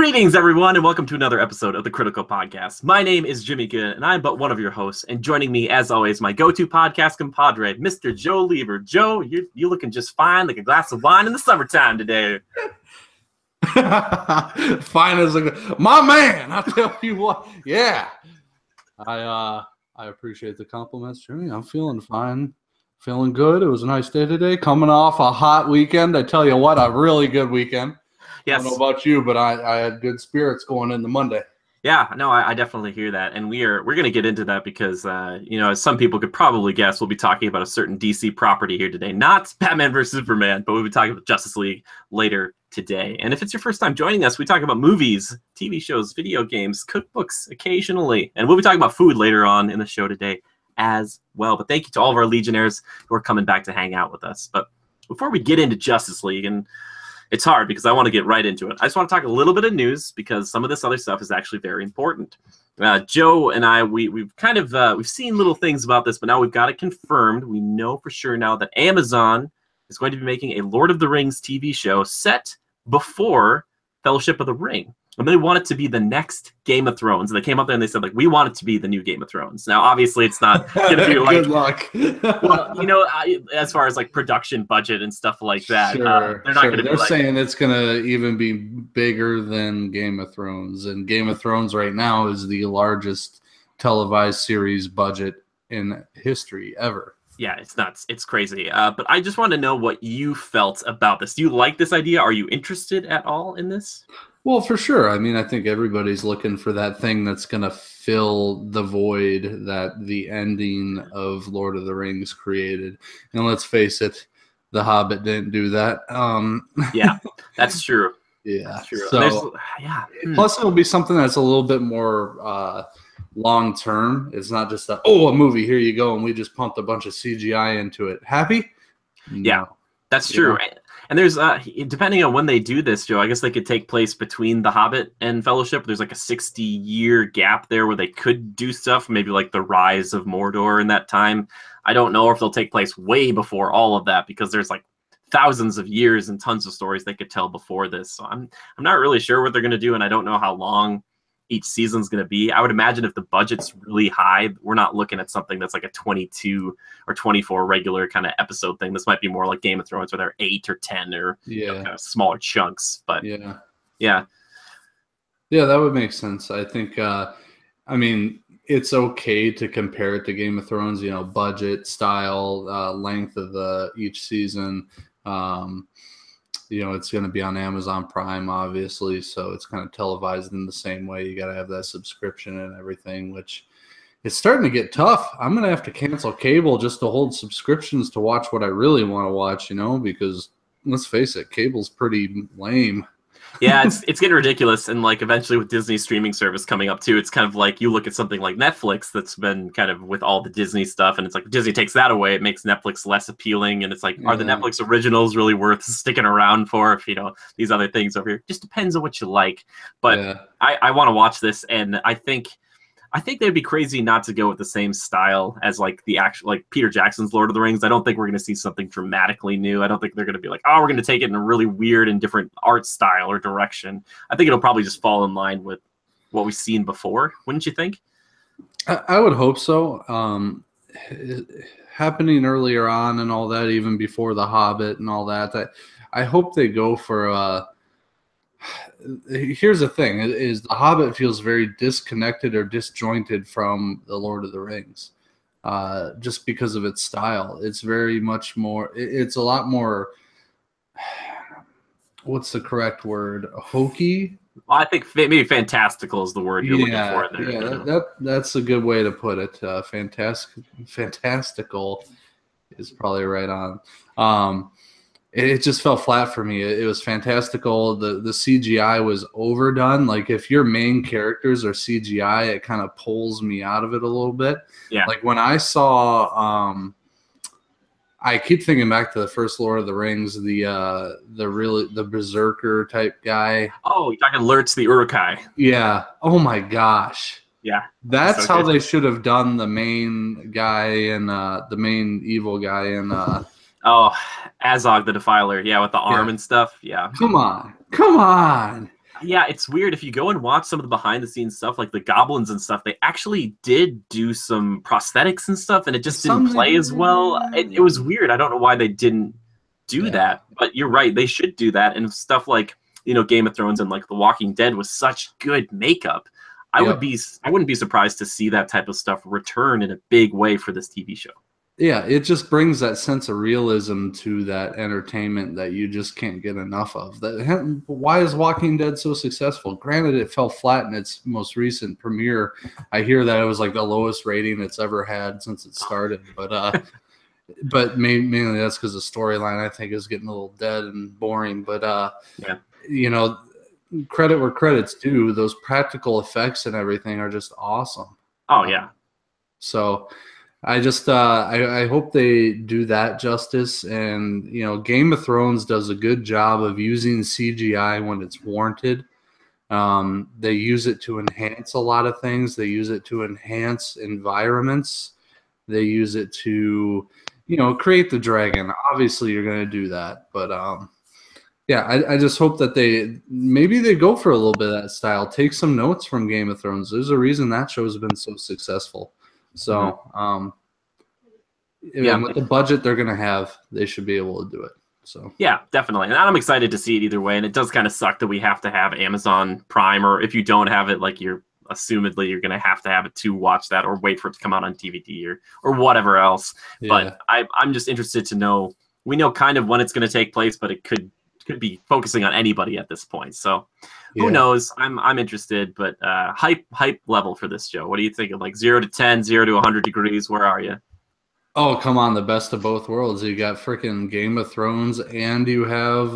Greetings, everyone, and welcome to another episode of the Critical Podcast. My name is Jimmy Good, and I'm but one of your hosts. And joining me, as always, my go-to podcast compadre, Mr. Joe Lever. Joe, you're looking just fine, like a glass of wine in the summertime today. Fine as my man. I tell you what, yeah. I appreciate the compliments, Jimmy. I'm feeling fine, feeling good. It was a nice day today. Coming off a hot weekend. I tell you what, a really good weekend. Yes. I don't know about you, but I had good spirits going into Monday. Yeah, no, I definitely hear that, and we're going to get into that because as some people could probably guess, we'll be talking about a certain DC property here today, not Batman vs Superman, but we'll be talking about Justice League later today. And if it's your first time joining us, we talk about movies, TV shows, video games, cookbooks occasionally, and we'll be talking about food later on in the show today as well. But thank you to all of our Legionnaires who are coming back to hang out with us. But before we get into Justice League, and it's hard because I want to get right into it. I just want to talk a little bit of news because some of this other stuff is actually very important. Joe and I, we've seen little things about this, but now we've got it confirmed. We know for sure now that Amazon is going to be making a Lord of the Rings TV show set before Fellowship of the Ring. And they want it to be the next Game of Thrones. And they came up there and they said, we want it to be the new Game of Thrones. Now, obviously, it's not going to be like... Good luck. Well, as far as like production budget and stuff like that, sure, they're not going to be They're like... saying it's going to even be bigger than Game of Thrones. And Game of Thrones right now is the largest televised series budget in history ever. Yeah, it's nuts. It's crazy. But I just want to know what you felt about this. Do you like this idea? Are you interested at all in this? Well, for sure. I mean, I think everybody's looking for that thing that's going to fill the void that the ending of Lord of the Rings created. And let's face it, The Hobbit didn't do that. Yeah, that's true. Yeah. That's true. So, plus, it'll be something that's a little bit more long term. It's not just a movie, here you go, and we just pumped a bunch of CGI into it. Happy? Yeah, no. that's true. Yeah. And there's, depending on when they do this, Joe, I guess they could take place between The Hobbit and Fellowship. There's like a 60-year gap there where they could do stuff, maybe like the rise of Mordor in that time. I don't know if they'll take place way before all of that because there's like thousands of years and tons of stories they could tell before this. So I'm not really sure what they're going to do, and I don't know how long each season's going to be. I would imagine if the budget's really high, we're not looking at something that's like a 22 or 24 regular kind of episode thing. This might be more like Game of Thrones where they're 8 or 10 or kind of smaller chunks. But yeah, that would make sense. I think, it's okay to compare it to Game of Thrones, budget, style, length of each season. It's going to be on Amazon Prime, obviously, so it's kind of televised in the same way. You got to have that subscription and everything, which it's starting to get tough. I'm going to have to cancel cable just to hold subscriptions to watch what I really want to watch, because let's face it, cable's pretty lame. Yeah, it's getting ridiculous, and like eventually with Disney's streaming service coming up too, it's kind of like you look at something like Netflix that's been kind of with all the Disney stuff, and it's like Disney takes that away, it makes Netflix less appealing, and it's like, are the Netflix originals really worth sticking around for if these other things over here? Just depends on what you like. But I want to watch this, and I think they'd be crazy not to go with the same style as like the actual like Peter Jackson's Lord of the Rings. I don't think we're going to see something dramatically new. I don't think they're going to be like, we're going to take it in a really weird and different art style or direction. I think it'll probably just fall in line with what we've seen before. Wouldn't you think? I would hope so. Happening earlier on and all that, even before The Hobbit and all that, I hope they go for here's the thing: is The Hobbit feels very disconnected or disjointed from the Lord of the Rings, just because of its style. It's very much more. It's a lot more. What's the correct word? Hokey. Well, I think maybe fantastical is the word you're looking for there. Yeah, that's a good way to put it. Fantastical is probably right on. It just fell flat for me. It was fantastical. The CGI was overdone. Like if your main characters are CGI, it kind of pulls me out of it a little bit. Yeah. Like when I saw, I keep thinking back to the first Lord of the Rings, the berserker type guy. Oh, you're talking Lurtz the Uruk-hai. Yeah. Oh my gosh. Yeah. That's so how they should have done the main guy and the main evil guy in. Azog the Defiler, with the arm and stuff. Yeah. Come on. Yeah, it's weird. If you go and watch some of the behind the scenes stuff, like the goblins and stuff, they actually did do some prosthetics and stuff, and it just didn't Some they play as did, well. It was weird. I don't know why they didn't do yeah, that, but you're right. They should do that. And stuff like, Game of Thrones and like The Walking Dead was such good makeup. I yep. wouldn't be surprised to see that type of stuff return in a big way for this TV show. Yeah, it just brings that sense of realism to that entertainment that you just can't get enough of. Why is Walking Dead so successful? Granted, it fell flat in its most recent premiere. I hear that it was like the lowest rating it's ever had since it started, but mainly that's because the storyline I think is getting a little dead and boring. But Yeah. Credit where credit's due. Those practical effects and everything are just awesome. Oh yeah. So I just I hope they do that justice. And Game of Thrones does a good job of using CGI when it's warranted. They use it to enhance a lot of things. They use it to enhance environments. They use it to create the dragon. Obviously you're going to do that, but yeah, I just hope that maybe they go for a little bit of that style. Take some notes from Game of Thrones. There's a reason that show has been so successful. So, with the budget they're going to have, they should be able to do it. So yeah, definitely. And I'm excited to see it either way. And it does kind of suck that we have to have Amazon Prime, or if you don't have it, like you're going to have it to watch that, or wait for it to come out on DVD or whatever else. Yeah. But I'm just interested to know. We know kind of when it's going to take place, but it could be focusing on anybody at this point. So who knows? I'm interested, but hype level for this show. What do you think of, like 0 to 10, 0 to 100 degrees? Where are you? Oh, come on. The best of both worlds. You got freaking Game of Thrones and you have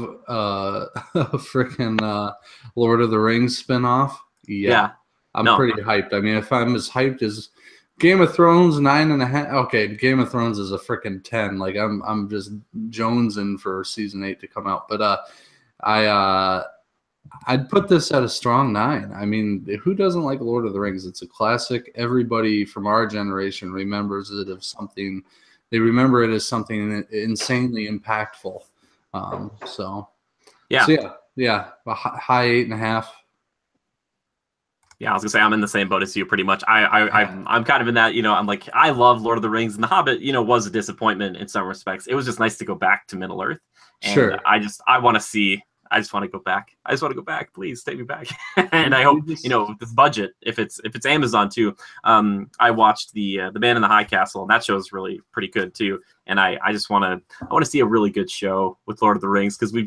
freaking Lord of the Rings spinoff. Yeah. I'm pretty hyped. I mean, if I'm as hyped as Game of Thrones, 9.5. Okay, Game of Thrones is a freaking 10. Like I'm just jonesing for season 8 to come out. But I'd put this at a strong 9. I mean, who doesn't like Lord of the Rings? It's a classic. Everybody from our generation remembers it as something. They remember it as something insanely impactful. So yeah, a high 8.5. Yeah, I was gonna say I'm in the same boat as you pretty much. I'm kind of in that, I'm like, I love Lord of the Rings, and The Hobbit, was a disappointment in some respects. It was just nice to go back to Middle Earth. And sure. I just want to go back. I just want to go back. Please take me back. And I hope, this budget, if it's Amazon too. I watched the Man in the High Castle, and that show is really pretty good too. And I want to see a really good show with Lord of the Rings, because we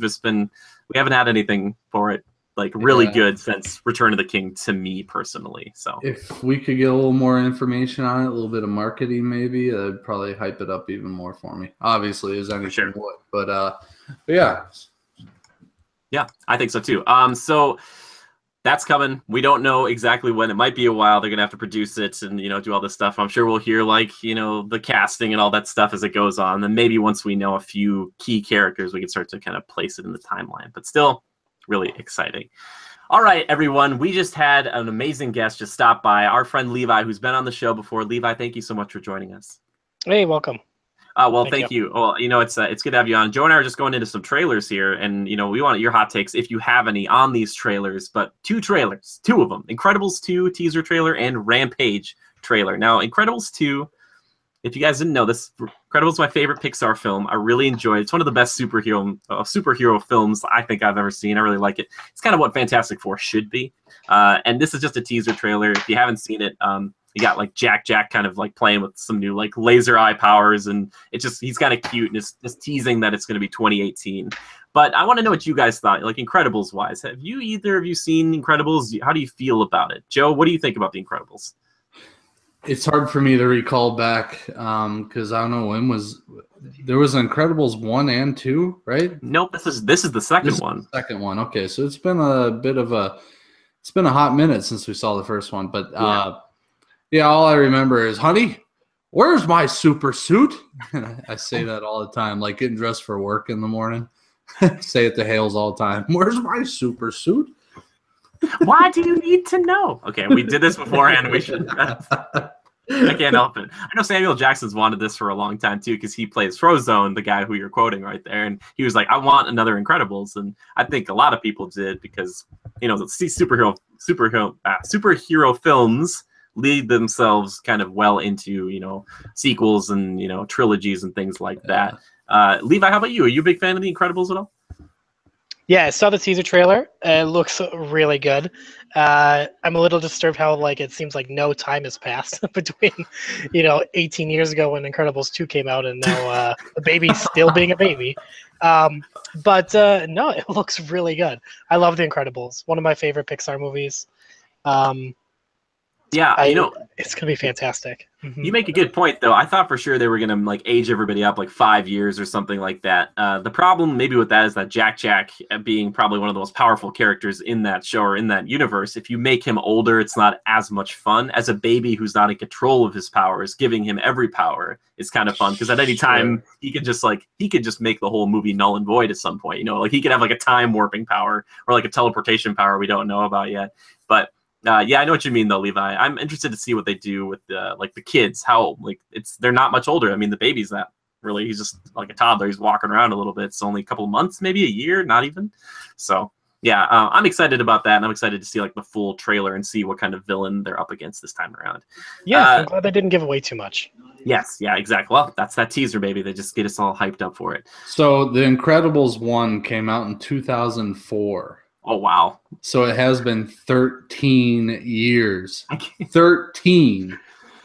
haven't had anything for it like really good since Return of the King, to me personally. So if we could get a little more information on it, a little bit of marketing maybe, that'd probably hype it up even more for me. Obviously, as anything would. But yeah. Yeah, I think so too. So that's coming. We don't know exactly when. It might be a while. They're gonna have to produce it and do all this stuff. I'm sure we'll hear the casting and all that stuff as it goes on. Then maybe once we know a few key characters, we can start to kind of place it in the timeline. But still, really exciting. All right, everyone. We just had an amazing guest just stop by. Our friend Levi, who's been on the show before. Levi, thank you so much for joining us. Hey, welcome. Well, thank you. Well, it's good to have you on. Joe and I are just going into some trailers here, and we want your hot takes if you have any on these trailers. But 2 trailers, 2 of them: Incredibles 2 teaser trailer and Rampage trailer. Now, Incredibles 2. If you guys didn't know this, Incredibles is my favorite Pixar film. I really enjoy it. It's one of the best superhero films I think I've ever seen. I really like it. It's kind of what Fantastic Four should be. And this is just a teaser trailer. If you haven't seen it, you got like Jack kind of like playing with some new like laser eye powers, and he's kind of cute, and it's just teasing that it's going to be 2018. But I want to know what you guys thought, like Incredibles wise. Have either of you seen Incredibles? How do you feel about it? Joe, what do you think about the Incredibles? It's hard for me to recall back because I don't know when there was Incredibles 1 and 2, right? Nope, this is the second one. The second one. Okay, so it's been a hot minute since we saw the first one, but yeah, all I remember is, honey, where's my super suit? I say that all the time, like getting dressed for work in the morning. Say it to Hales all the time. Where's my super suit? Why do you need to know? Okay, we did this beforehand. We should. I can't help it. I know Samuel Jackson's wanted this for a long time too, because he plays Frozone, the guy who you're quoting right there, and he was like, "I want another Incredibles," and I think a lot of people did because the superhero films lead themselves kind of well into sequels and trilogies and things like that. Levi, how about you? Are you a big fan of the Incredibles at all? Yeah, I saw the teaser trailer. It looks really good. I'm a little disturbed how it seems like no time has passed between 18 years ago when Incredibles 2 came out and now the baby's still being a baby. But no, it looks really good. I love the Incredibles. One of my favorite Pixar movies. Yeah, it's gonna be fantastic. You make a good point, though. I thought for sure they were gonna age everybody up 5 years or something like that. The problem maybe with that is that Jack being probably one of the most powerful characters in that show or in that universe. If you make him older, it's not as much fun as a baby who's not in control of his powers. Giving him every power is kind of fun because at any time he could just make the whole movie null and void at some point. He could have a time warping power or a teleportation power we don't know about yet, but. Yeah, I know what you mean though, Levi. I'm interested to see what they do with the kids. How they're not much older. I mean, the baby's not really. He's just like a toddler. He's walking around a little bit. It's only a couple of months, maybe a year, not even. So yeah, I'm excited about that, and I'm excited to see the full trailer and see what kind of villain they're up against this time around. Yeah, I'm glad they didn't give away too much. Yes, yeah, exactly. Well, that's that teaser, baby. They just get us all hyped up for it. So the Incredibles 1 came out in 2004. Oh, wow. So it has been 13 years. 13.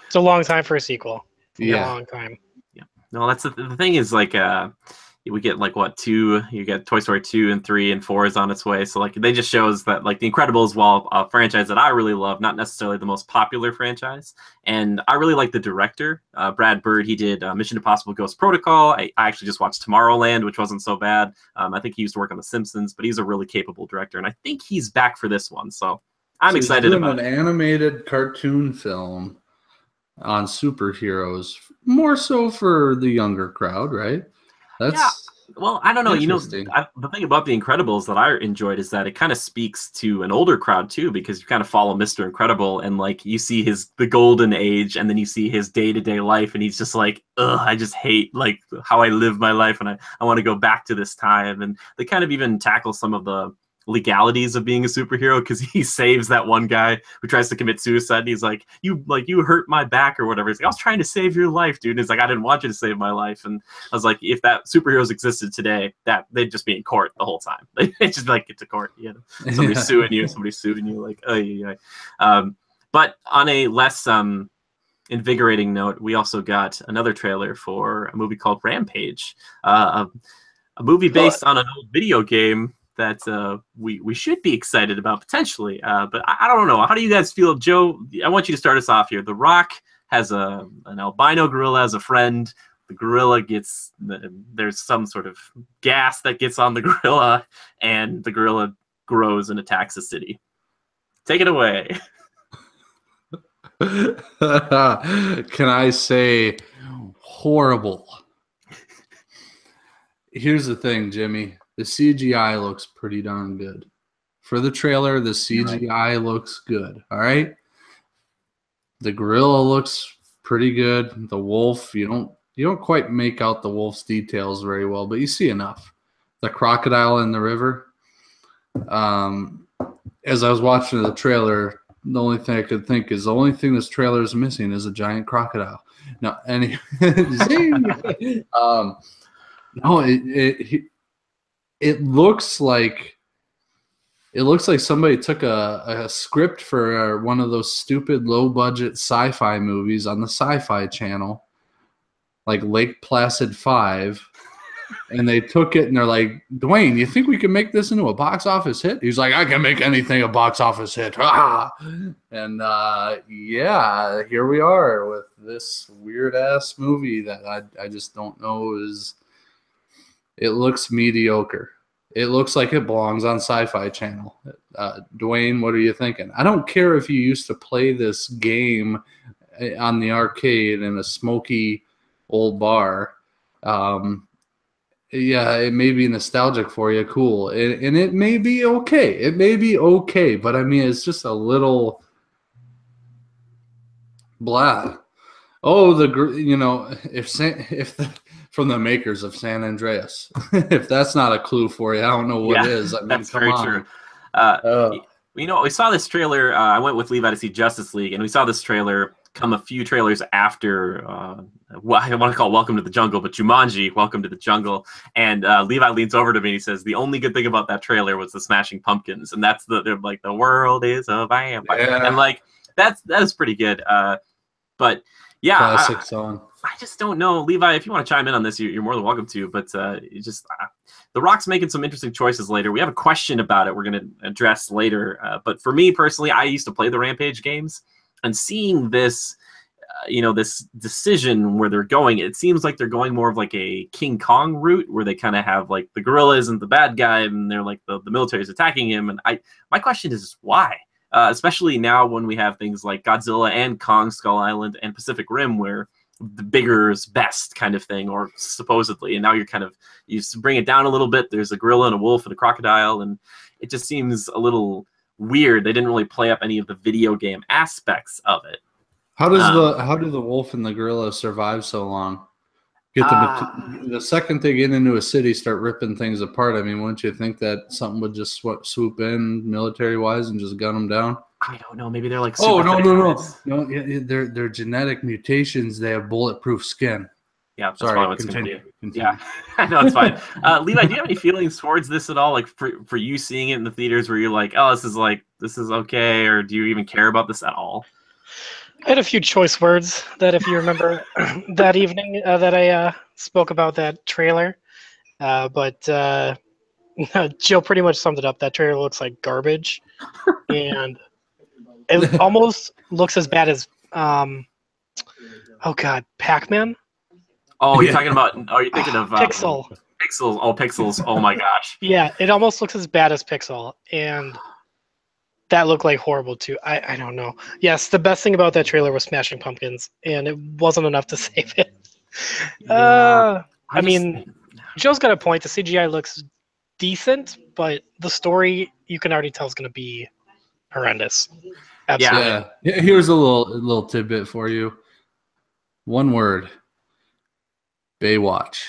It's a long time for a sequel. Yeah. A long time. Yeah. No, that's the thing is we get two, you get Toy Story 2 and 3 and 4 is on its way. So they just shows that The Incredibles, while a franchise that I really love, not necessarily the most popular franchise. And I really like the director, Brad Bird. He did Mission Impossible Ghost Protocol. I actually just watched Tomorrowland, which wasn't so bad. I think he used to work on The Simpsons, but he's a really capable director. And I think he's back for this one. So I'm excited about an animated cartoon film on superheroes, more so for the younger crowd, right? Well, I don't know. The thing about The Incredibles that I enjoyed is that it kind of speaks to an older crowd too, because you kind of follow Mr. Incredible and you see the golden age, and then you see his day-to-day life, and he's just I just hate how I live my life, and I want to go back to this time. And they kind of even tackle some of the legalities of being a superhero, because he saves that one guy who tries to commit suicide, and he's you hurt my back or whatever. He's I was trying to save your life, dude. And he's I didn't want you to save my life. And I was if that superheroes existed today, that they'd just be in court the whole time. They just get to court, somebody's suing you, but on a less invigorating note, we also got another trailer for a movie called Rampage, a movie based on an old video game that we should be excited about potentially, but I don't know. How do you guys feel, Joe? I want you to start us off here. The Rock has an albino gorilla as a friend. The gorilla there's some sort of gas that gets on the gorilla, and the gorilla grows and attacks the city. Take it away. Can I say horrible? Here's the thing, Jimmy. The CGI looks pretty darn good. For the trailer, the CGI looks good. All right. The gorilla looks pretty good. The wolf, you don't quite make out the wolf's details very well, but you see enough. The crocodile in the river. As I was watching the trailer, the only thing I could think is the only thing this trailer is missing is a giant crocodile. No, it looks like somebody took a script for one of those stupid low-budget sci-fi movies on the Sci-Fi Channel, like Lake Placid 5, and they took it and they're like, Dwayne, you think we can make this into a box office hit? He's like, I can make anything a box office hit. And yeah, here we are with this weird-ass movie that I just don't know is... It looks mediocre. It looks like it belongs on Sci-Fi Channel. Dwayne, what are you thinking? I don't care if you used to play this game on the arcade in a smoky old bar. Yeah, it may be nostalgic for you. Cool. And it may be okay. It may be okay. But, I mean, it's just a little blah. Oh, if from the makers of San Andreas, if that's not a clue for you, I don't know what is. I mean, that's come very on. true. Oh. We saw this trailer. I went with Levi to see Justice League, and we saw this trailer come a few trailers after what I want to call Welcome to the Jungle, but Jumanji, Welcome to the Jungle. And Levi leans over to me and he says, the only good thing about that trailer was the Smashing Pumpkins, and they're like, the world is a vampire. Yeah. And like that is pretty good. But yeah, classic song. I just don't know, Levi. If you want to chime in on this, you're more than welcome to. But The Rock's making some interesting choices later. We have a question about it we're going to address later. But for me personally, I used to play the Rampage games, and seeing this, this decision where they're going, it seems like they're going more of like a King Kong route, where they kind of have like the gorilla isn't the bad guy, and they're like the military is attacking him. And my question is why? Especially now when we have things like Godzilla and Kong Skull Island and Pacific Rim, where the bigger is best kind of thing, or supposedly, and now you bring it down a little bit. There's a gorilla and a wolf and a crocodile, and it just seems a little weird. They didn't really play up any of the video game aspects of it. How do the wolf and the gorilla survive so long? The second they get into a city, start ripping things apart. I mean, wouldn't you think that something would just swoop in military wise and just gun them down? I don't know. Maybe they're like no. Yeah, they're genetic mutations. They have bulletproof skin. Yeah, that's sorry. What's continue. Yeah, I know, it's fine. Levi, do you have any feelings towards this at all? Like for you seeing it in the theaters, where you're like, oh, this is okay, or do you even care about this at all? I had a few choice words that, if you remember, that evening that I spoke about that trailer. But Joe pretty much summed it up. That trailer looks like garbage, and it almost looks as bad as Pac-Man. Oh, you're talking about? Are you thinking of Pixel? Pixels. Oh, Pixels. Oh my gosh. Yeah, it almost looks as bad as Pixel, and that looked like horrible too. I don't know. Yes, the best thing about that trailer was Smashing Pumpkins, and it wasn't enough to save it. Yeah, I mean, Joe's got a point. The CGI looks decent, but the story, you can already tell, is going to be horrendous. Absolutely. Yeah. Here's a little tidbit for you. One word. Baywatch.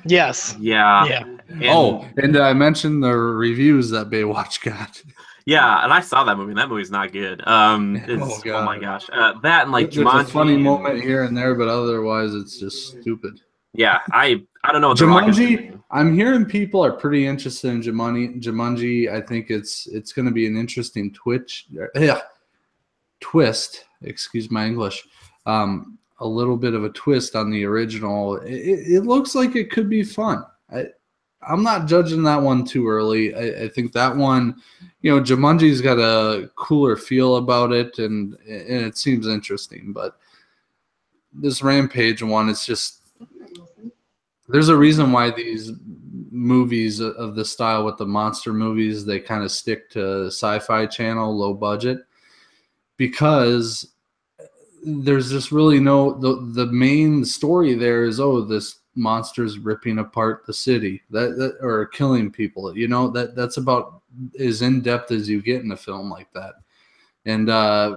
Yes. Yeah. And I mentioned the reviews that Baywatch got. Yeah, and I saw that movie, and that movie's not good. Oh my gosh. That and like There's Jumanji. a funny moment here and there, but otherwise it's just stupid. Yeah, I don't know what Jumanji. I'm hearing people are pretty interested in Jumanji. I think it's going to be an interesting twist. Excuse my English. A little bit of a twist on the original. It looks like it could be fun. I'm not judging that one too early. I think that one, Jumanji's got a cooler feel about it, and it seems interesting. But this Rampage one, it's just, there's a reason why these movies of this style with the monster movies, they kind of stick to Sci-Fi Channel, low budget, because there's just really the main story there is, this monster's ripping apart the city that or killing people. That's about as in depth as you get in a film like that. And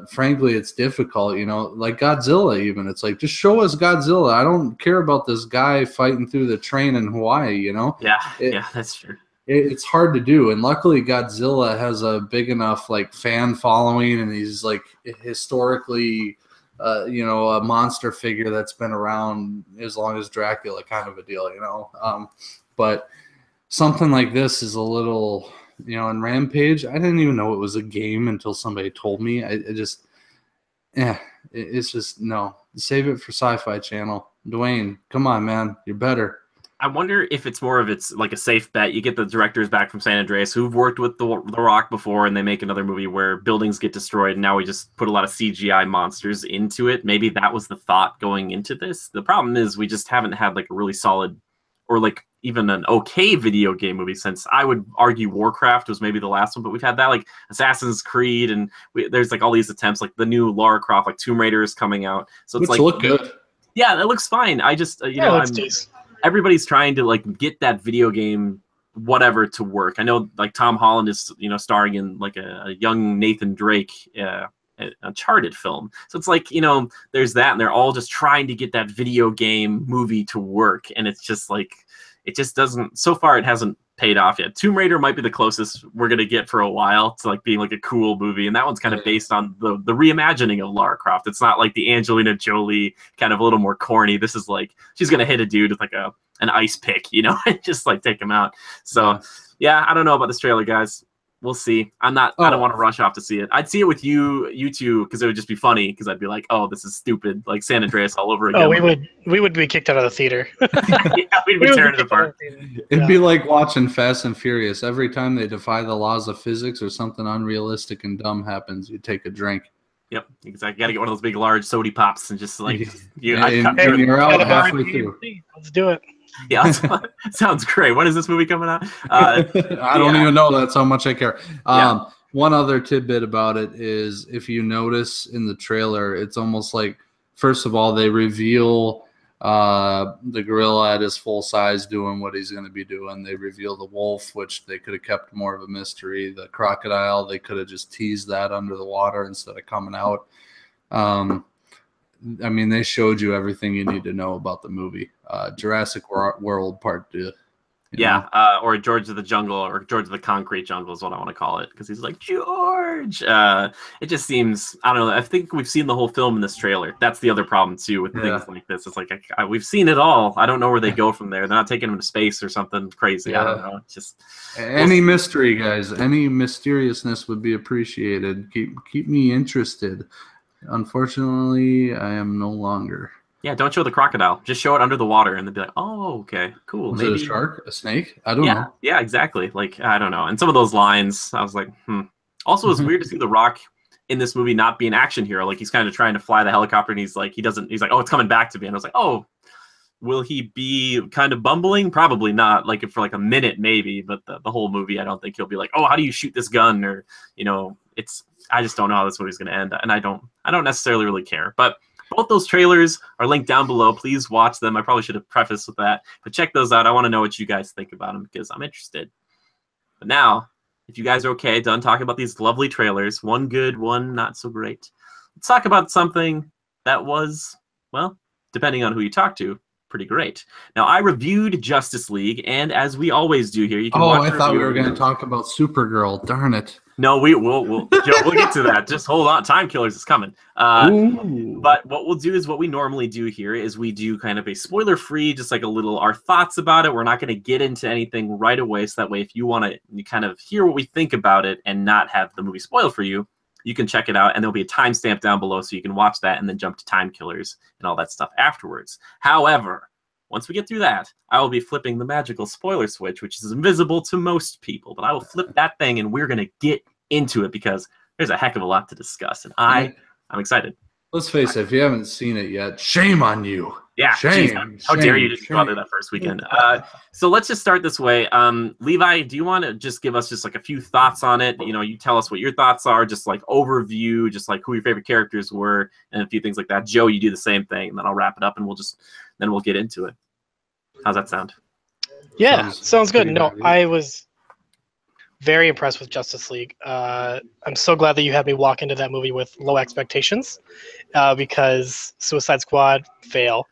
frankly, it's difficult, like Godzilla even. It's like, just show us Godzilla. I don't care about this guy fighting through the train in Hawaii, Yeah, that's true. It's hard to do. And luckily Godzilla has a big enough like fan following, and he's like historically a monster figure that's been around as long as Dracula, kind of a deal, but something like this is a little, in Rampage, I didn't even know it was a game until somebody told me. It's just, no, save it for Sci-Fi Channel. Dwayne, come on, man, you're better. I wonder if it's like a safe bet. You get the directors back from San Andreas who've worked with the Rock before, and they make another movie where buildings get destroyed, and now we just put a lot of CGI monsters into it. Maybe that was the thought going into this. The problem is we just haven't had like a really solid, or like even an okay video game movie since, I would argue, Warcraft was maybe the last one, but we've had that, like Assassin's Creed, and there's like all these attempts, like the new Lara Croft, like Tomb Raider is coming out. So it's look good. Yeah, that looks fine. I just, everybody's trying to like get that video game whatever to work. I know like Tom Holland is starring in like a young Nathan Drake Uncharted film. So it's like, you know, there's that, and they're all just trying to get that video game movie to work, and it's just like, it just doesn't. So far, it hasn't paid off yet. Tomb Raider might be the closest we're gonna get for a while to like being like a cool movie, and that one's kind of based on the reimagining of Lara Croft. It's not like the Angelina Jolie kind of a little more corny. This is like she's gonna hit a dude with like an ice pick, you know, and just like take him out. So yeah, I don't know about this trailer, guys. We'll see. I don't want to rush off to see it. I'd see it with you two, because it would just be funny. Because I'd be like, "Oh, this is stupid!" Like San Andreas all over again. Oh, we would be kicked out of the theater. Yeah, we'd be tearing it apart. It'd be like watching Fast and Furious. Every time they defy the laws of physics or something unrealistic and dumb happens, you take a drink. Yep, exactly. You got to get one of those big, large sody pops and just like you're out halfway through. Let's do it. Yeah, sounds great. When is this movie coming out? I don't even know. That's how much I care. One other tidbit about it is, if you notice in the trailer, it's almost like, first of all, they reveal the gorilla at his full size doing what he's going to be doing. They reveal the wolf, which they could have kept more of a mystery. The crocodile, they could have just teased that under the water instead of coming out. I mean, they showed you everything you need to know about the movie. Jurassic World Part 2. Or George of the Jungle, or George of the Concrete Jungle is what I want to call it, because he's like, George! It just seems, I don't know, I think we've seen the whole film in this trailer. That's the other problem, too, with things like this. It's like, we've seen it all. I don't know where they go from there. They're not taking him to space or something crazy. I don't know. It's just... Any mystery, guys. Any mysteriousness would be appreciated. Keep me interested. Unfortunately, I am no longer. Yeah, don't show the crocodile. Just show it under the water, and they'll be like, "Oh, okay, cool." Was it a shark? A snake? I don't know. Yeah, exactly. Like, I don't know. And some of those lines, I was like, Also, it's weird to see The Rock in this movie not be an action hero. Like, he's kind of trying to fly the helicopter, and he's like, "Oh, it's coming back to me." And I was like, "Oh, will he be kind of bumbling? Probably not. Like, for like a minute, maybe. But the whole movie, I don't think he'll be like, 'Oh, how do you shoot this gun?' Or, you know, I just don't know how this movie's going to end, and I don't necessarily really care. But both those trailers are linked down below. Please watch them. I probably should have prefaced with that, but check those out. I want to know what you guys think about them, because I'm interested. But now, if you guys are okay, done talking about these lovely trailers, one good, one not so great, let's talk about something that was, well, depending on who you talk to, pretty great. Now, I reviewed Justice League, and as we always do here, you can watch I thought we were going to talk about Supergirl. Darn it. No, we'll get to that. Just hold on. Timekillers is coming. But what we'll do is what we normally do here is we do kind of a spoiler-free, just like a little our thoughts about it. We're not going to get into anything right away, so that way if you want to kind of hear what we think about it and not have the movie spoiled for you, you can check it out, and there'll be a timestamp down below so you can watch that and then jump to Timekillers and all that stuff afterwards. However, once we get through that, I will be flipping the magical spoiler switch, which is invisible to most people, but I will flip that thing, and we're going to get into it because there's a heck of a lot to discuss, and I'm excited. Let's face it, if you haven't seen it yet, shame on you. Yeah, shame. How dare you just go out there that first weekend. So let's just start this way. Levi, do you want to just give us just like a few thoughts on it? You know, you tell us what your thoughts are, just like overview, just like who your favorite characters were, and a few things like that. Joe, you do the same thing, and then I'll wrap it up, and we'll get into it. How's that sound? Yeah, sounds good. No, I was very impressed with Justice League. I'm so glad that you had me walk into that movie with low expectations, because Suicide Squad, fail.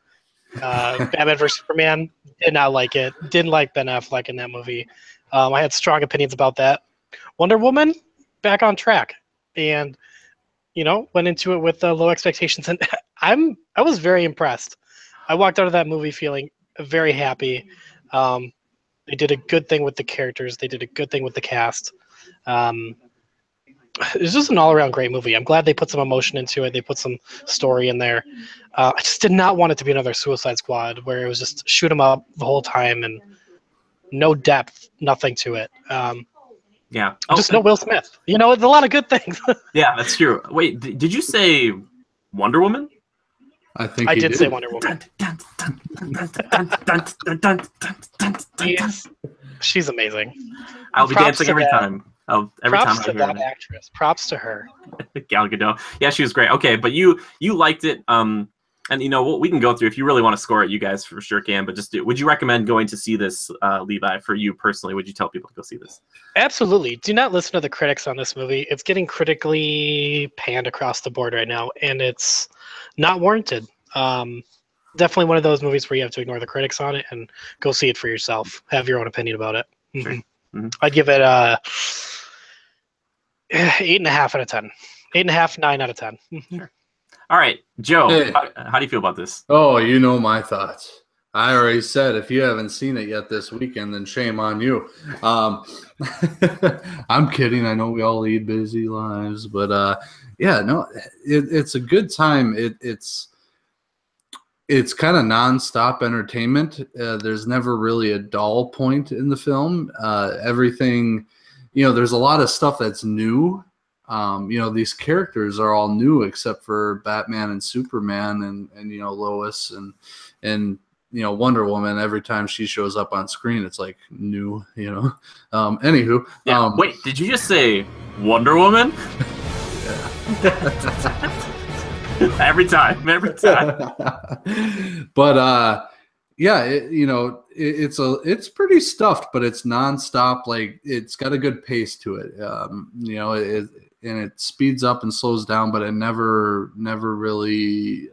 Batman vs. Superman, did not like it. Didn't like Ben Affleck in that movie. I had strong opinions about that. Wonder Woman, back on track. And, went into it with low expectations. And I was very impressed. I walked out of that movie feeling very happy. They did a good thing with the characters. They did a good thing with the cast. It's just an all-around great movie. I'm glad they put some emotion into it. They put some story in there. I just did not want it to be another Suicide Squad where it was just shoot 'em up the whole time and no depth, nothing to it. Just no Will Smith. It's a lot of good things. Yeah, that's true. Wait, did you say Wonder Woman? I think I did say Wonder Woman. She's amazing. I'll be dancing every time. Props to that actress. Props to her. Gal Gadot. Yeah, she was great. Okay, but you liked it. And we can go through if you really want to score it. You guys for sure can, but would you recommend going to see this, Levi? For you personally, would you tell people to go see this? Absolutely. Do not listen to the critics on this movie. It's getting critically panned across the board right now, and it's not warranted. Definitely one of those movies where you have to ignore the critics on it and go see it for yourself. Have your own opinion about it. Sure. Mm-hmm. I'd give it 8.5 out of 10. 8.5, 9 out of 10. Sure. All right, Joe, Hey. how do you feel about this? Oh, you know my thoughts. I already said if you haven't seen it yet this weekend, then shame on you. I'm kidding. I know we all lead busy lives, but yeah, no, it's a good time. It's kind of nonstop entertainment. There's never really a dull point in the film. Everything, there's a lot of stuff that's new. These characters are all new except for Batman and Superman and Lois and Wonder Woman. Every time she shows up on screen, it's like new. Anywho, yeah. Wait, did you just say Wonder Woman? every time. But yeah, it's pretty stuffed, but it's nonstop. Like it's got a good pace to it. And it speeds up and slows down, but it never really.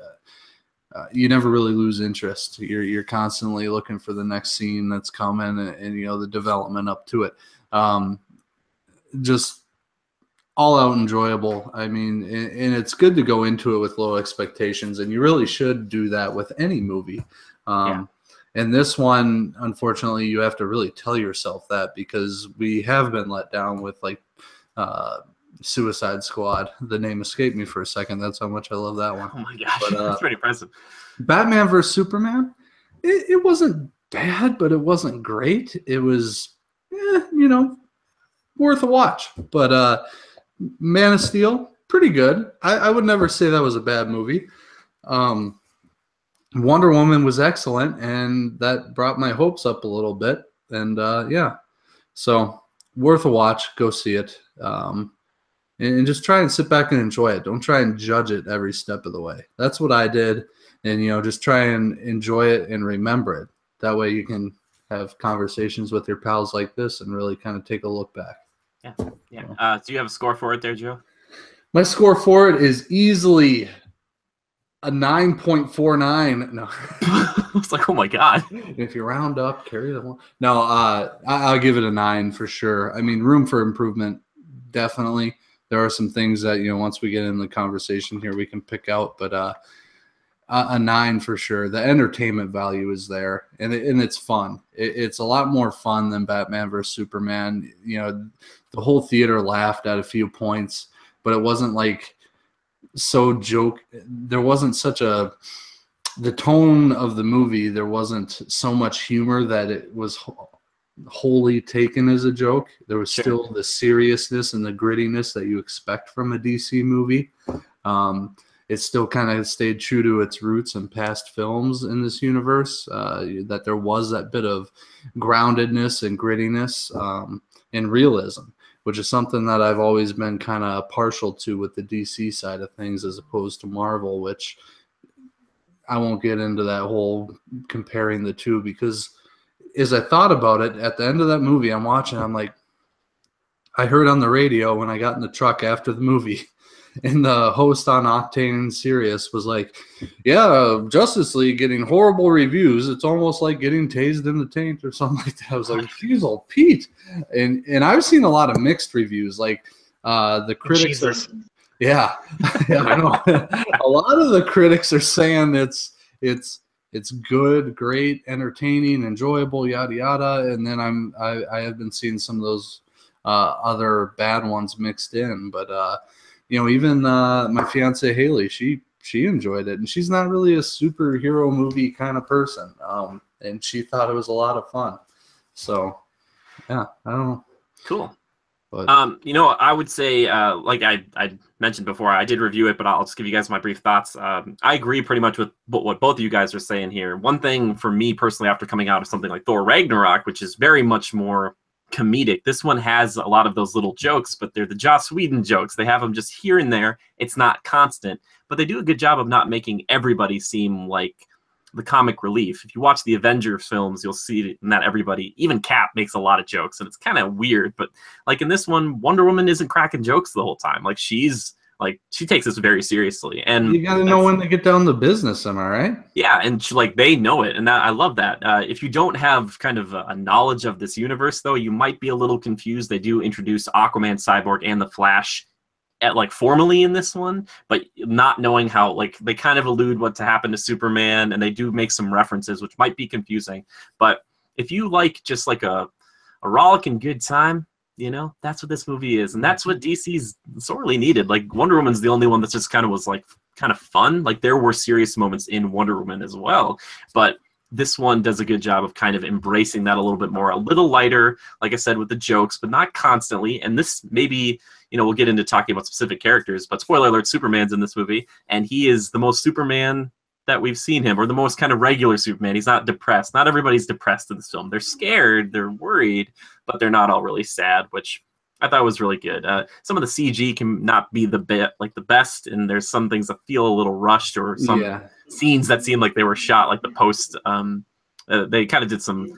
You never really lose interest. You're constantly looking for the next scene that's coming, and the development up to it. Just all out enjoyable. I mean, and it's good to go into it with low expectations, and you really should do that with any movie. And this one, unfortunately, you have to really tell yourself that, because we have been let down with Suicide Squad. The name escaped me for a second. That's how much I love that one. Oh my gosh, that's pretty impressive. Batman vs Superman, it wasn't bad, but it wasn't great. It was, worth a watch. But Man of Steel, pretty good. I would never say that was a bad movie. Wonder Woman was excellent, and that brought my hopes up a little bit. And so worth a watch. Go see it. And just try and sit back and enjoy it. Don't try and judge it every step of the way. That's what I did. And, just try and enjoy it and remember it. That way you can have conversations with your pals like this and really kind of take a look back. Yeah. Do you have a score for it there, Joe? My score for it is easily a 9.49. No. I was like, oh my God. If you round up, carry the one. No, I'll give it a 9 for sure. I mean, room for improvement, definitely. There are some things that, once we get in the conversation here, we can pick out, but a 9 for sure. The entertainment value is there, and it's fun. It's a lot more fun than Batman vs Superman. The whole theater laughed at a few points, but it wasn't like so joke. There wasn't such the tone of the movie. There wasn't so much humor that it was wholly taken as a joke. There was still the seriousness and the grittiness that you expect from a DC movie. It still kind of stayed true to its roots and past films in this universe, that there was that bit of groundedness and grittiness and realism, which is something that I've always been kind of partial to with the DC side of things as opposed to Marvel, which I won't get into that whole comparing the two, because as I thought about it, at the end of that movie I'm watching, I'm like, I heard on the radio when I got in the truck after the movie, and the host on Octane and Sirius was like, yeah, Justice League getting horrible reviews. It's almost like getting tased in the taint or something like that. I was like, geez, old Pete. And I've seen a lot of mixed reviews. Like the critics are, yeah, I know. A lot of the critics are saying it's good, great, entertaining, enjoyable, yada yada. And then I have been seeing some of those other bad ones mixed in, but even my fiance Haley, she enjoyed it, and she's not really a superhero movie kind of person, and she thought it was a lot of fun. So yeah, I don't know. Cool. But I would say, like I mentioned before, I did review it, but I'll just give you guys my brief thoughts. I agree pretty much with what both of you guys are saying here. One thing for me personally, after coming out of something like Thor Ragnarok, which is very much more comedic. This one has a lot of those little jokes, but they're the Joss Whedon jokes. They have them just here and there. It's not constant, but they do a good job of not making everybody seem like the comic relief. If you watch the Avengers films, you'll see that everybody, even Cap, makes a lot of jokes, and it's kind of weird. But like in this one, Wonder Woman isn't cracking jokes the whole time. Like she takes this very seriously, and you got to know when to get down to business. Am I right? Yeah, and they know it, and I love that. If you don't have kind of a knowledge of this universe, though, you might be a little confused. They do introduce Aquaman, Cyborg, and the Flash formally in this one, but not knowing how, they kind of allude what to happen to Superman, and they do make some references, which might be confusing. But if you like just like a rollicking good time, that's what this movie is, and that's what DC's sorely needed. Like Wonder Woman's the only one that just kind of fun. Like there were serious moments in Wonder Woman as well, but this one does a good job of kind of embracing that a little bit more, a little lighter, like I said, with the jokes, but not constantly. And this maybe, we'll get into talking about specific characters, but spoiler alert, Superman's in this movie, and he is the most Superman that we've seen him, or the most kind of regular Superman. He's not depressed. Not everybody's depressed in this film. They're scared, they're worried, but they're not all really sad, which I thought was really good. Some of the CG can not be the best, and there's some things that feel a little rushed, or some scenes that seem like they were shot like the post. They kind of did some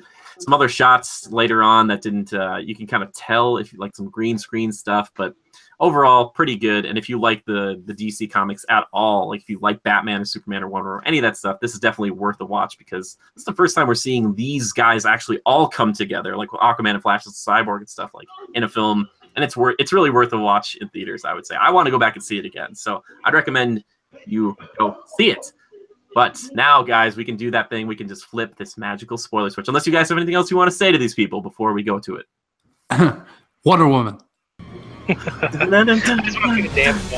other shots later on that didn't. You can kind of tell if you like some green screen stuff, but overall pretty good. And if you like the DC comics at all, like if you like Batman or Superman or Wonder Woman, any of that stuff, this is definitely worth a watch, because it's the first time we're seeing these guys actually all come together, like Aquaman and Flash and Cyborg and stuff, like in a film. And it's really worth a watch in theaters, I would say. I want to go back and see it again, so I'd recommend you go see it. But now, guys, we can do that thing. We can just flip this magical spoiler switch. Unless you guys have anything else you want to say to these people before we go to it. Wonder Woman. I just want to take a dance.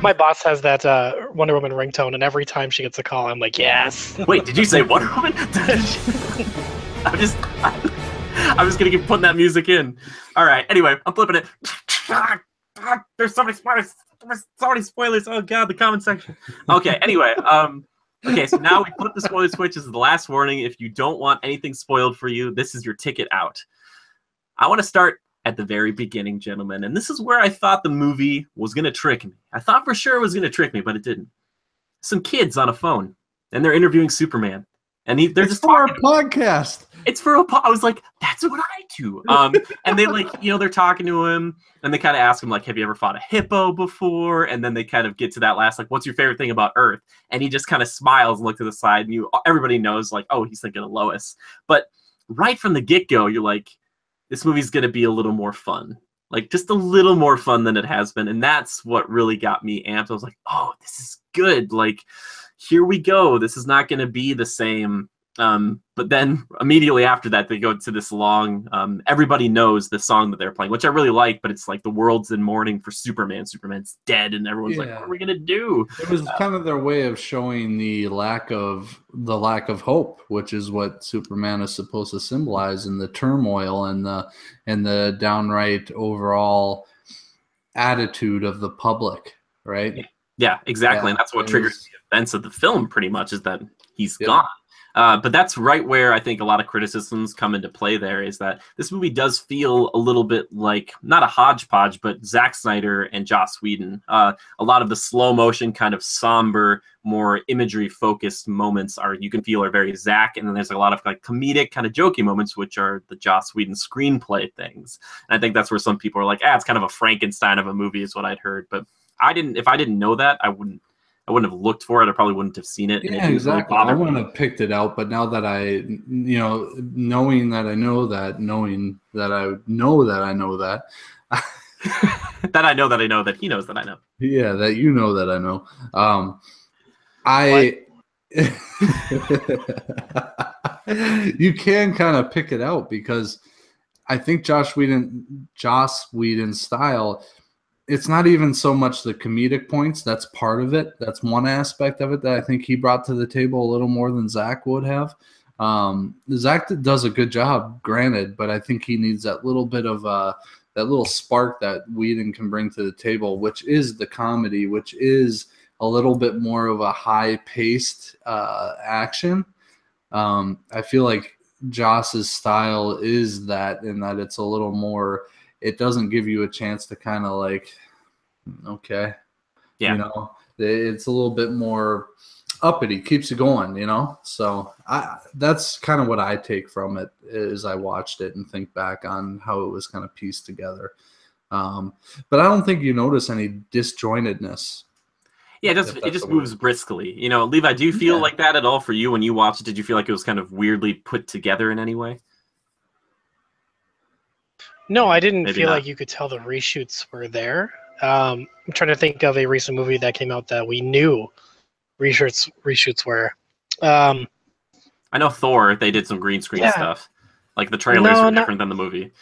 My boss has that Wonder Woman ringtone, and every time she gets a call, I'm like, yes. Wait, did you say Wonder Woman? I'm just gonna keep putting that music in. All right. Anyway, I'm flipping it. There's so many spoilers. There's so many spoilers. Oh god, the comment section. Okay. Anyway, okay. So now we flip the spoiler switch. This is the last warning. If you don't want anything spoiled for you, this is your ticket out. I want to start at the very beginning, gentlemen, and this is where I thought the movie was gonna trick me. I thought for sure it was gonna trick me, but it didn't. Some kids on a phone, and they're interviewing Superman. And they're just for a podcast. It's for a podcast. I was like, that's what I do. And they they're talking to him, and they kind of ask him have you ever fought a hippo before? And then they kind of get to that last what's your favorite thing about Earth? And he just kind of smiles and looks to the side, and everybody knows oh, he's thinking of Lois. But right from the get go, you're like, this movie's gonna be a little more fun, just a little more fun than it has been, and that's what really got me amped. I was like, oh, this is good. Here we go. This is not going to be the same. But then immediately after that, they go to this long, everybody knows the song that they're playing, which I really like, but it's the world's in mourning for Superman. Superman's dead, and everyone's like, what are we going to do? It was kind of their way of showing the lack of hope, which is what Superman is supposed to symbolize, in the turmoil and the downright overall attitude of the public, right? Yeah, exactly. Yeah, and that's what triggers the events of the film pretty much, is that he's gone. But that's right where I think a lot of criticisms come into play there, is that this movie does feel a little bit like, not a hodgepodge, but Zack Snyder and Joss Whedon. A lot of the slow motion, kind of somber, more imagery focused moments you can feel are very Zack. And then there's a lot of comedic, kind of jokey moments, which are the Joss Whedon screenplay things. And I think that's where some people are like, it's kind of a Frankenstein of a movie is what I'd heard. But if I didn't know that, I wouldn't have looked for it. I probably wouldn't have seen it. Yeah, exactly. I wouldn't have picked it out. But now that knowing that I know that, knowing that I know that I know that, that I know that I know that he knows that I know. Yeah, that you know that I know. You can kind of pick it out, because I think Joss Whedon's style, it's not even so much the comedic points. That's part of it. That's one aspect of it that I think he brought to the table a little more than Zack would have. Zack does a good job, granted, but I think he needs that little bit of that little spark that Whedon can bring to the table, which is the comedy, which is a little bit more of a high-paced action. I feel like Joss's style is that, in that it's a little more, it doesn't give you a chance to kind of like, okay, Yeah. you know, it's a little bit more uppity, keeps you going, you know? So that's kind of what I take from it as I watched it and think back on how it was kind of pieced together. But I don't think you notice any disjointedness. Yeah, it just moves briskly. You know, Levi, do you feel like that at all for you when you watched it? Did you feel like it was kind of weirdly put together in any way? No, I didn't Maybe feel not. like you could tell the reshoots were there. I'm trying to think of a recent movie that came out that we knew reshoots were. I know Thor, they did some green screen Yeah. stuff. Like the trailers No, were not- different than the movie.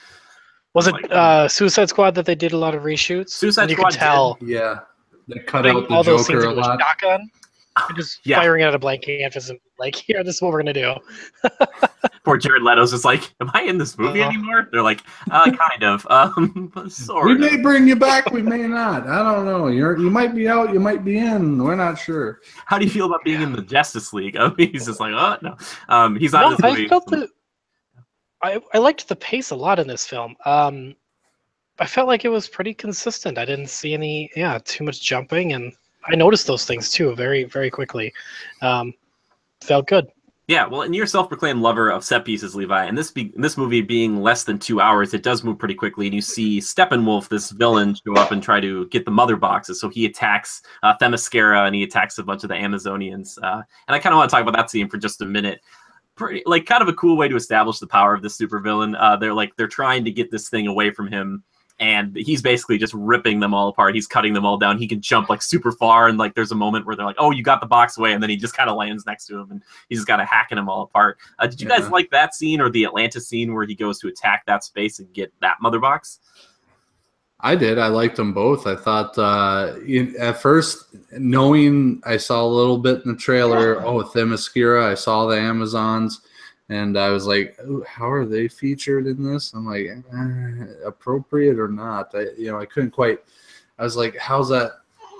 Was I'm it like, Suicide Squad that they did a lot of reshoots? Suicide and you Squad could tell Yeah. They cut putting out the all those scenes Joker a into a lot. shotgun and just Yeah. firing it at a blank canvas and like, here, this is what we're gonna do. Poor Jared Leto's just like, am I in this movie anymore? They're like, kind of. Sort We of. may bring you back, we may not. I don't know. You might be out, you might be in. We're not sure. How do you feel about being in the Justice League? I mean, he's just like, oh, no. He's not in this movie. I felt that I liked the pace a lot in this film. I felt like it was pretty consistent. I didn't see any, too much jumping, and I noticed those things too very, very quickly. Felt good. Yeah, well, and you're a self-proclaimed lover of set pieces, Levi. And this movie being less than 2 hours, it does move pretty quickly. And you see Steppenwolf, this villain, show up and try to get the mother boxes. So he attacks Themyscira and he attacks a bunch of the Amazonians. And I kind of want to talk about that scene for just a minute. Pretty, like, kind of a cool way to establish the power of this supervillain. They're trying to get this thing away from him. And he's basically just ripping them all apart. He's cutting them all down. He can jump like super far. And like there's a moment where they're like, oh, you got the box away. And then he just kind of lands next to him and he's just kind of hacking them all apart. Did you guys like that scene or the Atlantis scene where he goes to attack that space and get that mother box? I did. I liked them both. I thought at first, knowing I saw a little bit in the trailer, Themyscira, I saw the Amazons. And I was like, how are they featured in this? I'm like, appropriate or not? I couldn't quite. I was like, how's that?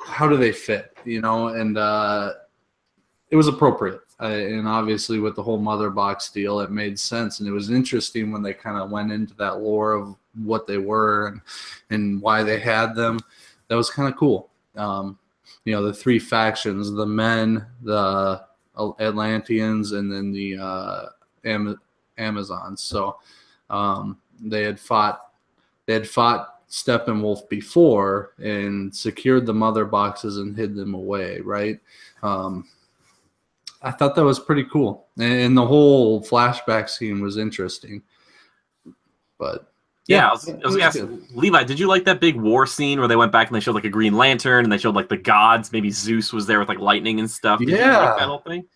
How do they fit? And it was appropriate. And obviously with the whole mother box deal, it made sense. And it was interesting when they kind of went into that lore of what they were and why they had them. That was kind of cool. The three factions, the men, the Atlanteans, and then the Amazons. So they had fought Steppenwolf before and secured the mother boxes and hid them away, right? I thought that was pretty cool. And the whole flashback scene was interesting. But I was gonna ask, Levi, did you like that big war scene where they went back and they showed like a Green Lantern and they showed like the gods? Maybe Zeus was there with like lightning and stuff. Did you like that whole thing?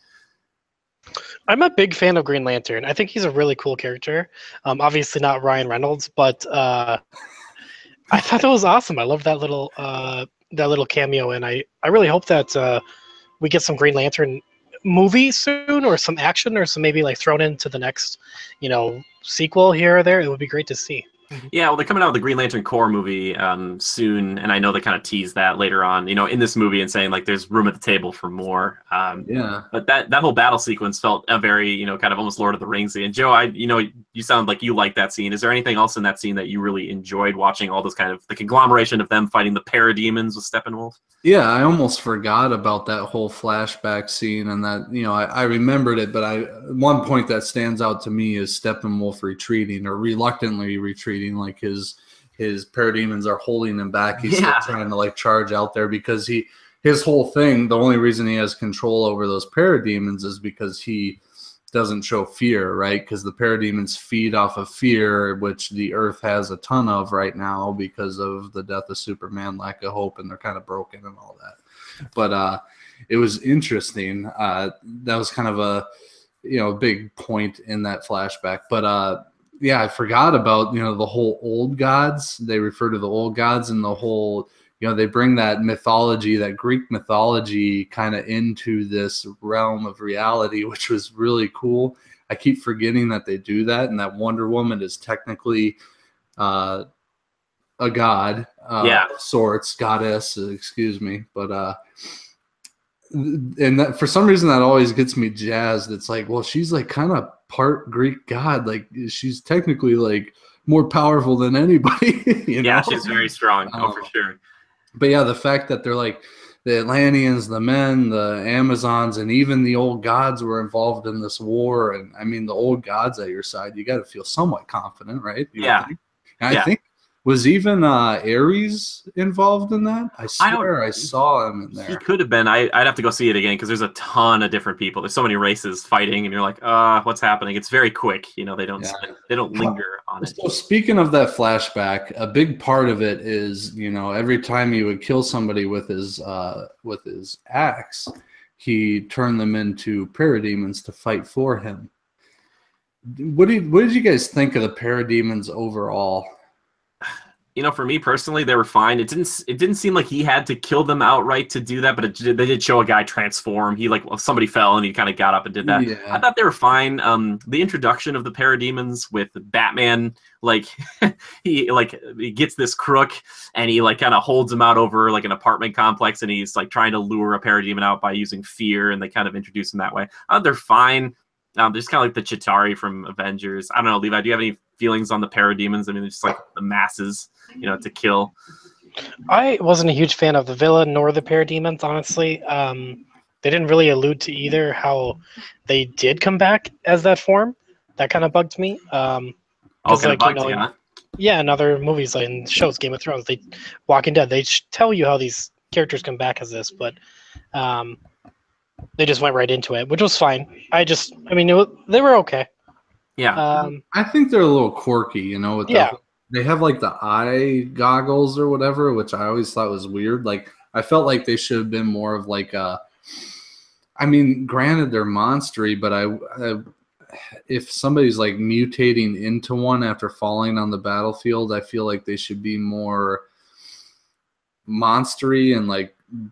I'm a big fan of Green Lantern. I think he's a really cool character. Obviously not Ryan Reynolds, but I thought that was awesome. I love that little cameo, and I really hope that we get some Green Lantern movie soon, or some action, or some maybe like thrown into the next, sequel here or there. It would be great to see. Yeah, well, they're coming out with the Green Lantern Corps movie soon, and I know they kind of teased that later on, in this movie and saying like there's room at the table for more. But that whole battle sequence felt a very, kind of almost Lord of the Rings. And Joe, you sound like you like that scene. Is there anything else in that scene that you really enjoyed watching? All this kind of the conglomeration of them fighting the parademons with Steppenwolf? Yeah, I almost forgot about that whole flashback scene, and that I remembered it, but one point that stands out to me is Steppenwolf retreating or reluctantly retreating, like his parademons are holding him back. He's still trying to like charge out there because his whole thing, the only reason he has control over those parademons is because he doesn't show fear, right? Because the parademons feed off of fear, which the Earth has a ton of right now because of the death of Superman, lack of hope, and they're kind of broken and all that. But it was interesting. That was kind of a big point in that flashback. But I forgot about the whole old gods. They refer to the old gods and the whole. They bring that mythology, that Greek mythology kind of into this realm of reality, which was really cool. I keep forgetting that they do that, and that Wonder Woman is technically a god, sorts, goddess, excuse me. But and that, for some reason, that always gets me jazzed. It's like, well, she's like kind of part Greek god. Like she's technically like more powerful than anybody. Yeah, she's very strong. For sure. But yeah, the fact that they're like the Atlanteans, the men, the Amazons, and even the old gods were involved in this war. And I mean, the old gods at your side, you got to feel somewhat confident, right? Yeah. And I think, was even Ares involved in that? I swear I saw him in there. He could have been. I'd have to go see it again because there's a ton of different people. There's so many races fighting, and you're like, what's happening? It's very quick. They don't linger on it. So speaking of that flashback, a big part of it is, every time he would kill somebody with his axe, he turned them into parademons to fight for him. What did you guys think of the parademons overall? For me personally, they were fine. It didn't seem like he had to kill them outright to do that, but they did show a guy transform. He somebody fell and he kind of got up and did that. Yeah. I thought they were fine. The introduction of the parademons with Batman, he gets this crook and he kind of holds him out over an apartment complex and he's trying to lure a parademon out by using fear, and they kind of introduce him that way. They're fine. They're just kind of like the Chitauri from Avengers. I don't know, Levi, do you have any feelings on the parademons? I mean, it's just the masses, to kill. I wasn't a huge fan of the villain nor the parademons, honestly. They didn't really allude to either how they did come back as that form. That kind of bugged me. Yeah, in other movies and shows, Game of Thrones, Walking Dead, they tell you how these characters come back as this, but they just went right into it, which was fine. They were okay. Yeah. I think they're a little quirky, they have the eye goggles or whatever, which I always thought was weird. I felt like they should have been more of granted they're monstery, but if somebody's mutating into one after falling on the battlefield, I feel like they should be more monstery and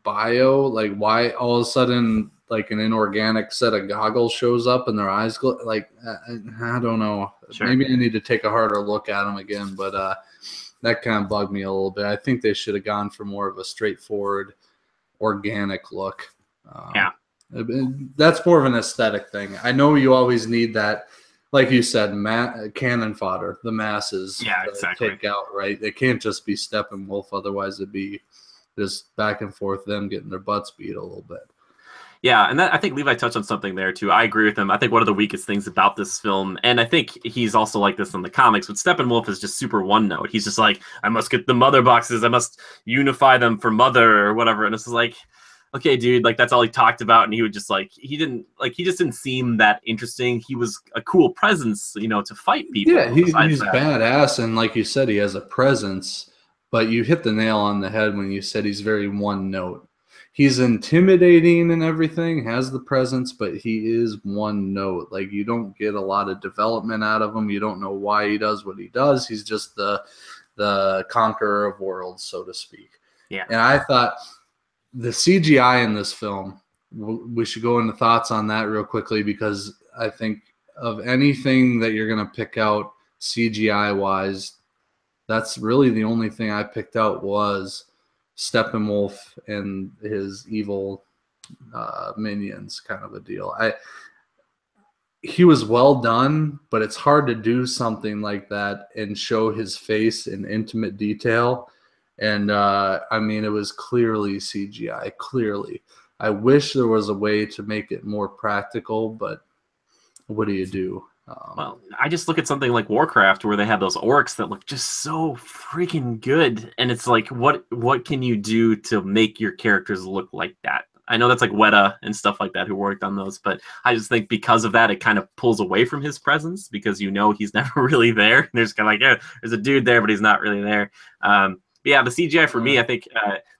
bio. Why all of a sudden an inorganic set of goggles shows up and their eyes glow? I don't know. Sure. Maybe I need to take a harder look at them again, but that kind of bugged me a little bit. I think they should have gone for more of a straightforward, organic look. That's more of an aesthetic thing. I know you always need that, like you said, cannon fodder, the masses. Yeah, exactly. Take out, right? It can't just be Steppenwolf, otherwise it'd be just back and forth, them getting their butts beat a little bit. Yeah, and I think Levi touched on something there too. I agree with him. I think one of the weakest things about this film, and I think he's also like this in the comics, but Steppenwolf is just super one note. He's just I must get the mother boxes, I must unify them for mother or whatever. And it's just okay, dude, that's all he talked about, and he would just he just didn't seem that interesting. He was a cool presence, to fight people. Yeah, he's badass, and like you said, he has a presence. But you hit the nail on the head when you said he's very one note. He's intimidating and everything, has the presence, but he is one note. You don't get a lot of development out of him. You don't know why he does what he does. He's just the conqueror of worlds, so to speak. Yeah. And I thought the CGI in this film, we should go into thoughts on that real quickly, because I think of anything that you're going to pick out CGI-wise, that's really the only thing I picked out was Steppenwolf and his evil minions, kind of a deal. He was well done, but it's hard to do something like that and show his face in intimate detail. And it was clearly CGI. Clearly, I wish there was a way to make it more practical, but what do you do? Well, I just look at something like Warcraft, where they have those orcs that look just so freaking good, and it's what can you do to make your characters look like that? I know that's Weta and stuff like that who worked on those, but I just think because of that, it kind of pulls away from his presence, because he's never really there. There's kind of there's a dude there, but he's not really there. Yeah, the CGI for me, I think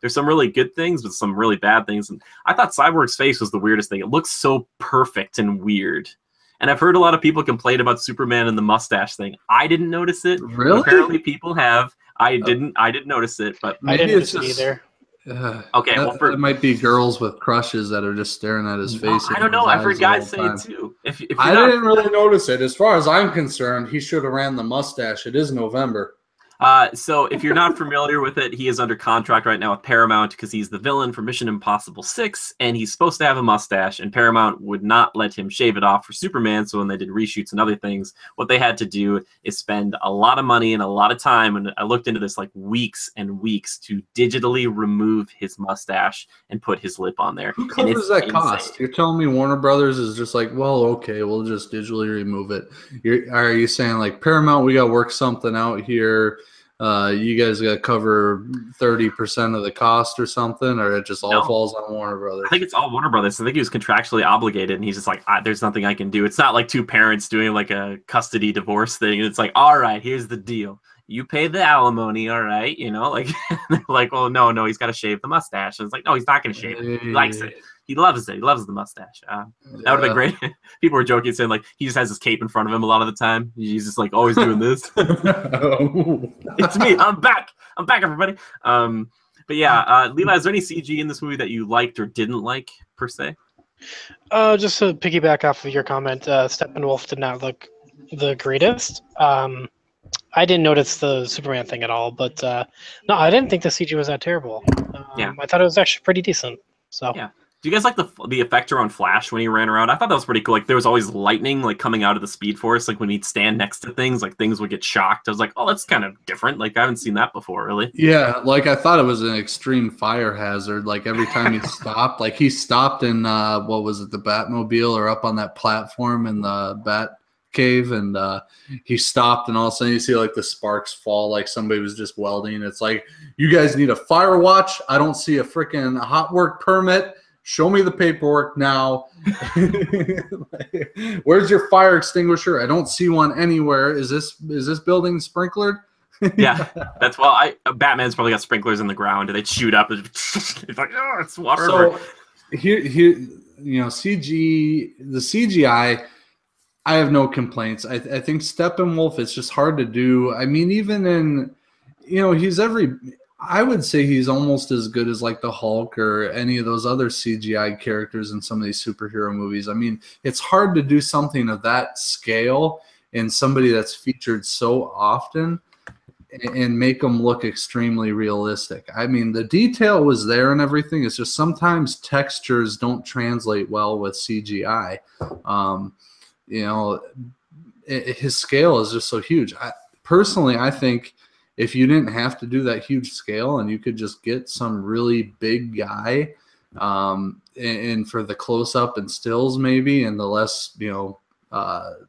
there's some really good things, but some really bad things. And I thought Cyborg's face was the weirdest thing. It looks so perfect and weird. And I've heard a lot of people complain about Superman and the mustache thing. I didn't notice it. Really? Apparently people have. I didn't notice it, but I didn't notice it either. Okay, it might be girls with crushes that are just staring at his face. I don't know. I've heard guys say it too. If I didn't really notice it. As far as I'm concerned, he should have ran the mustache. It is November. So if you're not familiar with it, he is under contract right now with Paramount because he's the villain for Mission Impossible 6, and he's supposed to have a mustache, and Paramount would not let him shave it off for Superman, so when they did reshoots and other things, what they had to do is spend a lot of money and a lot of time, and I looked into this, like weeks and weeks, to digitally remove his mustache and put his lip on there. Who covers that insane. cost? You're telling me Warner Brothers is just like, well, okay, we'll just digitally remove it. Are you saying like Paramount, we got to work something out here? You guys got to cover 30% of the cost or something, or it just all falls on Warner Brothers? I think it's all Warner Brothers. I think he was contractually obligated, and he's just like, there's nothing I can do. It's not like two parents doing like a custody divorce thing. It's like, all right, here's the deal. You pay the alimony, all right, you know, like, they're like, well, no, he's got to shave the mustache. And it's like, no, he's not going to shave it. He likes it. He loves it. He loves the mustache. That would have been great. People were joking, saying like he just has his cape in front of him a lot of the time. He's just like always doing this. It's me. I'm back. I'm back, everybody. But yeah, Levi, is there any CG in this movie that you liked or didn't like per se? Just to piggyback off of your comment, Steppenwolf did not look the greatest. I didn't notice the Superman thing at all, but no, I didn't think the CG was that terrible. Yeah. I thought it was actually pretty decent. So yeah. Do you guys like the effect around Flash when he ran around? I thought that was pretty cool. Like there was always lightning like coming out of the Speed Force. Like when he'd stand next to things, like things would get shocked. I was like, oh, that's kind of different. Like I haven't seen that before, really. Yeah, like I thought it was an extreme fire hazard. Like every time he stopped, like he stopped in what was it, the Batmobile, or up on that platform in the Bat Cave, and he stopped, and all of a sudden you see like the sparks fall, like somebody was just welding. It's like, you guys need a fire watch. I don't see a freaking hot work permit. Show me the paperwork now. Where's your fire extinguisher? I don't see one anywhere. Is this building sprinklered? Yeah, that's Batman's probably got sprinklers in the ground, and they'd shoot up. And it's like, oh, it's water. So here, you know, the CGI. I have no complaints. I think Steppenwolf, it's just hard to do. I mean, even in, you know, I would say he's almost as good as like the Hulk or any of those other CGI characters in some of these superhero movies. I mean, it's hard to do something of that scale in somebody that's featured so often and make them look extremely realistic. I mean, the detail was there and everything. It's just sometimes textures don't translate well with CGI. You know, his scale is just so huge. Personally, I think if you didn't have to do that huge scale and you could just get some really big guy, and for the close-up and stills maybe, and the less, you know,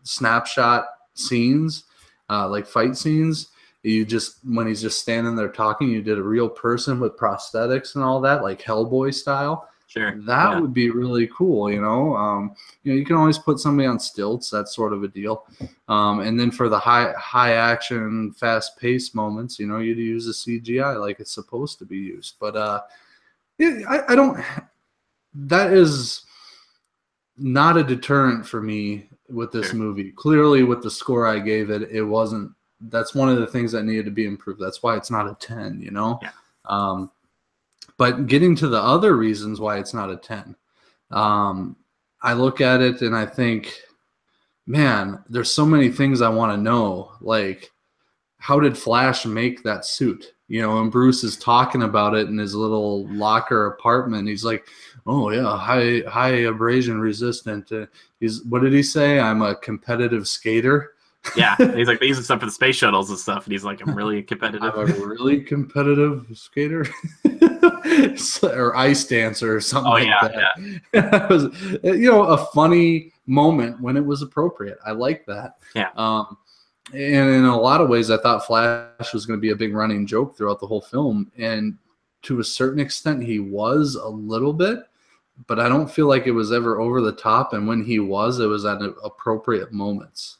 snapshot scenes, like fight scenes, you just, when he's just standing there talking, you did a real person with prosthetics and all that, like Hellboy style. Sure. That would be really cool, you know. You know, you can always put somebody on stilts, that sort of a deal. And then for the high action, fast paced moments, you know, you'd use a CGI like it's supposed to be used. But I don't. That is not a deterrent for me with this movie. Clearly, with the score I gave it, it wasn't. That's one of the things that needed to be improved. That's why it's not a 10. You know. Yeah. But getting to the other reasons why it's not a 10, I look at it and I think, man, there's so many things I want to know. Like, how did Flash make that suit? You know, and Bruce is talking about it in his little locker apartment. He's like, oh, yeah, high abrasion resistant. What did he say? I'm a competitive skater. Yeah, he's like, they use stuff for the space shuttles and stuff, and he's like, I'm really competitive. I'm a really competitive skater. Or ice dancer or something like that. Yeah. It was, you know, a funny moment when it was appropriate. I like that. Yeah. And in a lot of ways, I thought Flash was going to be a big running joke throughout the whole film. And to a certain extent, he was a little bit, but I don't feel like it was ever over the top. And when he was, it was at appropriate moments.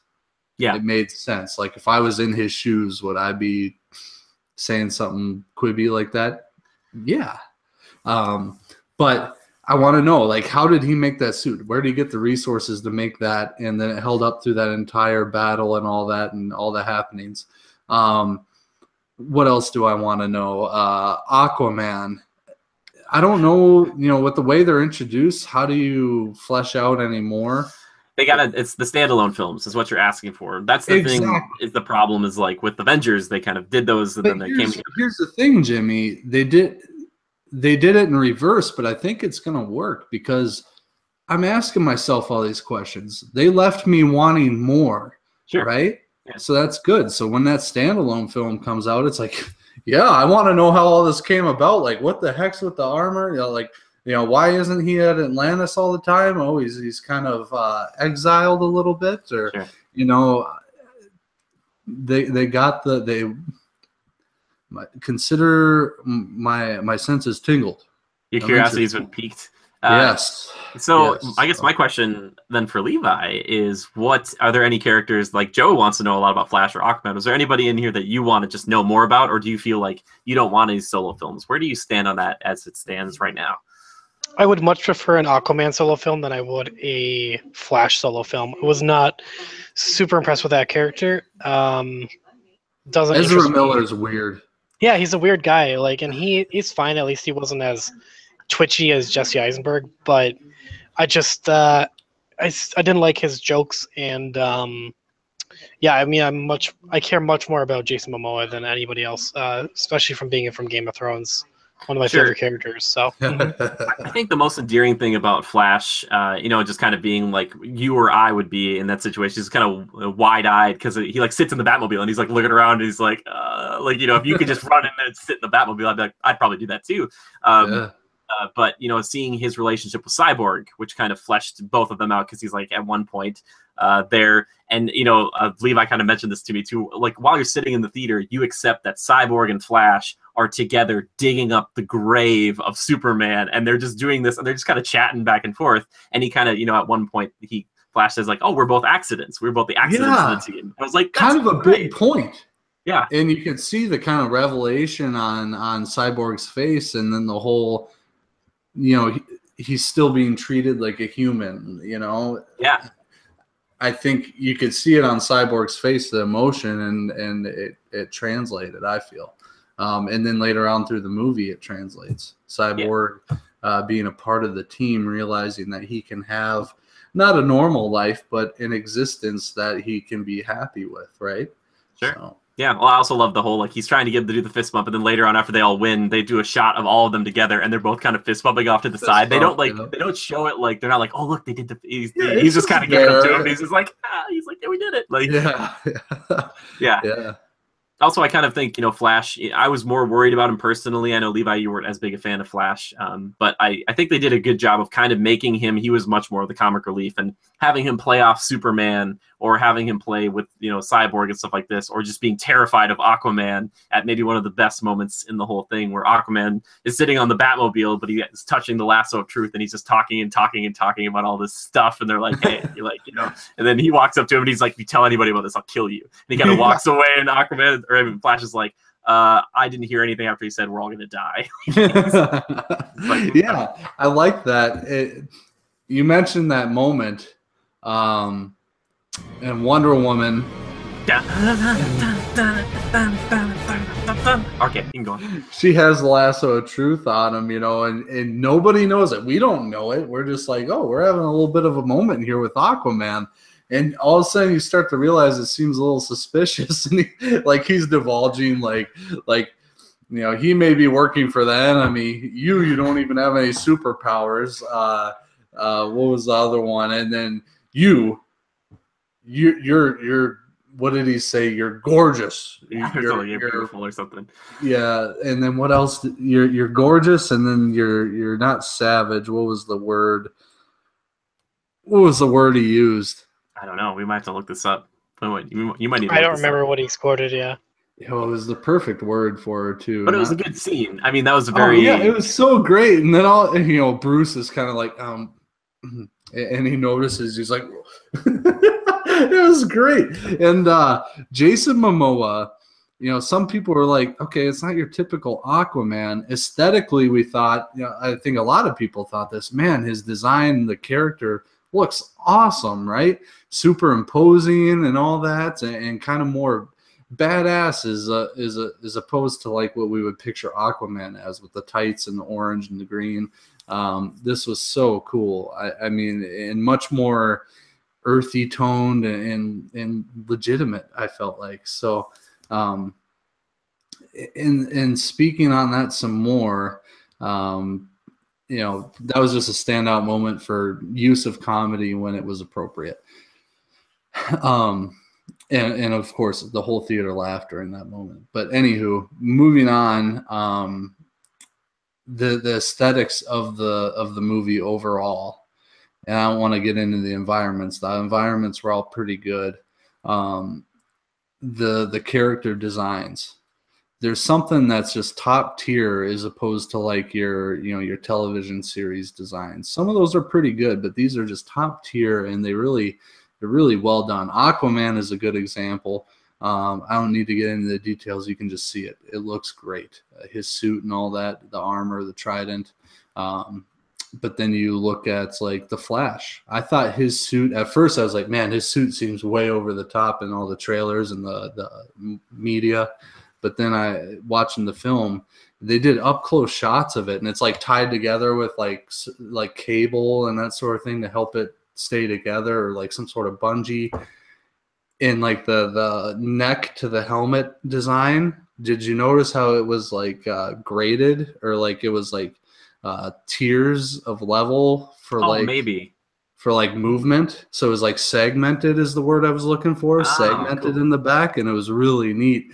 Yeah. It made sense. Like if I was in his shoes, would I be saying something quibby like that? Yeah. But I want to know, like, how did he make that suit? Where did he get the resources to make that? And then it held up through that entire battle and all that and all the happenings. What else do I want to know? Aquaman. I don't know, you know, with the way they're introduced, how do you flesh out any more? They gotta. It's the standalone films is what you're asking for. That's the thing. Is the problem is like with Avengers, they kind of did those and But then they came together. here's the thing, Jimmy. They did it in reverse, but I think it's gonna work because I'm asking myself all these questions. They left me wanting more, Sure. right? Yeah. So that's good. So when that standalone film comes out, it's like, yeah, I want to know how all this came about. Like, what the heck's with the armor? Why isn't he at Atlantis all the time? Oh, he's kind of exiled a little bit, or Sure. they got consider my senses tingled. Your curiosity's been piqued. Yes. So yes. I guess my question then for Levi is, are there any characters like Joe wants to know a lot about Flash or Aquaman? Is there anybody in here that you want to just know more about, or do you feel like you don't want any solo films? Where do you stand on that as it stands right now? I would much prefer an Aquaman solo film than I would a Flash solo film. I was not super impressed with that character. Ezra Miller's weird. Yeah, he's a weird guy. And he's fine. At least he wasn't as twitchy as Jesse Eisenberg. But I just I didn't like his jokes, and I care much more about Jason Momoa than anybody else, especially from being from Game of Thrones. One of my favorite characters. So I think the most endearing thing about Flash, just kind of being like you or I would be in that situation, is kind of wide-eyed because he like sits in the Batmobile and he's like looking around and he's like, if you could just run in and sit in the Batmobile, I'd be like, I'd probably do that too. But seeing his relationship with Cyborg, which kind of fleshed both of them out, because he's like at one point there, and Levi kind of mentioned this to me too. Like while you're sitting in the theater, you accept that Cyborg and Flash are together digging up the grave of Superman, and they're just doing this, and they're just kind of chatting back and forth. And he kind of, at one point, Flash says like, "Oh, we're both accidents. We're both the accidents of the team." I was like, kind of a big point. Yeah, and you could see the kind of revelation on Cyborg's face, and then the whole, he's still being treated like a human. Yeah. I think you could see it on Cyborg's face, the emotion, and it translated, I feel. And then later on through the movie, it translates. Cyborg being a part of the team, realizing that he can have not a normal life, but an existence that he can be happy with, right? Sure. So. Yeah, well, I also love the whole, he's trying to get him to do the fist bump, and then later on, after they all win, they do a shot of all of them together, and they're both kind of fist bumping off to the side. They don't, they don't show it, they're not like, oh, look, they did he's just kind of giving it to him. He's just like, yeah, we did it. Yeah. Also, I kind of think, Flash, I was more worried about him personally. I know, Levi, you weren't as big a fan of Flash, but I think they did a good job of kind of making him, he was much more of the comic relief, and having him play off Superman, or having him play with, Cyborg and stuff like this, or just being terrified of Aquaman at maybe one of the best moments in the whole thing, where Aquaman is sitting on the Batmobile, but he is touching the lasso of truth, and he's just talking and talking and talking about all this stuff, and they're like, hey, and then he walks up to him and he's like, if you tell anybody about this, I'll kill you. And he kind of walks away, and Aquaman, or even Flash is like, I didn't hear anything after he said we're all going to die. Yeah, I like that. You mentioned that moment, and Wonder Woman. Okay, you can go on. She has the lasso of truth on him, and nobody knows it. We don't know it. We're just like, oh, we're having a little bit of a moment here with Aquaman. And all of a sudden, you start to realize it seems a little suspicious, and he's divulging, he may be working for the enemy. You don't even have any superpowers. What was the other one? And then you're what did he say? You're gorgeous. You're beautiful or something. Yeah, and then what else? You're gorgeous, and then you're not savage. What was the word? What was the word he used? I don't know. We might have to look this up. You might need to I don't remember what he quoted, yeah. It was the perfect word for her, too. But it was a good scene. I mean, that was a very... yeah, it was so great. And then Bruce is kind of like, and he notices, he's like... It was great. And Jason Momoa, some people were like, okay, it's not your typical Aquaman. Aesthetically, we thought, I think a lot of people thought this, man, his design, the character... looks awesome, right? Super imposing and all that, and kind of more badass as opposed to what we would picture Aquaman as, with the tights and the orange and the green. This was so cool. I mean, and much more earthy toned and legitimate, I felt like. So in speaking on that some more, you know, that was just a standout moment for use of comedy when it was appropriate. And of course the whole theater laughed during that moment. But anywho, moving on, the aesthetics of the movie overall, and I don't want to get into the environments. The environments were all pretty good. The character designs, there's something that's just top tier as opposed to like your television series designs. Some of those are pretty good, but these are just top tier, and they're really well done. Aquaman is a good example. I don't need to get into the details. You can just see it. It looks great. His suit and all that, the armor, the trident. But then you look at like the Flash. I thought his suit, at first I was like, man, his suit seems way over the top in all the trailers and the media. But then watching the film, they did up close shots of it, and it's like tied together with like cable and that sort of thing to help it stay together, or like some sort of bungee. And like the neck to the helmet design, did you notice how it was like graded, or like it was like tiers of level for maybe for like movement? So it was like segmented is the word I was looking for. Segmented in the back, and it was really neat.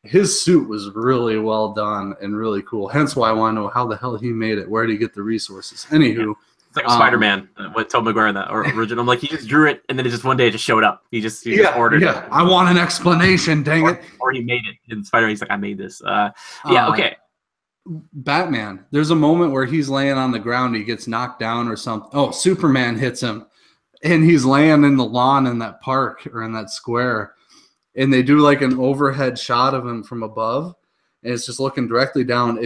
His suit was really well done and really cool. Hence why I want to know how the hell he made it. Where did he get the resources? Anywho. Yeah. It's like a Spider-Man with Tobey Maguire in that original. I'm like, he just drew it, and then it just one day it just showed up. He just ordered it. I want an explanation, dang it. Or he made it in Spider-Man. He's like, I made this. Okay. Batman. There's a moment where he's laying on the ground. He gets knocked down or something. Oh, Superman hits him, and he's laying in the lawn in that park or in that square. And they do like an overhead shot of him from above, and it's just looking directly down.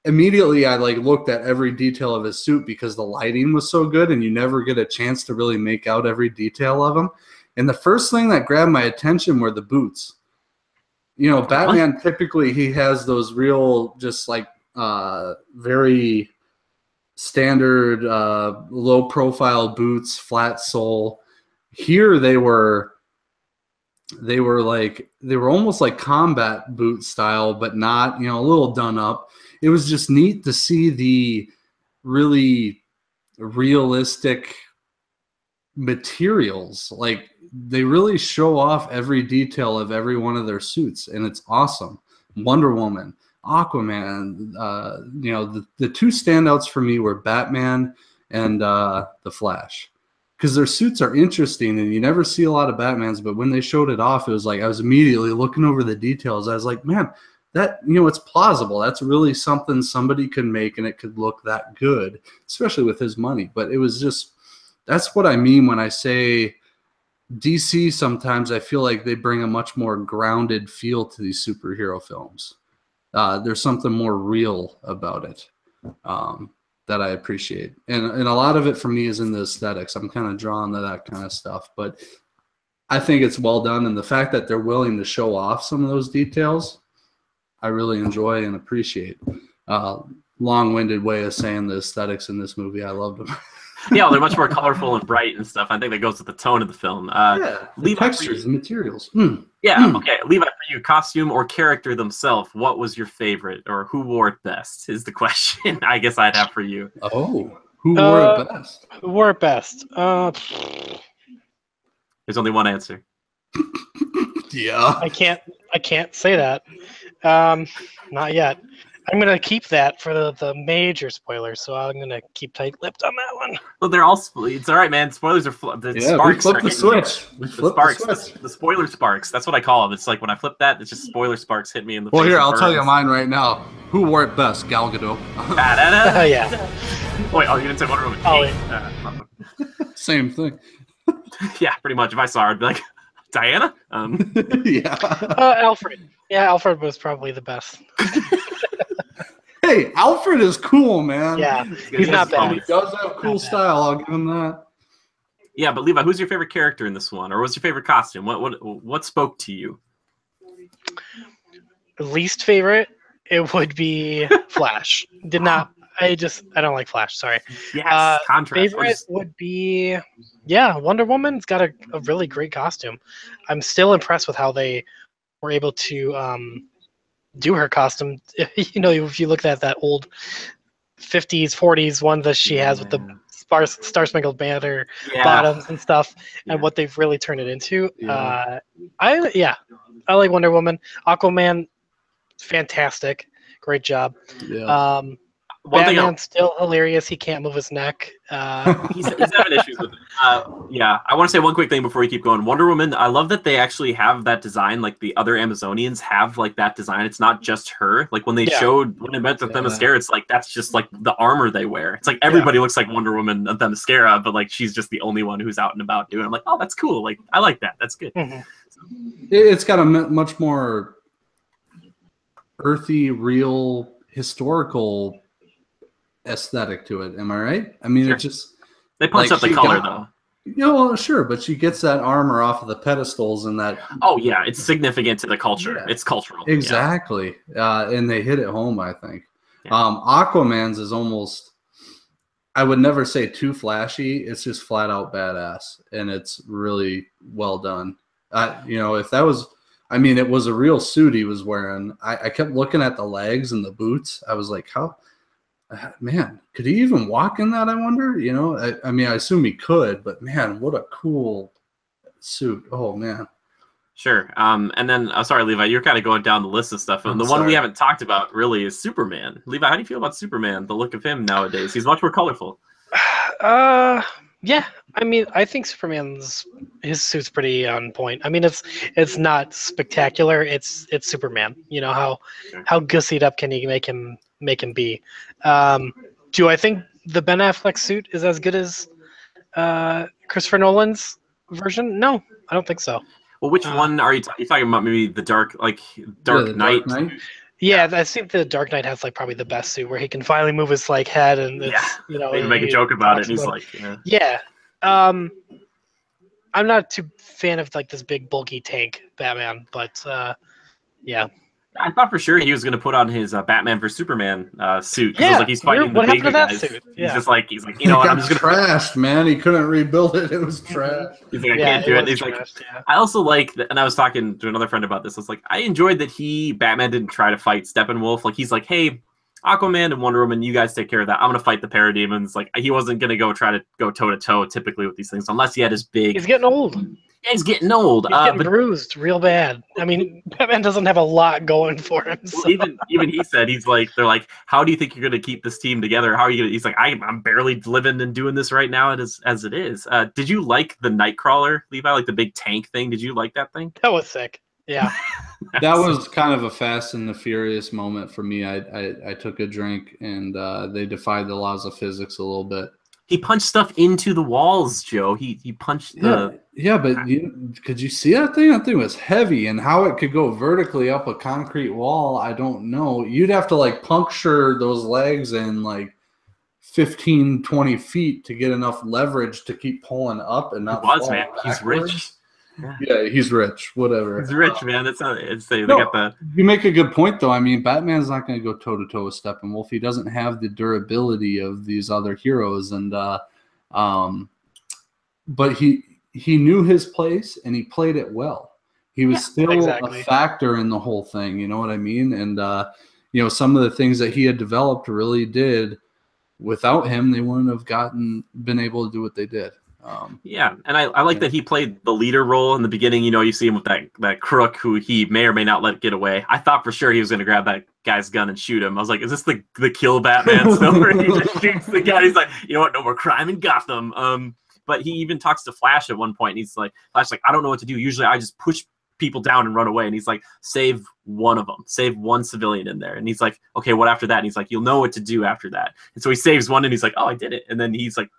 Immediately I like looked at every detail of his suit because the lighting was so good, and you never get a chance to really make out every detail of him. And the first thing that grabbed my attention were the boots. You know, Batman typically he has those real just like very standard low profile boots, flat sole. Here they were almost like combat boot style, but not, you know, a little done up. It was just neat to see the really realistic materials. Like they really show off every detail of every one of their suits, and it's awesome. Wonder Woman, Aquaman, you know, the two standouts for me were Batman and the Flash. Because their suits are interesting, and you never see a lot of Batmans, but when they showed it off, it was like I was immediately looking over the details. I was like, man, that, you know, it's plausible. That's really something somebody could make, and it could look that good, especially with his money. But it was just, that's what I mean when I say DC. Sometimes I feel like they bring a much more grounded feel to these superhero films. There's something more real about it. That I appreciate. And a lot of it for me is in the aesthetics. I'm kind of drawn to that kind of stuff, but I think it's well done. And the fact that they're willing to show off some of those details, I really enjoy and appreciate. Long-winded way of saying the aesthetics in this movie. I loved them. Yeah, they're much more colorful and bright and stuff. I think that goes with the tone of the film. The textures and materials. Yeah, okay. Levi, for you, costume or character themselves, what was your favorite, or who wore it best is the question I guess I'd have for you. Oh, who wore it best? Who wore it best? There's only one answer. Yeah. I can't say that. Not yet. I'm going to keep that for the major spoilers, so I'm going to keep tight-lipped on that one. Well, they're all, it's all right, man. Spoilers are, sparks. We flipped the switch. The spoiler sparks. That's what I call them. It's like when I flip that, it's just spoiler sparks hit me in the face. Well, here, I'll tell you mine right now. Who wore it best? Gal Gadot. Yeah. Wait, you didn't say Wonder Woman. Oh, yeah. Same thing. Yeah, pretty much. If I saw her, I'd be like, Diana? Yeah. Alfred. Yeah, Alfred was probably the best. Hey, Alfred is cool, man. Yeah, he's not bad. He does have cool style. I'll give him that. Yeah, but Levi, who's your favorite character in this one, or what's your favorite costume? What spoke to you? Least favorite, it would be Flash. I don't like Flash. Sorry. Yes, contrast. Favorite would be, Wonder Woman's got a really great costume. I'm still impressed with how they were able to do her costume. If you look at that old 50s, 40s one that she has with the Star Spangled Banner bottoms and stuff, and what they've really turned it into. Yeah. I like Wonder Woman. Aquaman, fantastic, great job. Yeah. Batman's still hilarious. He can't move his neck. He's having issues with it. I want to say one quick thing before we keep going. Wonder Woman, I love that they actually have that design. Like the other Amazonians have like that design. It's not just her. Like when they met the Themyscira, it's like that's just like the armor they wear. It's like everybody looks like Wonder Woman and Themyscira, but like she's just the only one who's out and about doing it. I'm like, oh, that's cool. Like I like that. That's good. Mm-hmm. It's got a much more earthy, real, historical aesthetic to it. Am I right? I mean, it just they punch up the color though. Sure, but she gets that armor off of the pedestals and that. Oh yeah, it's significant to the culture. Yeah. It's cultural. Exactly, and they hit it home. I think Aquaman's is almost. I would never say too flashy. It's just flat out badass, and it's really well done. If that was, I mean, it was a real suit he was wearing. I kept looking at the legs and the boots. I was like, how. Man, could he even walk in that? I wonder. I mean, I assume he could, but man, what a cool suit! Oh man. Sure. And then, sorry, Levi, you're kind of going down the list of stuff, and one we haven't talked about really is Superman. Levi, how do you feel about Superman? The look of him nowadays? He's much more colorful. Yeah. I mean, I think his suit's pretty on point. I mean, it's not spectacular. It's Superman. How gussied up can you make him be? Do I think the Ben Affleck suit is as good as Christopher Nolan's version? No, I don't think so. Well, which one are you talking about? Maybe the Dark Knight? Yeah, I think the Dark Knight has like probably the best suit where he can finally move his like head and it's, they make a joke about it. And he's like, I'm not too fan of like this big bulky tank Batman, but I thought for sure he was going to put on his Batman vs Superman suit. Yeah, like he's fighting the big guys. Suit? Yeah. He's like, you know what? I'm just going to trashed, man. He couldn't rebuild it. It was trash. He's like, I can't do it. He's like, I also like, and I was talking to another friend about this. I was like, I enjoyed that Batman didn't try to fight Steppenwolf. Like he's like, hey, Aquaman and Wonder Woman, you guys take care of that. I'm going to fight the parademons. Like he wasn't going to try to go toe to toe typically with these things unless he had his big. He's getting old. Yeah, he's getting old. He's getting bruised real bad. I mean, Batman doesn't have a lot going for him. So. Well, even he said, they're like, how do you think you're going to keep this team together? How are you going to? He's like, I'm barely living and doing this right now as it is. Did you like the Nightcrawler, Levi, like the big tank thing? Did you like that thing? That was sick. Yeah. That was kind of a Fast and the Furious moment for me. I took a drink and they defied the laws of physics a little bit. He punched stuff into the walls, Joe. He punched the... Yeah, but could you see that thing? That thing was heavy, and how it could go vertically up a concrete wall, I don't know. You'd have to, like, puncture those legs in, like, 15, 20 feet to get enough leverage to keep pulling up and not fall man. Backwards. He's rich. Yeah, he's rich. Whatever. He's rich, man. That's how they got the. You make a good point, though. I mean, Batman's not going to go toe to toe with Steppenwolf. He doesn't have the durability of these other heroes, and but he knew his place and he played it well. He was still a factor in the whole thing. You know what I mean? And some of the things that he had developed really did. Without him, they wouldn't have been able to do what they did. And I like that he played the leader role in the beginning. You see him with that crook who he may or may not let get away. I thought for sure he was going to grab that guy's gun and shoot him. I was like, is this the kill Batman still where he just shoots the guy? He's like, you know what? No more crime in Gotham. But he even talks to Flash at one point. And he's like, Flash's like, I don't know what to do. Usually I just push people down and run away. And he's like, save one of them. Save one civilian in there. And he's like, okay, what after that? And he's like, you'll know what to do after that. And so he saves one and he's like, oh, I did it. And then he's like,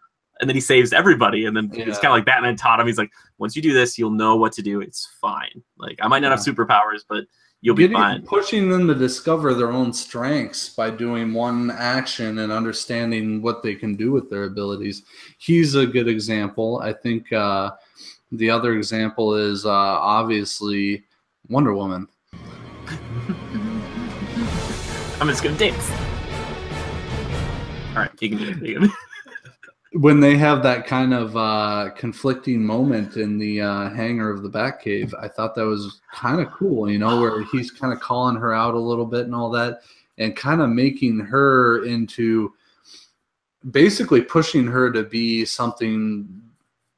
and then he saves everybody. And then it's kind of like Batman taught him. He's like, once you do this, you'll know what to do. It's fine. Like, I might not have superpowers, but you'll be fine. Pushing them to discover their own strengths by doing one action and understanding what they can do with their abilities. He's a good example. I think the other example is obviously Wonder Woman. I'm just going to dance. All right, you can do it. You can. When they have that kind of conflicting moment in the hangar of the Batcave, I thought that was kind of cool, you know, where he's kind of calling her out a little bit and all that, and kind of making her into basically pushing her to be something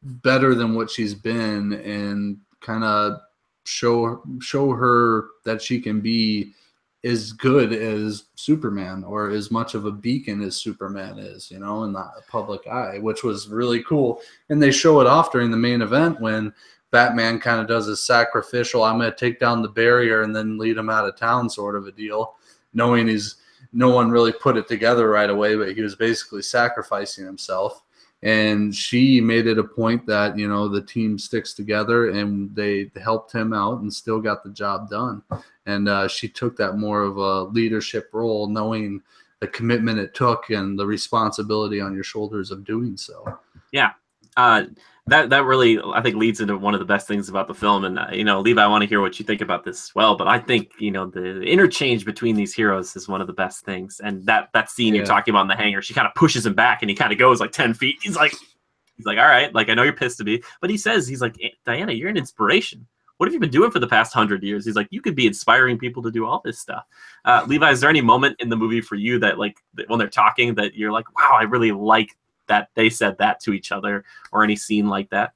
better than what she's been, and kind of show her that she can be as good as Superman, or as much of a beacon as Superman is, you know, in the public eye, which was really cool. And they show it off during the main event when Batman kind of does his sacrificial, I'm going to take down the barrier and then lead him out of town sort of a deal, knowing no one really put it together right away, but he was basically sacrificing himself. And she made it a point that, you know, the team sticks together, and they helped him out and still got the job done. And she took that more of a leadership role, knowing the commitment it took and the responsibility on your shoulders of doing so. Yeah. That really, I think, leads into one of the best things about the film. And, you know, Levi, I want to hear what you think about this as well. But I think, you know, the interchange between these heroes is one of the best things. And that scene you're talking about in the hangar, she kind of pushes him back and he kind of goes like 10 feet. He's like, all right, like, I know you're pissed at me. But he says, he's like, Diana, you're an inspiration. What have you been doing for the past 100 years? He's like, you could be inspiring people to do all this stuff. Levi, is there any moment in the movie for you that, like, when they're talking, that you're like, wow, I really like that they said that to each other, or any scene like that?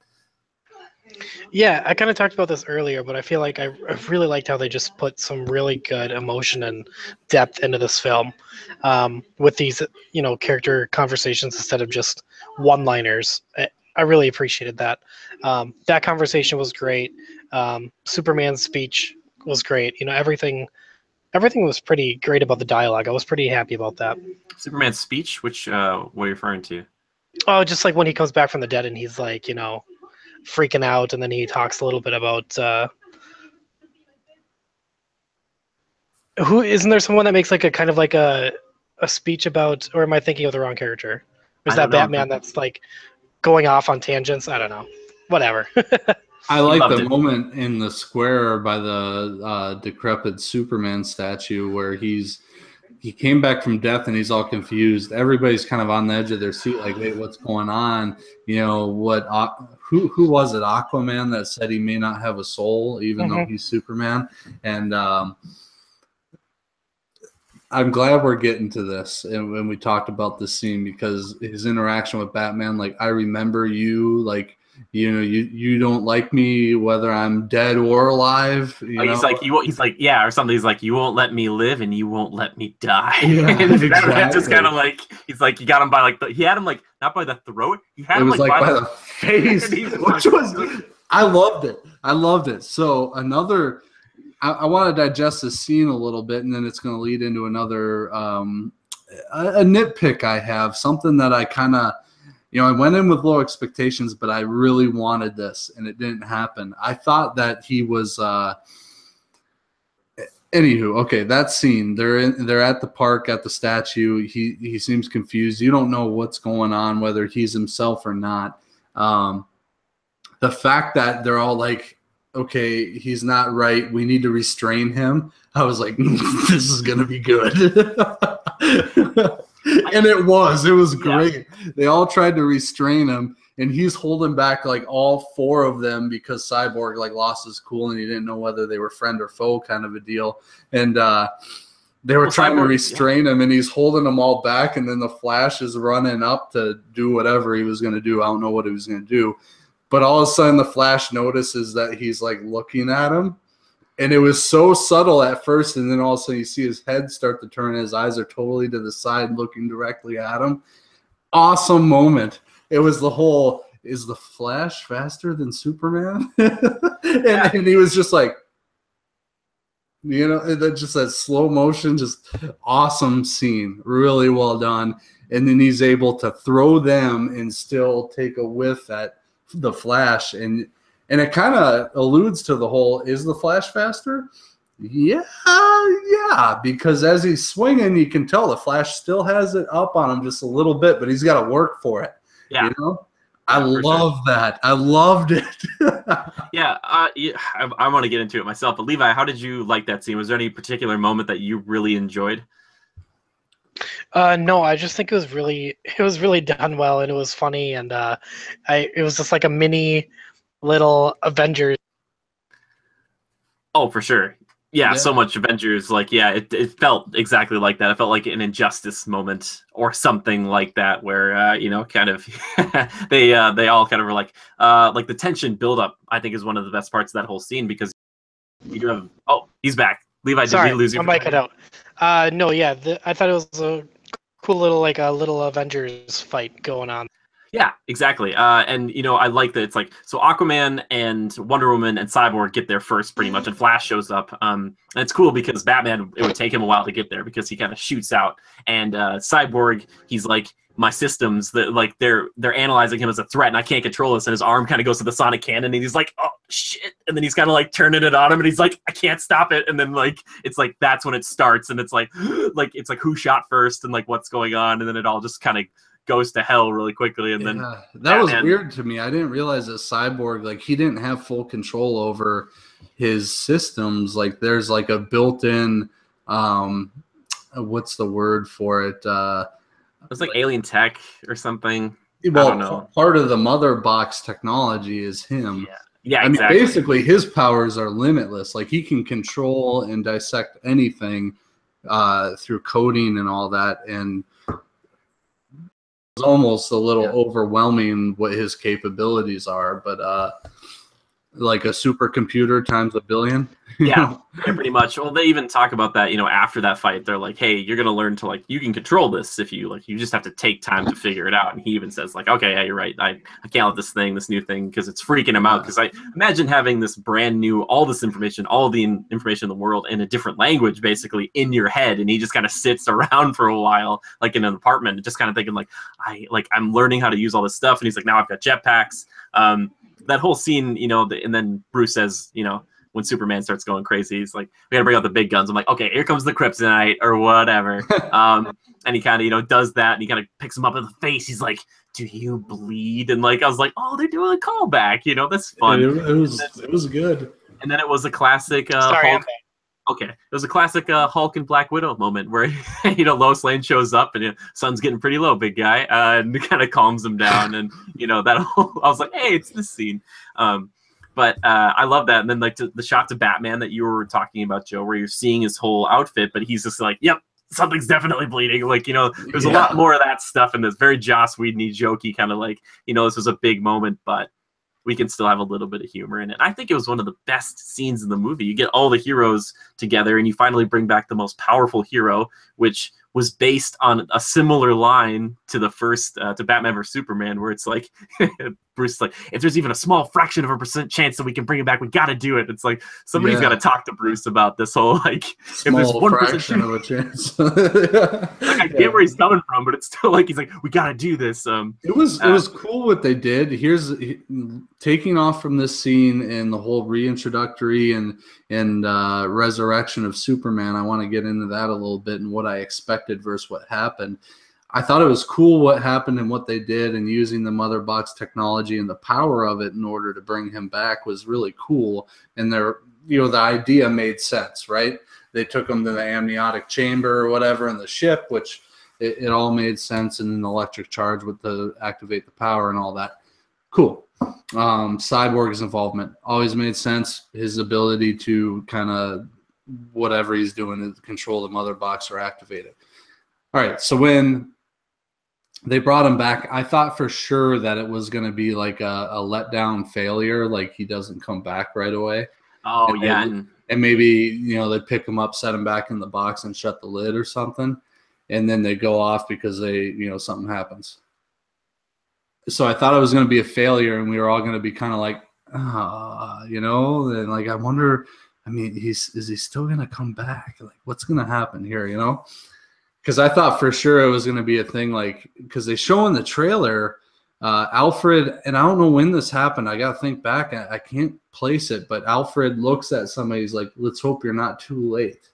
Yeah, I kind of talked about this earlier, but I feel like I really liked how they just put some really good emotion and depth into this film, with these, you know, character conversations instead of just one-liners. I really appreciated that. That conversation was great. Superman's speech was great. You know, everything was pretty great about the dialogue. I was pretty happy about that. Superman's speech? Which, what are you referring to? Oh, just like when he comes back from the dead and he's like, you know, freaking out, and then he talks a little bit about who isn't there someone that makes like a kind of like a speech about, or am I thinking of the wrong character? Is that Batman that's like going off on tangents? I don't know. Whatever. I like the moment in the square by the decrepit Superman statue where he came back from death and he's all confused. Everybody's kind of on the edge of their seat, like, "Hey, what's going on?" You know, who was it? Aquaman that said he may not have a soul, even though he's Superman. And I'm glad we're getting to this, and when we talked about this scene, because his interaction with Batman, like, I remember you, like, you know, you don't like me whether I'm dead or alive. He's like, yeah, or something. He's like, you won't let me live and you won't let me die. Yeah, exactly. Just kind of like, he's like, you got him by like he had him like not by the throat, he had him like by the face, which was, I loved it. So another, I want to digest this scene a little bit, and then it's going to lead into another a nitpick I have, something that I kind of, you know, I went in with low expectations, but I really wanted this, and it didn't happen. I thought that he was anywho, okay, that scene, they're at the park at the statue. He seems confused. You don't know what's going on, whether he's himself or not. The fact that they're all like, okay, he's not right, we need to restrain him. I was like, this is going to be good. And it was great. Yeah. They all tried to restrain him, and he's holding back like all four of them because Cyborg like lost his cool and he didn't know whether they were friend or foe, kind of a deal. And they were trying to restrain him, and he's holding them all back. And then the Flash is running up to do whatever he was going to do. I don't know what he was going to do, but all of a sudden the Flash notices that he's like looking at him. And it was so subtle at first, and then all of a sudden you see his head start to turn, and his eyes are totally to the side looking directly at him. Awesome moment. It was the whole, is the Flash faster than Superman? and he was just like, you know, just that slow motion, just awesome scene. Really well done. And then he's able to throw them and still take a whiff at the Flash. And it kind of alludes to the whole, is the Flash faster? Yeah, because as he's swinging, you can tell the Flash still has it up on him just a little bit, but he's got to work for it. Yeah. You know? I love that. I loved it. I want to get into it myself. But Levi, how did you like that scene? Was there any particular moment that you really enjoyed? No, I just think it was really done well, and it was funny, and it was just like a mini little Avengers. Oh, for sure. Yeah, Yeah. so much Avengers. Like, yeah, it felt exactly like that. It felt like an Injustice moment or something like that, where kind of they all kind of were like the tension buildup. I think is one of the best parts of that whole scene because you do have. Oh, he's back. Levi, did we Sorry, lose you? my mic cut out. No, yeah, I thought it was a cool little like a little Avengers fight going on. Yeah, exactly. And I like that it's like so Aquaman and Wonder Woman and Cyborg get there first, pretty much, and Flash shows up. And it's cool because Batman, it would take him a while to get there because he kind of shoots out, and Cyborg, he's like, my systems that like they're analyzing him as a threat, and I can't control this. And his arm kind of goes to the sonic cannon, and he's like, oh shit, and then he's kind of like turning it on him, and he's like, I can't stop it. And then like it's like that's when it starts, and it's like it's like who shot first and like what's going on, and then it all just kind of goes to hell really quickly. And then that was weird to me. I didn't realize that Cyborg, like, he didn't have full control over his systems. Like, there's like a built-in what's the word for it? It's like alien tech or something. Well, I don't know. Part of the mother box technology is him. Yeah, exactly. I mean, basically his powers are limitless. Like, he can control and dissect anything through coding and all that, and it's almost a little overwhelming what his capabilities are, but like a supercomputer times a billion. Yeah, pretty much. Well, they even talk about that, after that fight. They're like, hey, you're going to learn to, like, you can control this if you, like, you just have to take time to figure it out. And he even says, like, okay, yeah, you're right. I can't let this new thing, because it's freaking him out. Because I imagine having this brand new, all this information, all the information in the world in a different language, basically, in your head. And he just kind of sits around for a while, like in an apartment, and just kind of thinking, like, I'm learning how to use all this stuff. And he's like, now I've got jetpacks. That whole scene, and then Bruce says, when Superman starts going crazy, he's like, we gotta bring out the big guns. I'm like, okay, here comes the kryptonite or whatever. And he kind of, does that, and he kind of picks him up in the face. He's like, do you bleed? And like, I was like, oh, they're doing a callback, that's fun. It was good. And then it was a classic Hulk. Okay, it was a classic Hulk and Black Widow moment where Lois Lane shows up and sun's getting pretty low, big guy, and kind of calms him down, and that whole, I was like, hey, it's this scene. But I love that, and then like the shot to Batman that you were talking about, Joe, where you're seeing his whole outfit, but he's just like, yep, something's definitely bleeding. Like there's a lot more of that stuff in this, very Joss Whedon-y, jokey kind of like this was a big moment, but we can still have a little bit of humor in it. I think it was one of the best scenes in the movie. You get all the heroes together, and you finally bring back the most powerful hero, which was based on a similar line to the first, to Batman vs. Superman, where it's like, Bruce is like, if there's even a small fraction of a % chance that we can bring it back, we got to do it. It's like, somebody's got to talk to Bruce about this whole, like, small if there's 1% fraction of a chance. Like, I get where he's coming from, but it's still like, he's like, we got to do this. It was cool what they did. Here's taking off from this scene and the whole reintroductory and resurrection of Superman. I want to get into that a little bit and what I expected versus what happened. I thought it was cool what happened and what they did, and using the mother box technology and the power of it in order to bring him back was really cool. And the idea made sense, right? They took him to the amniotic chamber or whatever in the ship, which it all made sense, and an electric charge with the activate the power and all that. Cool. Cyborg's involvement always made sense. His ability to kind of whatever he's doing to control the mother box or activate it. All right, so when they brought him back, I thought for sure that it was going to be like a letdown failure, like he doesn't come back right away. Oh, and maybe they'd pick him up, set him back in the box, and shut the lid or something, and then they go off because they something happens. So I thought it was going to be a failure, and we were all going to be kind of like, and like I wonder. I mean, is he still going to come back? Like, what's going to happen here, Because I thought for sure it was going to be a thing, like, because they show in the trailer, Alfred, and I don't know when this happened. I got to think back. I can't place it, but Alfred looks at somebody. He's like, let's hope you're not too late.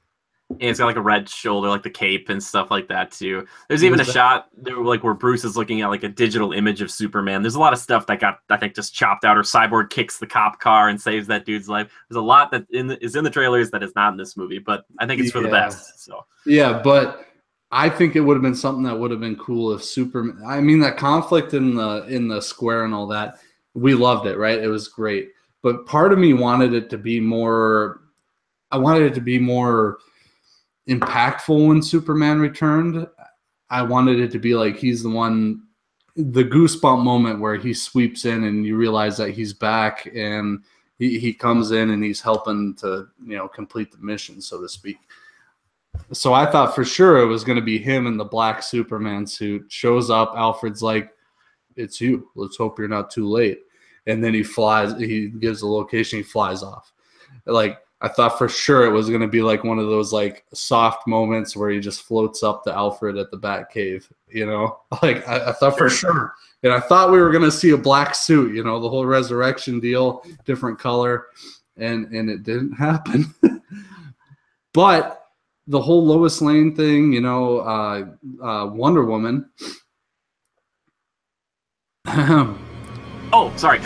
And it's got like a red shoulder, like the cape and stuff like that too. There's even a shot there, like where Bruce is looking at like a digital image of Superman. There's a lot of stuff that got, I think, just chopped out. Or Cyborg kicks the cop car and saves that dude's life. There's a lot that is in the trailers that is not in this movie, but I think it's for the best. So yeah, but I think it would have been something that would have been cool if Superman. I mean, that conflict in the square and all that, we loved it, right? It was great. But part of me wanted it to be more. I wanted it to be more impactful when Superman returned. I wanted it to be like he's the one, the goosebump moment where he sweeps in and you realize that he's back and he comes in and he's helping to, complete the mission, so to speak. So I thought for sure it was going to be him in the black Superman suit. Shows up, Alfred's like, "It's you. Let's hope you're not too late." And then he flies. He gives the location. He flies off. Like, I thought for sure it was going to be like one of those like soft moments where he just floats up to Alfred at the Batcave. Like I thought for sure. And I thought we were going to see a black suit. The whole resurrection deal, different color, and it didn't happen. But the whole Lois Lane thing, Wonder Woman. Oh, sorry.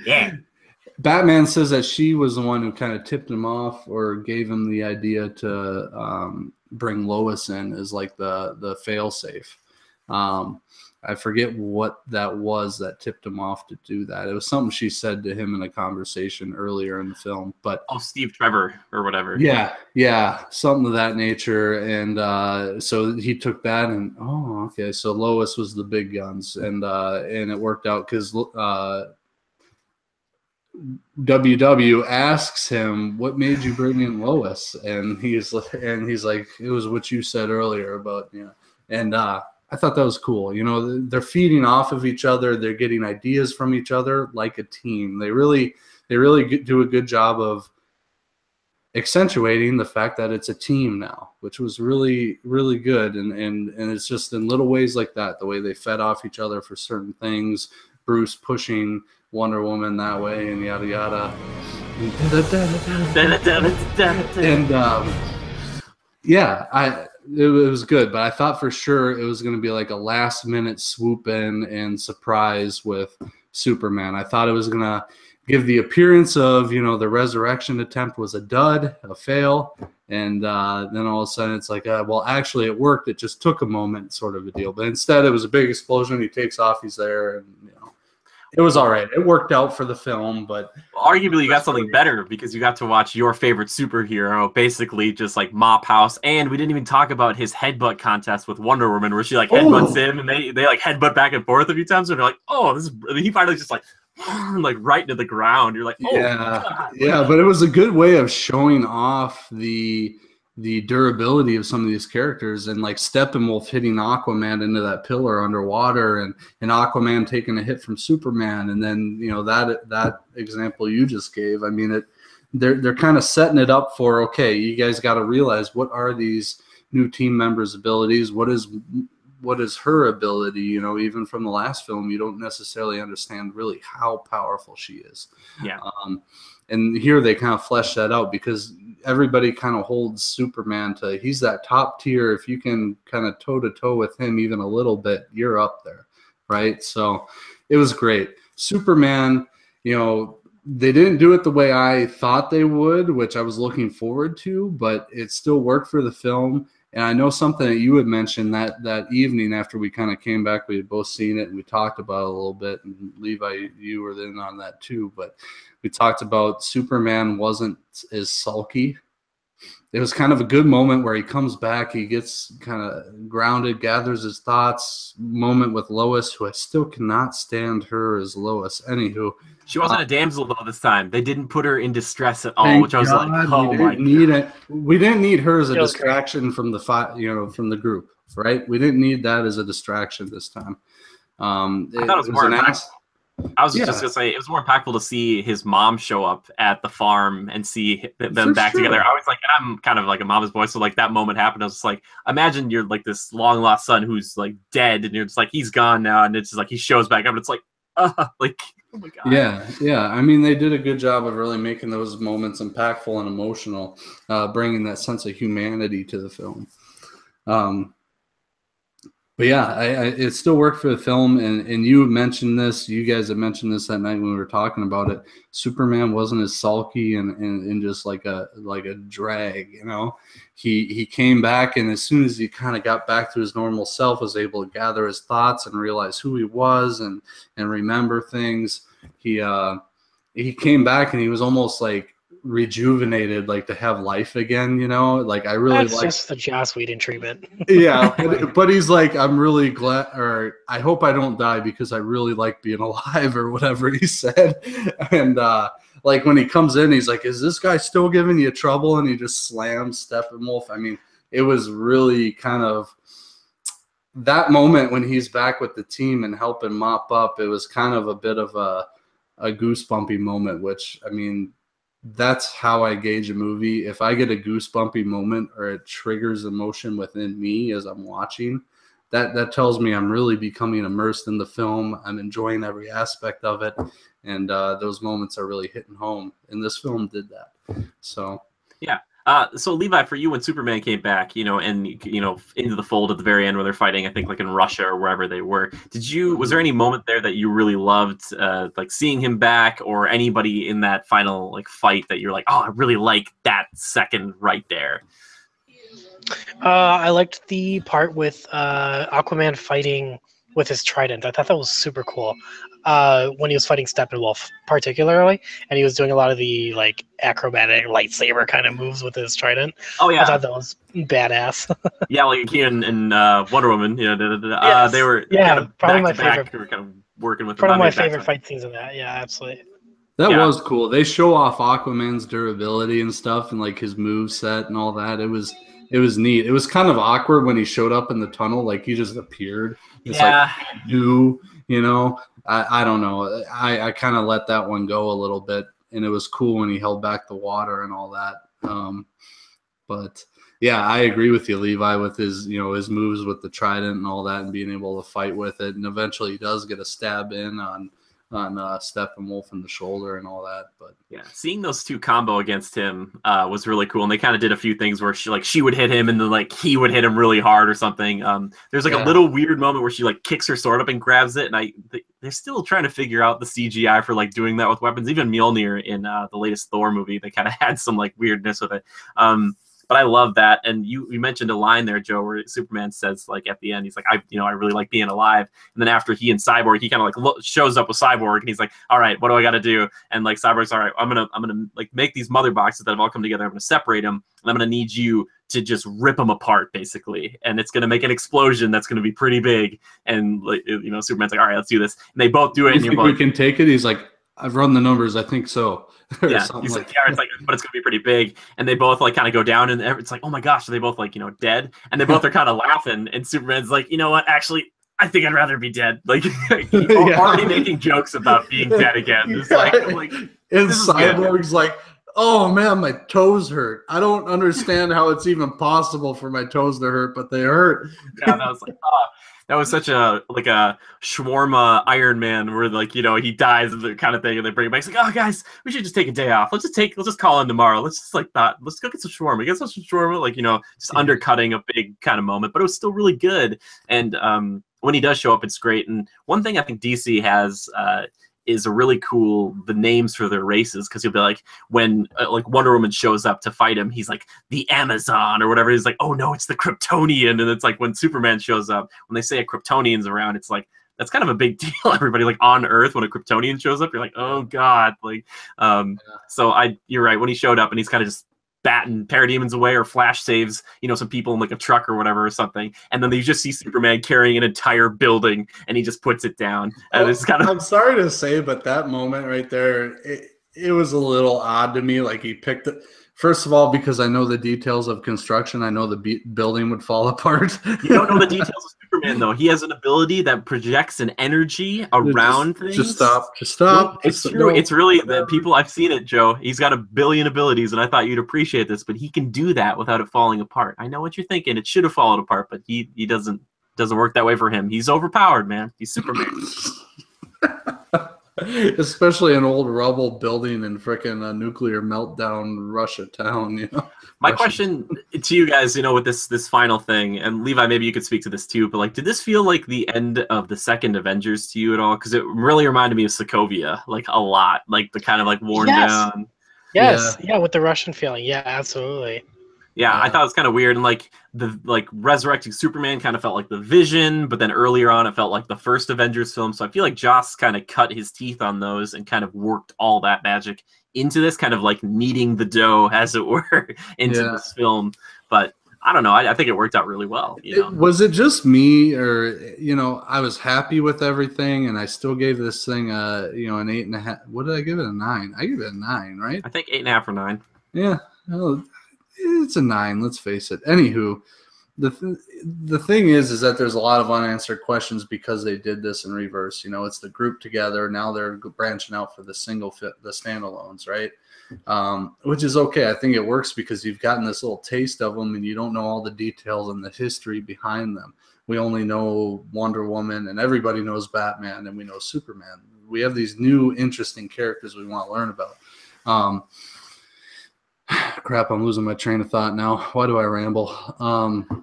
Yeah. Batman says that she was the one who kind of tipped him off or gave him the idea to bring Lois in as like the failsafe. I forget what that was that tipped him off to do that. It was something she said to him in a conversation earlier in the film. But Steve Trevor or whatever. Yeah, something of that nature. And so he took that and okay. So Lois was the big guns, and it worked out because WW asks him, "What made you bring in Lois?" And he's like, "It was what you said earlier about And I thought that was cool. They're feeding off of each other. They're getting ideas from each other like a team. They really do a good job of accentuating the fact that it's a team now, which was really, really good. And it's just in little ways like that, the way they fed off each other for certain things. Bruce pushing Wonder Woman that way and yada yada. And it was good, but I thought for sure it was going to be like a last minute swoop in and surprise with Superman. I thought it was going to give the appearance of, the resurrection attempt was a dud, a fail. And then all of a sudden it's like, well, actually it worked. It just took a moment, sort of a deal. But instead it was a big explosion. He takes off, he's there, and it was all right. It worked out for the film, but arguably you got something better because you got to watch your favorite superhero basically just like mop house. And we didn't even talk about his headbutt contest with Wonder Woman, where she like headbutts him and they like headbutt back and forth a few times. And they're like, he finally just like right into the ground. You're like, yeah. But it was a good way of showing off the durability of some of these characters, and like Steppenwolf hitting Aquaman into that pillar underwater, and Aquaman taking a hit from Superman, and then that example you just gave. I mean, they're kind of setting it up for, okay, you guys got to realize what are these new team members' abilities, what is her ability. Even from the last film, you don't necessarily understand really how powerful she is. Yeah. And here they kind of flesh that out because everybody kind of holds Superman to, he's that top tier. If you can kind of toe to toe with him even a little bit, you're up there, right? So it was great. Superman, they didn't do it the way I thought they would, which I was looking forward to, but it still worked for the film. And I know something that you had mentioned that evening after we kind of came back, we had both seen it and we talked about it a little bit. And Levi, you were in on that too. But we talked about Superman wasn't as sulky. It was kind of a good moment where he comes back, he gets kind of grounded, gathers his thoughts. Moment with Lois, who I still cannot stand her as Lois. Anywho, she wasn't a damsel though this time. They didn't put her in distress at all, which I was like, oh my god. We didn't need her as a distraction from the from the group, right? We didn't need that as a distraction this time. I thought it was more impactful. I was just gonna say it was more impactful to see his mom show up at the farm and see them back together. I was like, and I'm kind of like a mama's boy, so like that moment happened. I was just like, imagine you're like this long lost son who's like dead, and you're just like, he's gone now, and it's just like he shows back up, and it's like, like, oh my god. Yeah. I mean, they did a good job of really making those moments impactful and emotional, bringing that sense of humanity to the film. But yeah, it still worked for the film, and you mentioned this. You guys had mentioned this that night when we were talking about it. Superman wasn't as sulky and just like a drag, you know. He came back, and as soon as he kind of got back to his normal self, was able to gather his thoughts and realize who he was and remember things. He came back, and he was almost like rejuvenated, like to have life again, you know. Like I really That's just the Joss Whedon treatment. Yeah, but he's like, I'm really glad, or I hope I don't die because I really like being alive, or whatever he said. And like when he comes in, he's like, is this guy still giving you trouble? And he just slams Steppenwolf. I mean, it was really kind of that moment when he's back with the team and helping mop up. It was kind of a bit of a goosebumpy moment, which, I mean, that's how I gauge a movie. If I get a goosebumpy moment or it triggers emotion within me as I'm watching, that tells me I'm really becoming immersed in the film. I'm enjoying every aspect of it, and those moments are really hitting home. And this film did that. So yeah. So Levi, for you, when Superman came back, and into the fold at the very end where they're fighting, I think like in Russia or wherever they were, was there any moment there that you really loved, like seeing him back, or anybody in that final like fight that you're like, oh, I really like that second right there? I liked the part with Aquaman fighting with his trident. I thought that was super cool. When he was fighting Steppenwolf particularly, and he was doing a lot of the like acrobatic lightsaber kind of moves with his trident. Oh yeah, I thought that was badass. Yeah, like he and Wonder Woman, Yes. they were kind of probably back my to favorite. back. They were kind of working with One of my back favorite to fight scenes in that. Yeah, absolutely. that Yeah. was cool. They show off Aquaman's durability and stuff, and like his move set and all that. It was neat. It was kind of awkward when he showed up in the tunnel, like he just appeared. It's Yeah. like new, I don't know. I kind of let that one go a little bit, and it was cool when he held back the water and all that. But yeah, I agree with you, Levi, with his his moves with the trident and all that, and being able to fight with it. And eventually, he does get a stab in on Steppenwolf in the shoulder and all that. But yeah, seeing those two combo against him was really cool, and they kind of did a few things where she would hit him, and then like he would hit him really hard or something. There's like a little weird moment where she like kicks her sword up and grabs it, and they're still trying to figure out the CGI for like doing that with weapons. Even Mjolnir in the latest Thor movie, they kind of had some like weirdness with it. But I love that. And you mentioned a line there, Joe, where Superman says, like at the end, he's like, I really like being alive. And then after he and Cyborg, he kind of like shows up with Cyborg, and he's like, all right, what do I got to do? And like Cyborg's, all right, I'm gonna like make these mother boxes that have all come together. I'm gonna separate them, and I'm gonna need you to just rip them apart, basically. And it's gonna make an explosion that's gonna be pretty big. And like, Superman's like, all right, let's do this. And they both do it. You think we can take it? He's like, I've run the numbers. I think so. Yeah, he's like, yeah, it's like, but it's gonna be pretty big. And they both like kind of go down, and it's like, oh my gosh, are they both like dead? And they both are kind of laughing. And Superman's like, you know what? Actually, I think I'd rather be dead. Like already making jokes about being dead again. It's like and Cyborg's like, oh man, my toes hurt. I don't understand how it's even possible for my toes to hurt, but they hurt. Yeah, that was like, that was such a shawarma Iron Man where like he dies and the kind of thing, and they bring him back. It's like, oh guys, we should just take a day off. Let's just call in tomorrow. Let's just let's go get some shawarma. Get some shawarma. Just undercutting a big kind of moment, but it was still really good. And when he does show up, it's great. And one thing I think DC has is a really cool the names for their races, because he'll be like, when like Wonder Woman shows up to fight him, he's like the Amazon or whatever. He's like, oh no, it's the Kryptonian. And it's like when Superman shows up, when they say a Kryptonian's around, it's like that's kind of a big deal. Everybody like on Earth, when a Kryptonian shows up, you're like, oh god, like so you're right, when he showed up and he's kind of just batting parademons away, or Flash saves some people in like a truck or whatever or something, and then you just see Superman carrying an entire building and he just puts it down. And it's kind of, I'm sorry to say, but that moment right there, it was a little odd to me. Like he picked it, first of all, because I know the details of construction. I know the building would fall apart. You don't know the details of Superman, though. He has an ability that projects an energy around things. Just stop. No, it's true. It's really the people, I've seen it, Joe. He's got a billion abilities, and I thought you'd appreciate this, but he can do that without it falling apart. I know what you're thinking. It should have fallen apart, but he doesn't work that way for him. He's overpowered, man. He's Superman. Especially an old rubble building in frickin' a nuclear meltdown Russia town, you know. My question to you guys, with this final thing, and Levi, maybe you could speak to this too, but like, did this feel like the end of the second Avengers to you at all? Because it really reminded me of Sokovia, like a lot, like the kind of like worn down. Yes, yeah, with the Russian feeling. Yeah, absolutely. Yeah, I thought it was kind of weird, and like the resurrecting Superman kind of felt like the Vision, but then earlier on it felt like the first Avengers film. So I feel like Joss kind of cut his teeth on those and kind of worked all that magic into this, kind of like kneading the dough, as it were, into this film. But I don't know, I think it worked out really well. Was it just me, or I was happy with everything, and I still gave this thing an 8.5. What did I give it? A 9? I gave it a 9, right? I think 8.5 or 9. Yeah. Well, it's a 9, let's face it. Anywho, the thing is that there's a lot of unanswered questions because they did this in reverse. It's the group together. Now they're branching out for the standalones, right? Which is okay. I think it works because you've gotten this little taste of them and you don't know all the details and the history behind them. We only know Wonder Woman, and everybody knows Batman, and we know Superman. We have these new interesting characters we want to learn about. Crap, I'm losing my train of thought now. Why do I ramble?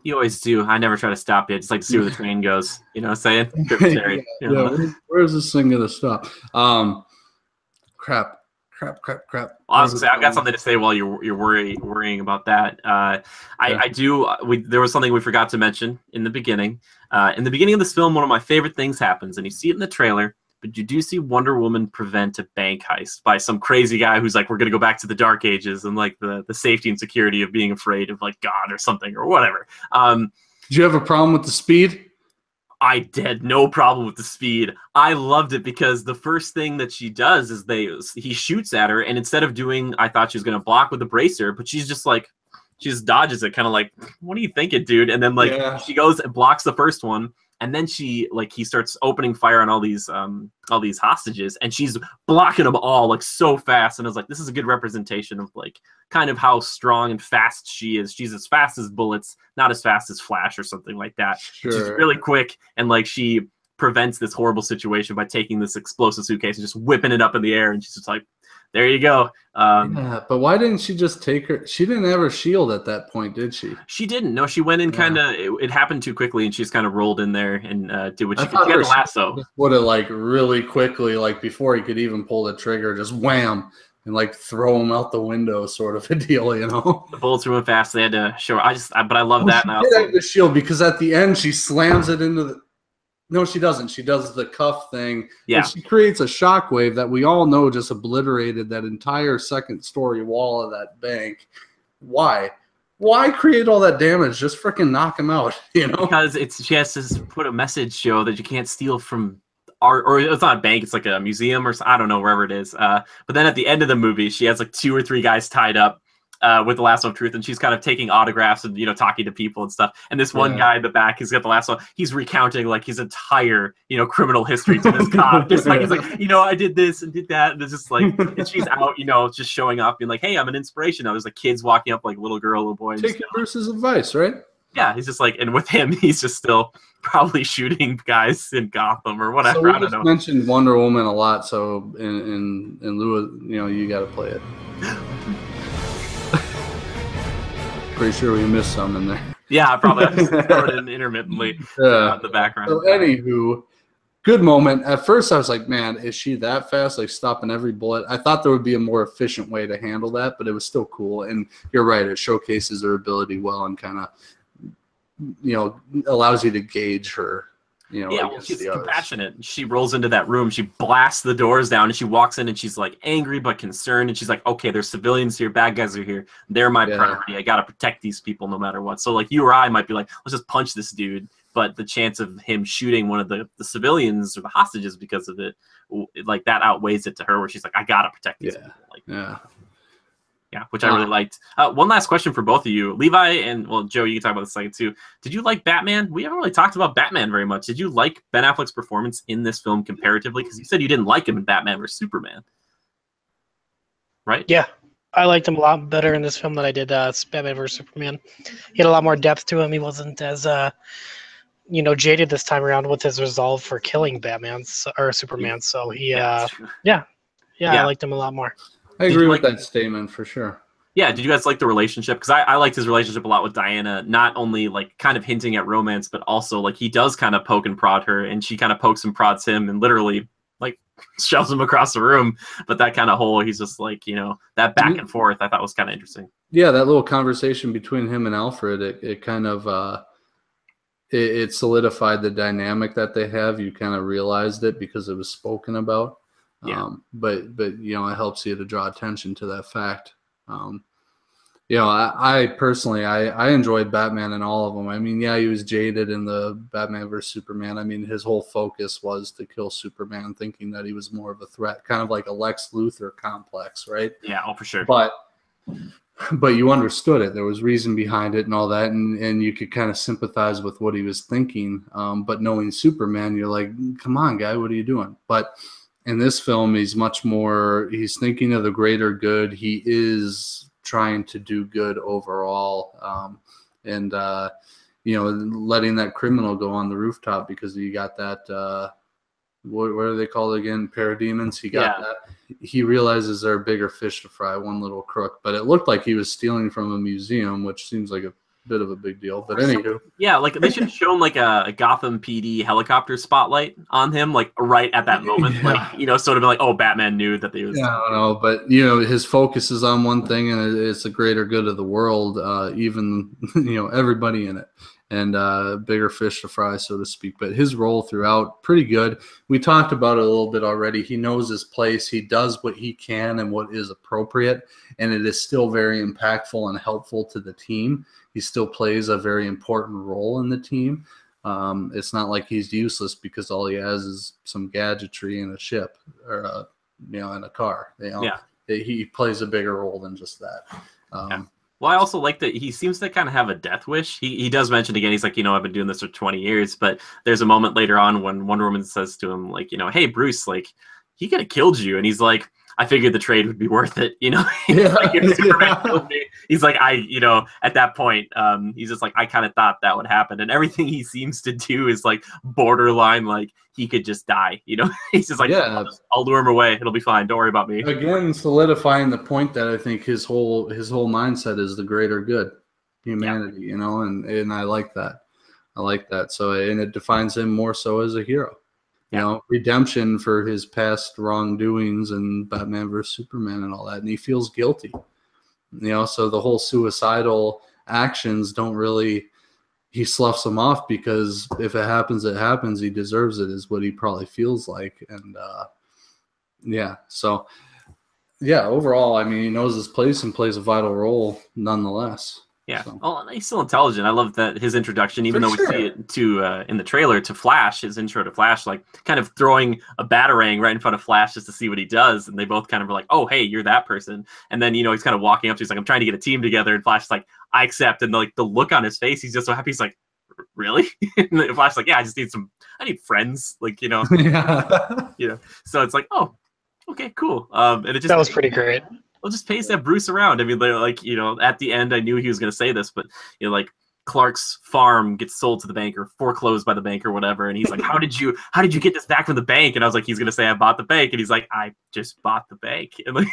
You always do. I never try to stop you. I just like to see where the train goes. You know what I'm saying? Where's this thing going to stop? Crap. Well, I was gonna say, I've got something to say while you're worrying about that. I do. There was something we forgot to mention in the beginning. In the beginning of this film, one of my favorite things happens, and you see it in the trailer. But you do see Wonder Woman prevent a bank heist by some crazy guy who's like, we're going to go back to the Dark Ages and like the safety and security of being afraid of like God or something or whatever. Did you have a problem with the speed? I had no problem with the speed. I loved it because the first thing that she does is he shoots at her, and instead of doing, I thought she was going to block with the bracer, but she's just like, she just dodges it, kind of like, what are you thinking, dude? And then she goes and blocks the first one. And then he starts opening fire on all these hostages, and she's blocking them all like so fast. And I was like, this is a good representation of like kind of how strong and fast she is. She's as fast as bullets, not as fast as Flash or something like that. Sure. She's really quick, and like she prevents this horrible situation by taking this explosive suitcase and just whipping it up in the air. And she's just like, there you go. But why didn't she just take her? She didn't have her shield at that point, did she? She didn't. No, she went in kind of. It happened too quickly, and she just kind of rolled in there and did what she could. She had the lasso. Would have like really quickly, like before he could even pull the trigger, just wham and like throw him out the window, sort of a deal, The bullets were moving fast. They had to show. But I love that. She did have the shield because at the end she slams it into the. No, she doesn't. She does the cuff thing. Yeah. And she creates a shockwave that we all know just obliterated that entire second-story wall of that bank. Why? Why create all that damage? Just freaking knock him out, Because she has to put a message show that you can't steal from art, or it's not a bank, it's like a museum or I don't know, wherever it is. But then at the end of the movie, she has like 2 or 3 guys tied up with the lasso of truth, and she's kind of taking autographs and talking to people and stuff. And this one guy in the back, he's got the lasso. He's recounting like his entire criminal history to this cop. Just like he's like, I did this and did that, and it's just like, and she's out, just showing up, being like, hey, I'm an inspiration. There's like kids walking up, like little girl, little boy. Taking Bruce's advice, right? Yeah, he's just like, and with him, he's just still probably shooting guys in Gotham or whatever. So I don't know. Mentioned Wonder Woman a lot, so in lieu of you got to play it. Pretty sure we missed some in there. Yeah, I probably have to throw it in intermittently in the background. So anywho, good moment. At first I was like, man, is she that fast? Like stopping every bullet. I thought there would be a more efficient way to handle that, but it was still cool. And you're right, it showcases her ability well and kind of, allows you to gauge her. She's compassionate. She rolls into that room. She blasts the doors down, and she walks in, and she's like angry but concerned. And she's like, "Okay, there's civilians here. Bad guys are here. They're my priority. I gotta protect these people no matter what." So like you or I might be like, "Let's just punch this dude," but the chance of him shooting one of the civilians or the hostages because of it, like that outweighs it to her, where she's like, "I gotta protect these people." Like, yeah, which I really liked. One last question for both of you. Levi and, Joe, you can talk about this second too. Did you like Batman? We haven't really talked about Batman very much. Did you like Ben Affleck's performance in this film comparatively? Because you said you didn't like him in Batman vs. Superman. Right? Yeah, I liked him a lot better in this film than I did Batman vs. Superman. He had a lot more depth to him. He wasn't as jaded this time around with his resolve for killing or Superman. So he, Yeah, yeah, I Yeah. liked him a lot more. I agree with that statement for sure. Yeah, did you guys like the relationship? Because I liked his relationship a lot with Diana, not only like kind of hinting at romance, but also like he does kind of poke and prod her, and she kind of pokes and prods him and literally like shoves him across the room. But that kind of whole, he's just like, that back and forth, I thought was kind of interesting. Yeah, that little conversation between him and Alfred, it kind of it solidified the dynamic that they have. You kind of realized it because it was spoken about. Yeah. But it helps you to draw attention to that fact. I personally, I enjoyed Batman in all of them. I mean, yeah, he was jaded in the Batman vs Superman. I mean, his whole focus was to kill Superman, thinking that he was more of a threat, kind of like a Lex Luthor complex, right? Yeah, for sure. But you understood it. There was reason behind it and all that, and you could kind of sympathize with what he was thinking. But knowing Superman, you're like, come on, guy, what are you doing? But in this film, he's thinking of the greater good. He is trying to do good overall, and letting that criminal go on the rooftop because you got that what are they called again, parademons. He got that. He realizes there are bigger fish to fry, one little crook, but it looked like he was stealing from a museum, which seems like a bit of a big deal. But anywho, yeah, like they should have shown like a Gotham PD helicopter spotlight on him, like right at that moment, like sort of like, oh, Batman knew that they was. Yeah, I don't know, but his focus is on one thing, and it's the greater good of the world, even everybody in it, and bigger fish to fry, so to speak. But his role throughout, pretty good. We talked about it a little bit already. He knows his place. He does what he can and what is appropriate, and it is still very impactful and helpful to the team. He still plays a very important role in the team. It's not like he's useless because all he has is some gadgetry and a ship or in a car. He plays a bigger role than just that. Well, I also like that he seems to kind of have a death wish. He does mention again, he's like, I've been doing this for 20 years, but there's a moment later on when Wonder Woman says to him, like, hey, Bruce, like, he could have killed you. And he's like, I figured the trade would be worth it, He's like, if Superman killed me, he's like, at that point, he's just like, I kind of thought that would happen. And everything he seems to do is like borderline, like he could just die, He's just like, I'll lure him away. It'll be fine. Don't worry about me. Again, solidifying the point that I think his whole mindset is the greater good, humanity, and I like that. So, and it defines him more so as a hero. Redemption for his past wrongdoings and Batman vs Superman and all that, and he feels guilty. So the whole suicidal actions don't really. He sloughs them off because if it happens, it happens. He deserves it, is what he probably feels like, and So overall, I mean, he knows his place and plays a vital role nonetheless. Yeah. So. Well, he's still intelligent. I love that his introduction, even though we see it in the trailer to Flash, his intro to Flash, like kind of throwing a batarang right in front of Flash just to see what he does. And they both kind of were like, oh, hey, you're that person. And then, he's kind of walking up to, he's like, I'm trying to get a team together. And Flash's like, I accept. And like the look on his face, he's just so happy. He's like, really? And Flash's like, yeah, I need friends. Like, So it's like, oh, okay, cool. And it just, that was pretty great. Well, just pace that Bruce around. I mean, like, at the end, I knew he was going to say this, but, like, Clark's farm gets sold to the bank or foreclosed by the bank or whatever. And he's like, how did you get this back from the bank? And I was like, he's going to say, I bought the bank. And he's like, I just bought the bank. And like,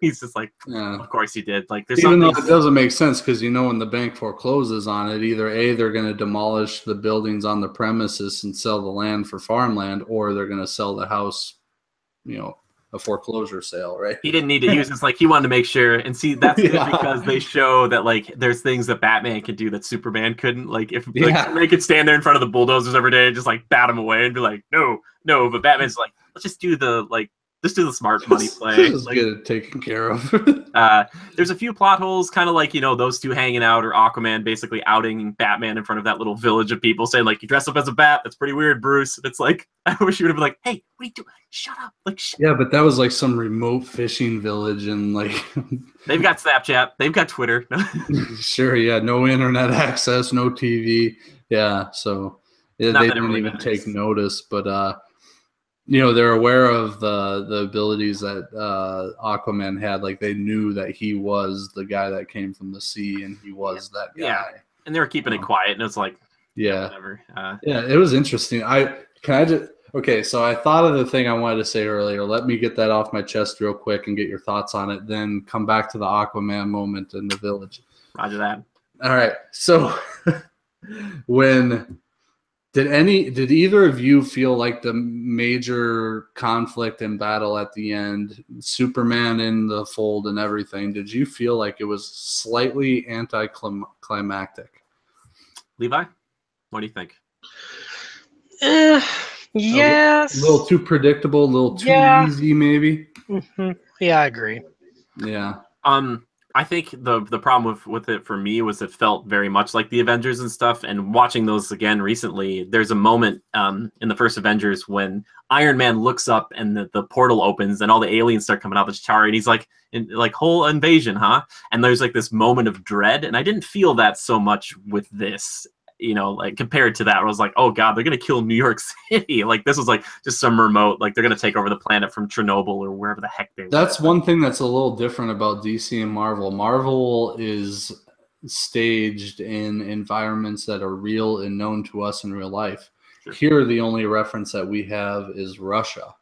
he's just like, of course he did. Like, there's even though it doesn't make sense because, when the bank forecloses on it, either A, they're going to demolish the buildings on the premises and sell the land for farmland, or they're going to sell the house, a foreclosure sale, right? He didn't need to use this. Like, he wanted to make sure. And see, that's good because they show that, like, there's things that Batman can do that Superman couldn't. Like, if Superman could stand there in front of the bulldozers every day and just, like, bat him away and be like, no. But Batman's like, let's just do the smart money play. Just get it taken care of. There's a few plot holes, kind of like, those two hanging out, or Aquaman basically outing Batman in front of that little village of people saying, like, you dress up as a bat. That's pretty weird, Bruce. And it's like, I wish you would have been like, hey, what are you doing? Shut up. Like, yeah, but that was like some remote fishing village, and like they've got Snapchat, they've got Twitter. Sure, yeah, no internet access, no TV. Yeah, so they didn't really even take notice, but they're aware of the abilities that Aquaman had. Like, they knew that he was the guy that came from the sea, and he was that guy. Yeah, and they were keeping it quiet, and it's like, Yeah. Whatever. Yeah, it was interesting. Okay, so I thought of the thing I wanted to say earlier. Let me get that off my chest real quick and get your thoughts on it. Then come back to the Aquaman moment in the village. Roger that. All right. So did either of you feel like the major conflict and battle at the end, Superman in the fold and everything, did you feel like it was slightly anticlimactic? Levi, what do you think? Yes. A little too predictable, a little too easy, maybe. Mm-hmm. Yeah, I agree. Yeah. I think the problem with it for me was it felt very much like the Avengers and stuff. And watching those again recently, there's a moment in the first Avengers when Iron Man looks up and the portal opens and all the aliens start coming out of the tower, and he's like, whole invasion, huh? And there's like this moment of dread, and I didn't feel that so much with this. Like compared to that, I was like, oh god, they're gonna kill New York City. Like this was like just some remote, like they're gonna take over the planet from Chernobyl or wherever the heck they were. That's one thing that's a little different about DC and Marvel. Marvel is staged in environments that are real and known to us in real life. Sure. Here, the only reference that we have is Russia.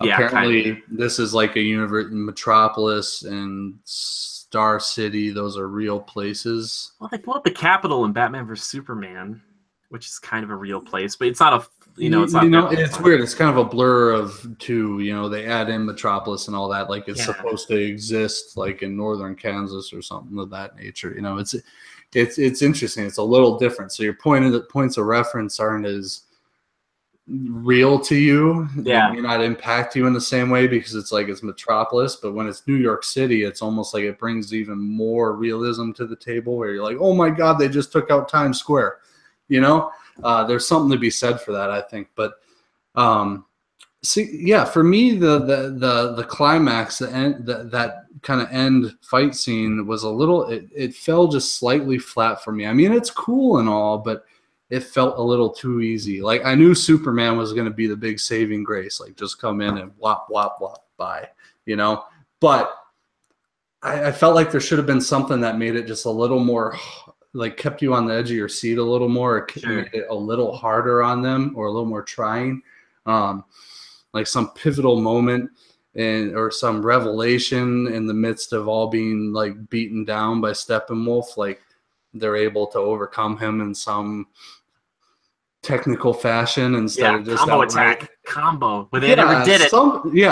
Yeah, apparently this is like a universe, Metropolis and Star City. Those are real places. Well, they blew up the Capitol in Batman vs Superman, which is kind of a real place, but it's not a it's not. It's weird. It's kind of a blur of two. They add in Metropolis and all that. Like it's supposed to exist, like in northern Kansas or something of that nature. It's interesting. It's a little different. So your points of reference aren't as real to you. Yeah. They may not impact you in the same way because it's like it's Metropolis, but when it's New York City, it's almost like it brings even more realism to the table where you're like, oh my god, they just took out Times Square. There's something to be said for that, I think. But for me, the climax, the end, that kind of end fight scene was a little, it fell just slightly flat for me. I mean, it's cool and all, but it felt a little too easy. Like I knew Superman was going to be the big saving grace, like just come in and whop, whop, whop, bye, But I felt like there should have been something that made it just a little more, like kept you on the edge of your seat a little more, or made it a little harder on them or a little more trying. Like some pivotal moment or some revelation in the midst of all being like beaten down by Steppenwolf, like they're able to overcome him in some technical fashion instead of just combo attack combo, but they never did it.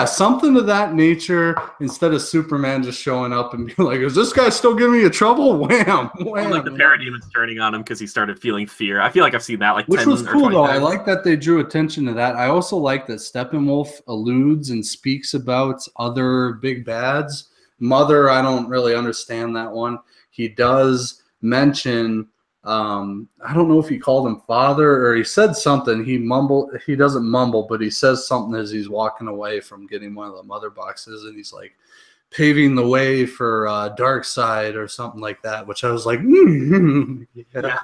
Something of that nature instead of Superman just showing up and being like, is this guy still giving me a trouble? Wham, wham. Like the parademons turning on him because he started feeling fear. I feel like I've seen that which 10 was cool or 20 though. times. I like that they drew attention to that. I also like that Steppenwolf alludes and speaks about other big bads. Mother, I don't really understand that one. He does mention I don't know if he called him father or he said something. He doesn't mumble, but he says something as he's walking away from getting one of the mother boxes, and he's like paving the way for Darkseid or something like that, which I was like, yeah.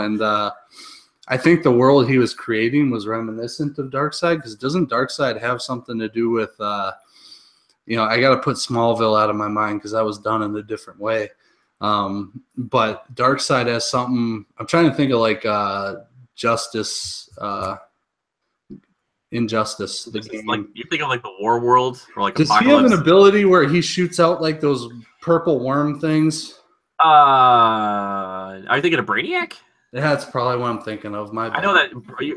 And I think the world he was creating was reminiscent of Darkseid, because doesn't Darkseid have something to do with I got to put Smallville out of my mind because that was done in a different way. But Darkseid has something. I'm trying to think of like Justice, Injustice. The game. Like you think of like the War World or like Does Apocalypse? he have an ability where he shoots out like those purple worm things? Are you thinking of Brainiac? Yeah, that's probably what I'm thinking of. I know that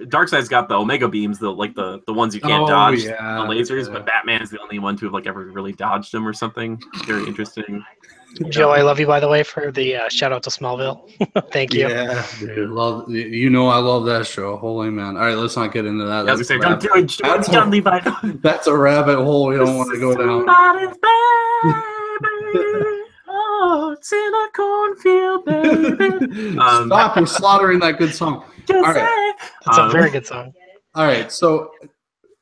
Darkseid's got the Omega beams, the ones you can't dodge, the lasers, but Batman is the only one to have like ever really dodged them or something. Very interesting. Joe, I love you, by the way, for the shout out to Smallville. Thank you. Yeah, dude, I love that show. Holy man! All right, let's not get into that. Don't do it. It's done, Levi. That's a rabbit hole we don't want to go down. Somebody's baby. Oh, it's in a cornfield, baby. Stop! You're slaughtering that good song. All right, it's a very good song. All right, so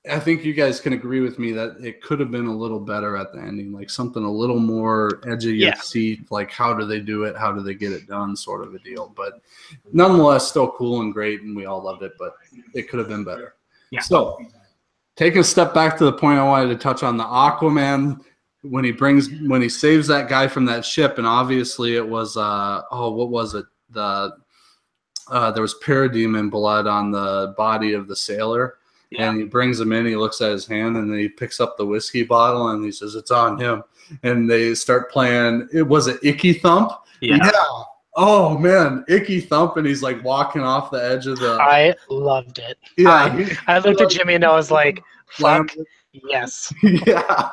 I think you guys can agree with me that it could have been a little better at the ending, like something a little more edge of your seat, like how do they do it, how do they get it done, sort of a deal. But nonetheless, still cool and great, and we all loved it, but it could have been better. Yeah. So taking a step back to the point I wanted to touch on, the Aquaman, when he saves that guy from that ship, and obviously it was what was it? there was parademon blood on the body of the sailor. Yeah. And he brings him in, he looks at his hand, and then he picks up the whiskey bottle, and he says, it's on him. And they start playing, was it Icky Thump? Yeah. Oh, man, Icky Thump, and he's, like, walking off the edge of the... I loved it. Yeah. I looked at Jimmy, and I was like, fuck, yes. Yeah.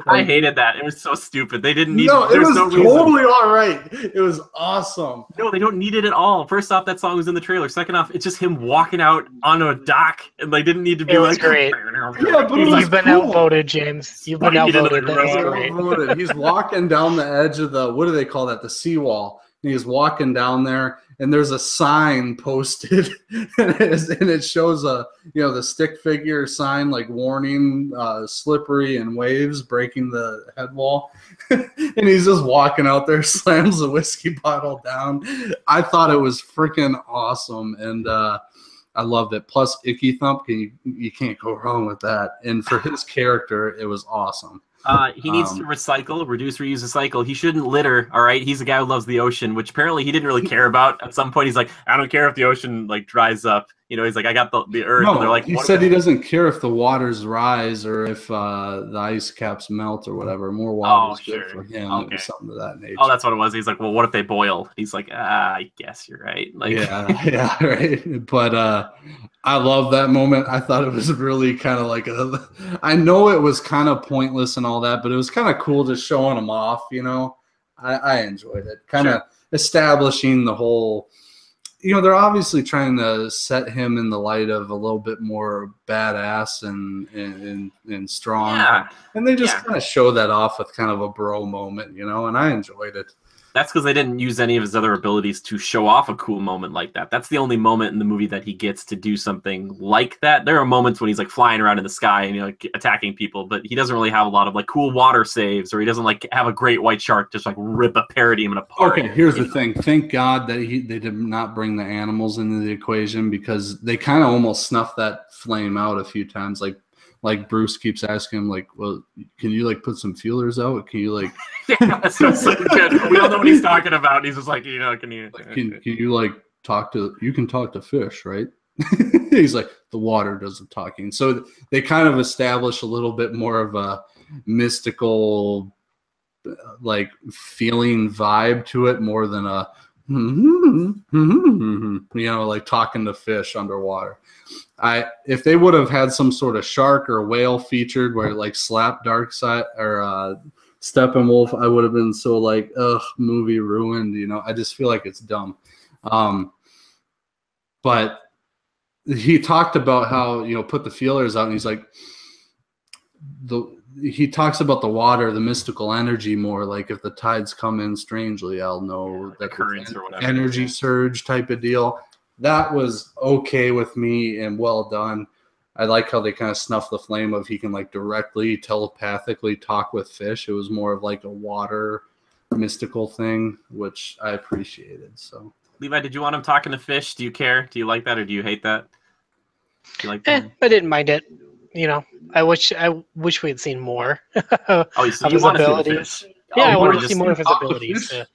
I hated that. It was so stupid. They didn't need. No, it there's was no reason. totally all right. It was awesome. No, they don't need it at all. First off, that song was in the trailer. Second off, it's just him walking out on a dock, and they didn't need to be It was like. great. Yeah, but it was You've been cool. outvoted, James. You've been outvoted. That was great. Outvoted. He's walking down the edge of the, what do they call that? The seawall. And he's walking down there, and there's a sign posted, and it shows the stick figure sign, like warning, slippery and waves breaking the head wall. And he's just walking out there, slams the whiskey bottle down. I thought it was freaking awesome, and I loved it. Plus, Icky Thump, you can't go wrong with that. And for his character, it was awesome. He needs to recycle, reduce, reuse, recycle. He shouldn't litter. All right, he's a guy who loves the ocean, which apparently he didn't really care about. At some point, he's like, I don't care if the ocean like dries up. You know, he's like, I got the earth. No, and they're like, he said he doesn't care if the waters rise or if the ice caps melt or whatever. More water is good for him. Okay. It was something to that nature. Oh, that's what it was. He's like, well, what if they boil? He's like, I guess you're right. Like, yeah, right. But I love that moment. I thought it was really kind of like I know it was kind of pointless and all that, but it was kind of cool just showing him off, you know. I enjoyed it. Kind of establishing the whole, you know, they're obviously trying to set him in the light of a little bit more badass and strong. Yeah. And they just kind of show that off with kind of a bro moment, you know, and I enjoyed it. That's because they didn't use any of his other abilities to show off a cool moment like that. That's the only moment in the movie that he gets to do something like that. There are moments when he's like flying around in the sky and like attacking people, but he doesn't really have a lot of like cool water saves, or he doesn't like have a great white shark just like rip a parademon apart. Okay, here's the thing. Thank God that they did not bring the animals into the equation, because they kind of almost snuffed that flame out a few times. Like Bruce keeps asking him, like, well, can you like put some feelers out? Can you like? Yeah, that's so good. We all know what he's talking about. He's just like, you know, can you like talk to? You can talk to fish, right? He's like, the water does the talking. So they kind of establish a little bit more of a mystical, like feeling vibe to it, more than a, you know, like talking to fish underwater. If they would have had some sort of shark or whale featured where like slap Darkseid or Steppenwolf, I would have been so like, ugh, movie ruined, you know. I just feel like it's dumb. But he talked about how, you know, put the feelers out, and he's like, he talks about the water, the mystical energy more, like if the tides come in strangely, I'll know that currents or whatever. Energy surge type of deal. That was okay with me and well done. I like how they kind of snuffed the flame of he can like directly telepathically talk with fish. It was more of like a water mystical thing, which I appreciated. So, Levi, did you want him talking to fish? Do you care? Do you like that, or do you hate that? Do you like that? I didn't mind it. You know, I wish we had seen more Oh, so of you his want to see the abilities. fish? Yeah, I you wanted wanna to see just more of his talk to abilities. fish?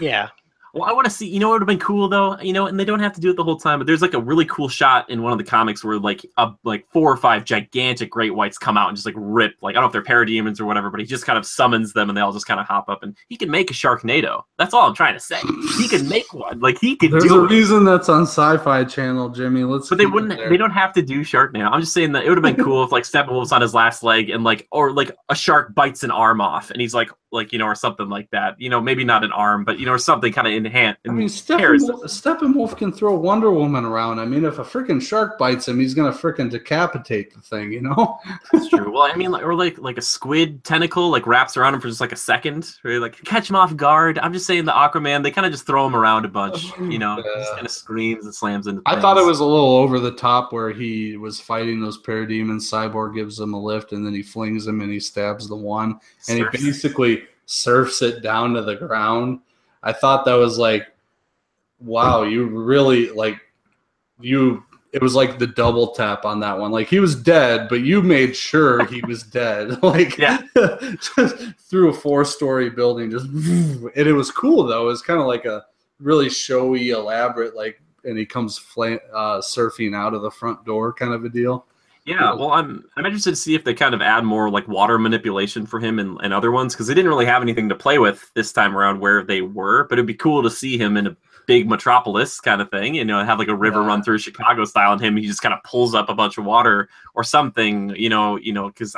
Yeah. Well, I want to see, you know, what would have been cool though, you know, and they don't have to do it the whole time, but there's like a really cool shot in one of the comics where like 4 or 5 gigantic great whites come out and just like rip, like, I don't know if they're parademons or whatever, but he just kind of summons them and they all just kind of hop up, and he can make a Sharknado. That's all I'm trying to say. He can make one. Like, he can there's do a it. reason that's on Sci-Fi Channel, Jimmy. But they don't have to do Sharknado. I'm just saying that it would have been cool if like Steppenwolf's on his last leg and like, or like a shark bites an arm off and he's like, you know, or something like that. You know, maybe not an arm, but, you know, or something kind of in hand. I mean, Steppenwolf can throw Wonder Woman around. I mean, if a freaking shark bites him, he's gonna freaking decapitate the thing, you know? That's true. Well, I mean, like a squid tentacle like wraps around him for just like a second, right? Like catch him off guard. I'm just saying the Aquaman, they kind of just throw him around a bunch, you know, just kind of screams and slams into things. I thought it was a little over the top where he was fighting those parademons. Cyborg gives him a lift, and then he flings him and he stabs the one, and he basically surfs it down to the ground. I thought that was like, wow, you really like it was like the double tap on that one. Like, he was dead, but you made sure he was dead. Like, yeah. Just through a 4-story building, just, and it was cool though. It was kind of like a really showy, elaborate, like and he comes surfing out of the front door, kind of a deal. Yeah, well, I'm interested to see if they kind of add more like water manipulation for him and other ones, because they didn't really have anything to play with this time around where they were. But it'd be cool to see him in a big metropolis kind of thing, have like a river run through Chicago style, and he just kind of pulls up a bunch of water or something, because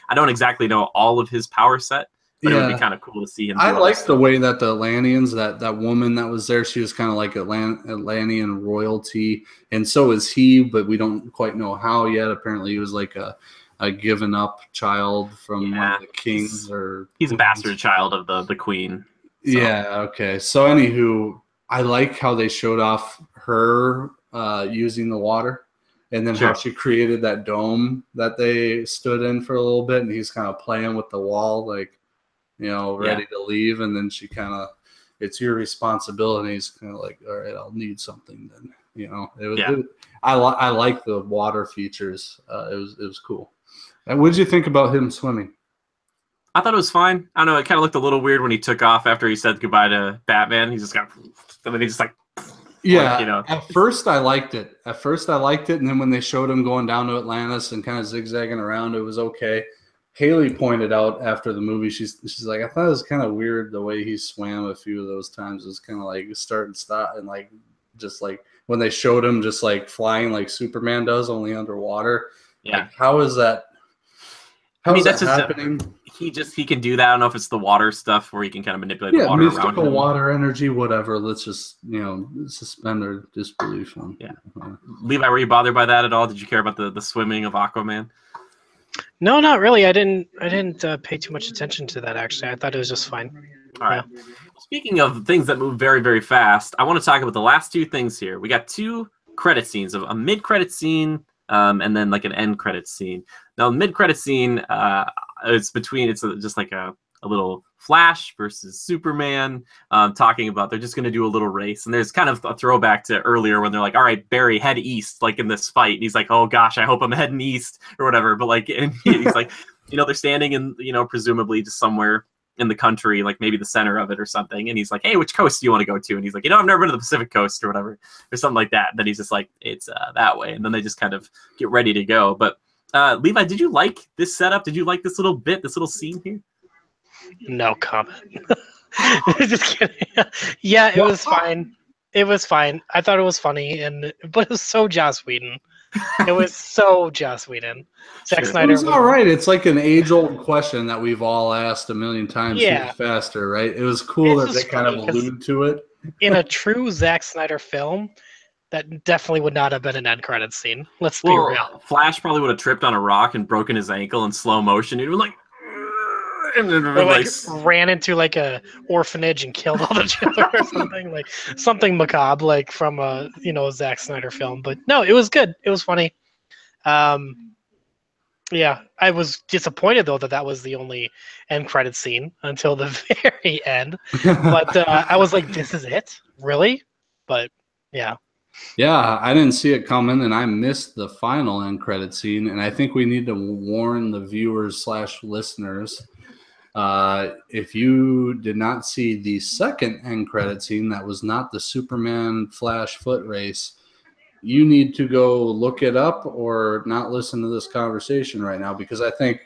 I don't exactly know all of his power set. But it would be kind of cool to see him. I like the way that the Atlanteans, that woman that was there, she was kind of like Atlantean royalty, and so is he, but we don't quite know how yet. Apparently, he was like a given up child from one of the kings, he's a bastard child of the queen. So. Yeah. Okay. So, anywho, I like how they showed off her using the water. And then how she created that dome that they stood in for a little bit, and he's kind of playing with the wall, like, ready to leave, and then she kind of, it's your responsibility. He's kind of like, all right, I'll need something then. I like the water features. It was cool. And what did you think about him swimming? I thought it was fine. I don't know. It kind of looked a little weird when he took off after he said goodbye to Batman. He just got, and then he just like. Yeah, At first I liked it. And then when they showed him going down to Atlantis and kind of zigzagging around, it was okay. Haley pointed out after the movie, she's like, I thought it was kind of weird the way he swam a few of those times. It was kind of like start and stop, and like just like when they showed him just like flying like Superman does, only underwater. Yeah, like, how is that? That's happening? He can do that. I don't know if it's the water stuff where he can kind of manipulate the water around him. Mystical water energy, whatever. Let's just suspend our disbelief on. Yeah. Levi, were you bothered by that at all? Did you care about the swimming of Aquaman? No, not really. I didn't pay too much attention to that, actually. I thought it was just fine. All right. Yeah. Speaking of things that move very, very fast, I want to talk about the last two things here. We got two credit scenes, a mid-credit scene and then like an end credit scene. Now, the mid-credit scene, it's just like a little Flash versus Superman, talking about they're just going to do a little race. And there's kind of a throwback to earlier when they're like, all right, Barry, head east, like in this fight. And he's like, oh gosh, I hope I'm heading east or whatever. But like, and he's like, they're standing in, presumably just somewhere in the country, like maybe the center of it or something. And he's like, hey, which coast do you want to go to? And he's like, I've never been to the Pacific coast or whatever, or something like that. And then he's just like, it's that way. And then they just kind of get ready to go. But Levi, did you like this setup? Did you like this little scene here? No comment. Just kidding. Yeah, it was fine. It was fine. I thought it was funny, but it was so Joss Whedon. It was so Joss Whedon. Zack Snyder. It's all right. It's like an age-old question that we've all asked a million times. Yeah. Faster, right? It was cool that they kind of allude to it. In a true Zack Snyder film, that definitely would not have been an end credits scene. Let's be real. Flash probably would have tripped on a rock and broken his ankle in slow motion. He'd be like, and then ran into like a orphanage and killed all the children or something, like something macabre, like from a Zack Snyder film. But no, it was good. It was funny. Yeah, I was disappointed though that was the only end credit scene until the very end. But I was like, this is it, really? But yeah. Yeah, I didn't see it coming, and I missed the final end credit scene. And I think we need to warn the viewers/listeners. If you did not see the second end credit scene, that was not the Superman Flash foot race, you need to go look it up or not listen to this conversation right now, because I think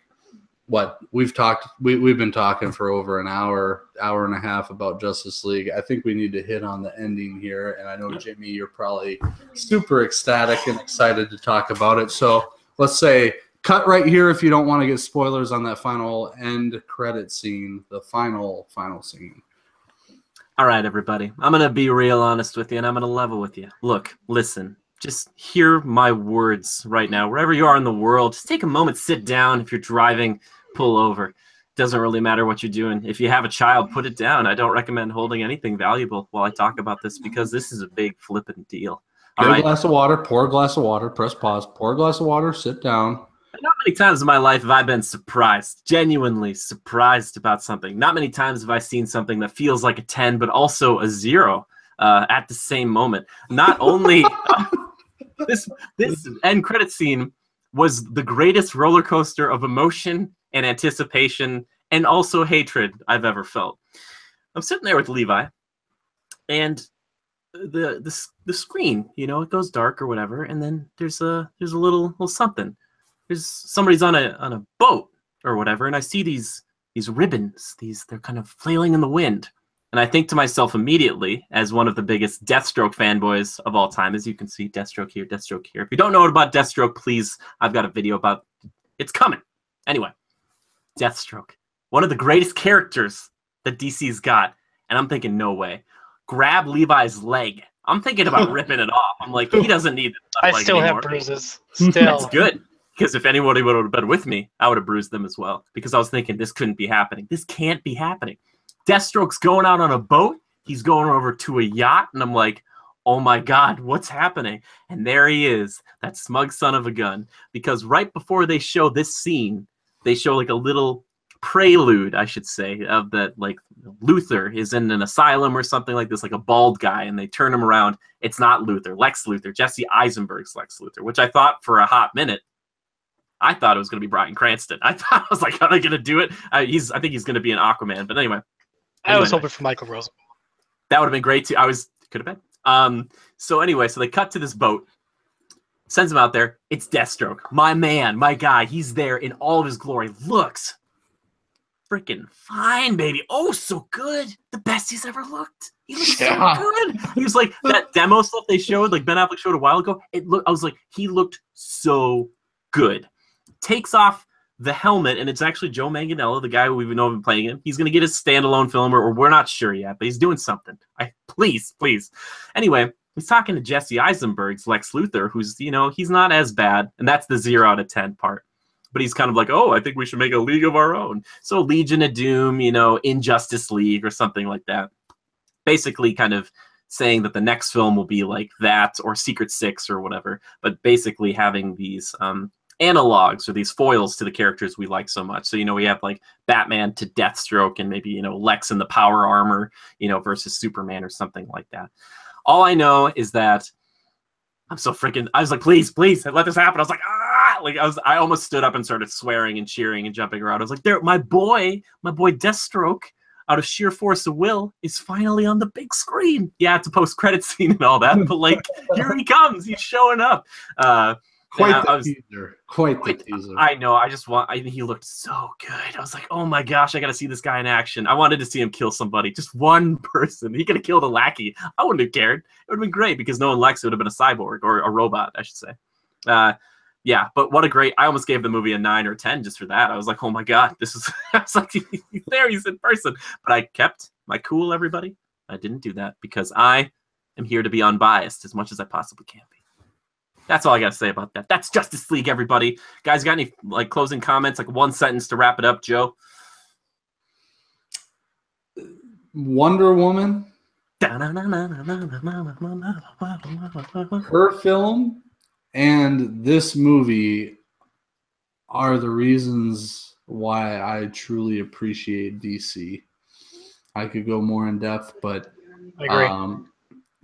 we've been talking for over an hour and a half about Justice League. I think we need to hit on the ending here, and I know, Jimmy, you're probably super ecstatic and excited to talk about it. So let's say cut right here if you don't want to get spoilers on that final end credit scene, the final scene. All right, everybody. I'm going to be real honest with you, and I'm going to level with you. Look, listen, just hear my words right now. Wherever you are in the world, just take a moment, sit down. If you're driving, pull over. Doesn't really matter what you're doing. If you have a child, put it down. I don't recommend holding anything valuable while I talk about this, because this is a big flipping deal. Get a glass of water, pour a glass of water, press pause, pour a glass of water, sit down. Not many times in my life have I been surprised, genuinely surprised about something. Not many times have I seen something that feels like a 10, but also a 0 at the same moment. Not only this end credit scene was the greatest roller coaster of emotion and anticipation and also hatred I've ever felt. I'm sitting there with Levi, and the screen, it goes dark or whatever, and then there's a little something. There's somebody's on a boat or whatever, and I see these ribbons. They're kind of flailing in the wind. And I think to myself immediately, as one of the biggest Deathstroke fanboys of all time, as you can see, Deathstroke here, Deathstroke here. If you don't know about Deathstroke, please, I've got a video about it's coming. Anyway, Deathstroke, one of the greatest characters that DC's got. And I'm thinking, no way. Grab Levi's leg. I'm thinking about ripping it off. I'm like, he doesn't need this leg anymore. Have bruises. Still. That's good. Because if anybody would have been with me, I would have bruised them as well. Because I was thinking, this couldn't be happening. This can't be happening. Deathstroke's going out on a boat. He's going over to a yacht. And I'm like, oh my God, what's happening? And there he is, that smug son of a gun. Because right before they show this scene, they show like a little prelude, I should say, of that, like Luthor is in an asylum or something like this, like a bald guy, and they turn him around. It's not Luthor, Lex Luthor, Jesse Eisenberg's Lex Luthor, which I thought for a hot minute, I thought it was going to be Bryan Cranston. I was like, are they going to do it? I think he's going to be an Aquaman. But anyway. I was hoping for Michael Rosen. That would have been great too. Could have been. So anyway, so they cut to this boat, sends him out there. It's Deathstroke, my man, my guy. He's there in all of his glory. Looks freaking fine, baby. Oh, so good. The best he's ever looked. He looks so good. He was like that demo stuff they showed, like Ben Affleck showed a while ago. I was like, he looked so good. Takes off the helmet, and it's actually Joe Manganiello, the guy who we've known playing him. He's going to get his standalone film, or we're not sure yet, but he's doing something. Please. Anyway, he's talking to Jesse Eisenberg's Lex Luthor, who's, he's not as bad, and that's the 0 out of 10 part. But he's kind of like, oh, I think we should make a league of our own. So Legion of Doom, Injustice League or something like that. Basically kind of saying that the next film will be like that, or Secret Six or whatever, but basically having these analogs or these foils to the characters we like so much. So, we have like Batman to Deathstroke, and maybe, Lex in the power armor, versus Superman or something like that. All I know is that I was like, please, let this happen. I was like, I almost stood up and started swearing and cheering and jumping around. I was like, there, my boy Deathstroke, out of sheer force of will, is finally on the big screen. Yeah, it's a post-credit scene and all that, but like, here he comes. He's showing up. Quite the teaser. I know. He looked so good. I was like, oh my gosh, I got to see this guy in action. I wanted to see him kill somebody. Just one person. He could have killed a lackey. I wouldn't have cared. It would have been great because knowing Lex, it would have been a cyborg or a robot, I should say. Yeah, but what a great... I almost gave the movie a 9 or 10 just for that. I was like, oh my God, this is... I was like, he's there, he's in person. But I kept my cool, everybody. I didn't do that because I am here to be unbiased as much as I possibly can be. That's all I got to say about that. That's Justice League, everybody. Guys, got any like closing comments, like one sentence to wrap it up, Joe? Wonder Woman. Her film and this movie are the reasons why I truly appreciate DC. I could go more in depth, but I agree.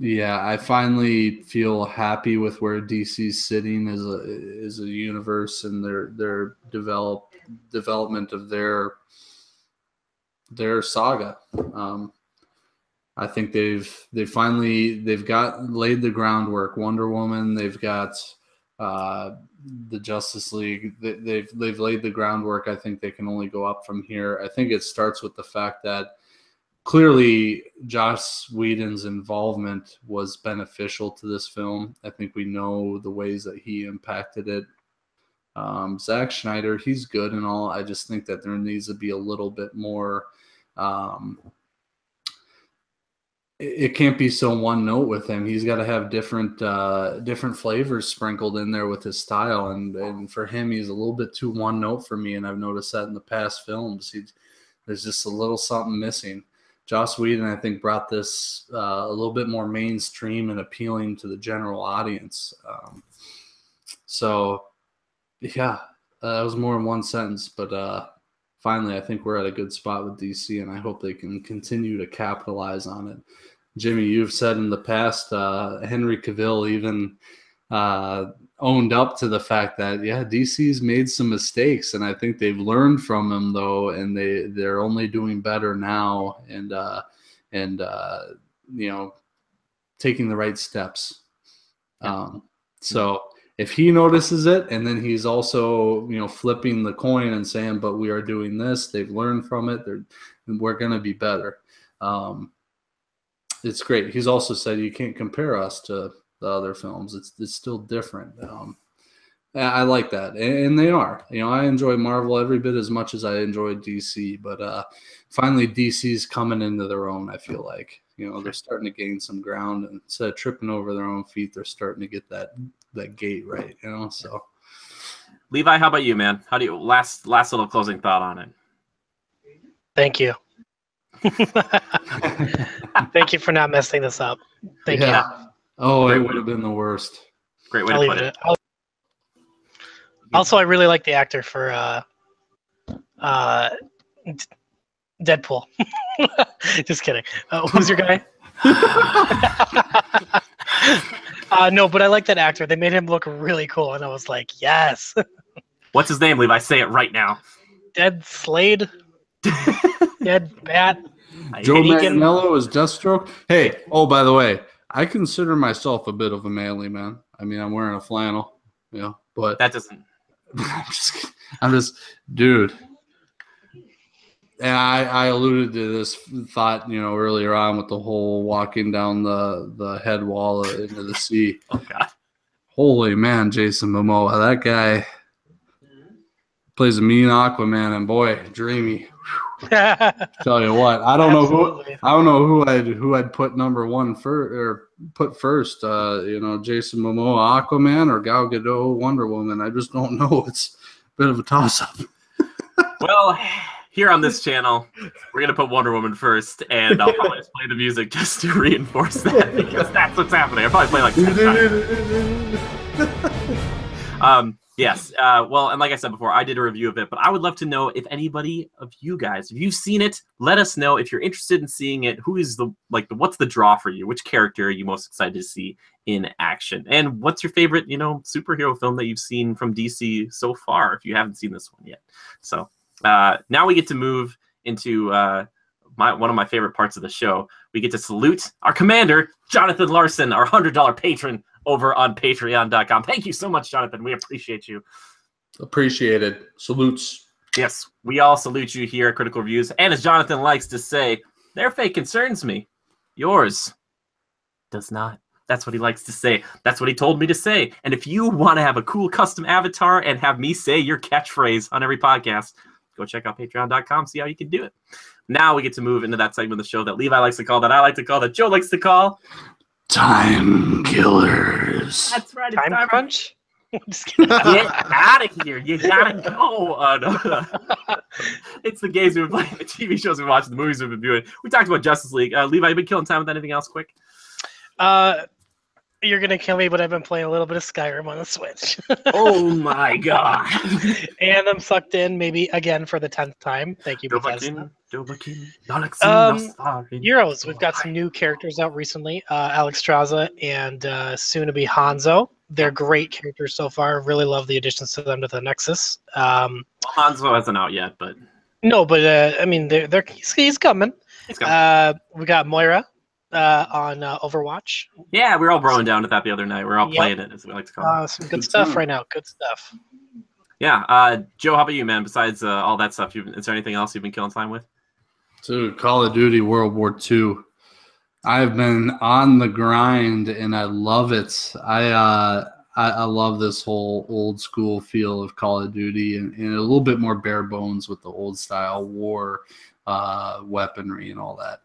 Yeah, I finally feel happy with where DC's sitting as a universe and their development of their saga. I think they've laid the groundwork. Wonder Woman, they've got the Justice League. They've laid the groundwork. I think they can only go up from here. I think it starts with the fact that clearly Joss Whedon's involvement was beneficial to this film. I think we know the ways that he impacted it. Zack Snyder, he's good and all. I just think that there needs to be a little bit more. It can't be so one note with him. He's got to have different flavors sprinkled in there with his style. And for him, he's a little bit too one note for me. And I've noticed that in the past films. There's just a little something missing. Joss Whedon, I think, brought this a little bit more mainstream and appealing to the general audience. So, yeah, that was more in one sentence. But finally, I think we're at a good spot with DC, and I hope they can continue to capitalize on it. Jimmy, you've said in the past, Henry Cavill even owned up to the fact that, yeah, DC's made some mistakes, and I think they've learned from them, though, and they're only doing better now. And you know, taking the right steps. So if he notices it, and then he's also, flipping the coin and saying, but we are doing this, they've learned from it, we're going to be better. It's great. He's also said you can't compare us to the other films. It's still different. I like that. And they are. I enjoy Marvel every bit as much as I enjoy DC, but finally DC's coming into their own, I feel like. They're starting to gain some ground, and instead of tripping over their own feet, they're starting to get that gate right, so. Levi, how about you, man? How do you last little closing thought on it? Thank you. Thank you for not messing this up. Thank you. Oh, it would have been the worst. Great way to put it. Also, I really like the actor for Deadpool. Just kidding. Who's your guy? No, but I like that actor. They made him look really cool, and I was like, yes. What's his name, Levi? Say it right now. Dead Slade. Dead Bat. Joe Manganiello is Deathstroke. Hey, by the way, I consider myself a bit of a manly man. I mean, I'm wearing a flannel, but that doesn't. I'm just, dude. And I alluded to this thought, earlier on with the whole walking down the head wall into the sea. Oh God! Holy man, Jason Momoa, that guy plays a mean Aquaman, and boy, dreamy. Tell you what, I don't know who I'd put number one put first. Jason Momoa, Aquaman, or Gal Gadot, Wonder Woman. I just don't know. It's a bit of a toss up. Well, here on this channel, we're gonna put Wonder Woman first, and I'll probably just play the music just to reinforce that, because that's what's happening. I'll probably play like 10 times. Yes. Well, and like I said before, I did a review of it, but I would love to know if anybody of you guys, if you've seen it, let us know. If you're interested in seeing it, who is what's the draw for you? Which character are you most excited to see in action? And what's your favorite, superhero film that you've seen from DC so far, if you haven't seen this one yet? So now we get to move into one of my favorite parts of the show. We get to salute our commander, Jonathan Larson, our $100 patron over on patreon.com. Thank you so much, Jonathan. We appreciate you. Appreciated. Salutes. Yes, we all salute you here at Critical Reviews. And as Jonathan likes to say, their fate concerns me. Yours does not. That's what he likes to say. That's what he told me to say. And if you want to have a cool custom avatar and have me say your catchphrase on every podcast, go check out patreon.com, see how you can do it. Now we get to move into that segment of the show that Levi likes to call, that I like to call, that Joe likes to call Timekillers. That's right. Time Crunch? Just kidding. Get out of here. You gotta go. No. It's the games we've been playing, the TV shows we've been watching, the movies we've been viewing. We talked about Justice League. Levi, you been killing time with anything else quick? You're going to kill me, but I've been playing a little bit of Skyrim on the Switch. Oh my God. And I'm sucked in, maybe again for the 10th time. Thank you, Bethesda. Heroes. We've got some new characters out recently. Alex Straza and soon-to-be Hanzo. They're great characters so far. Really love the additions to them to the Nexus. Hanzo hasn't out yet, but... No, but I mean, he's coming. He's coming. We got Moira. On Overwatch. Yeah, we were all throwing down at that the other night. We're all playing it, as we like to call it. Some good stuff right now. Good stuff. Yeah. Joe, how about you, man? Besides all that stuff, is there anything else you've been killing time with? Dude, Call of Duty World War II. I've been on the grind, and I love it. I love this whole old school feel of Call of Duty, and a little bit more bare bones with the old style war weaponry and all that.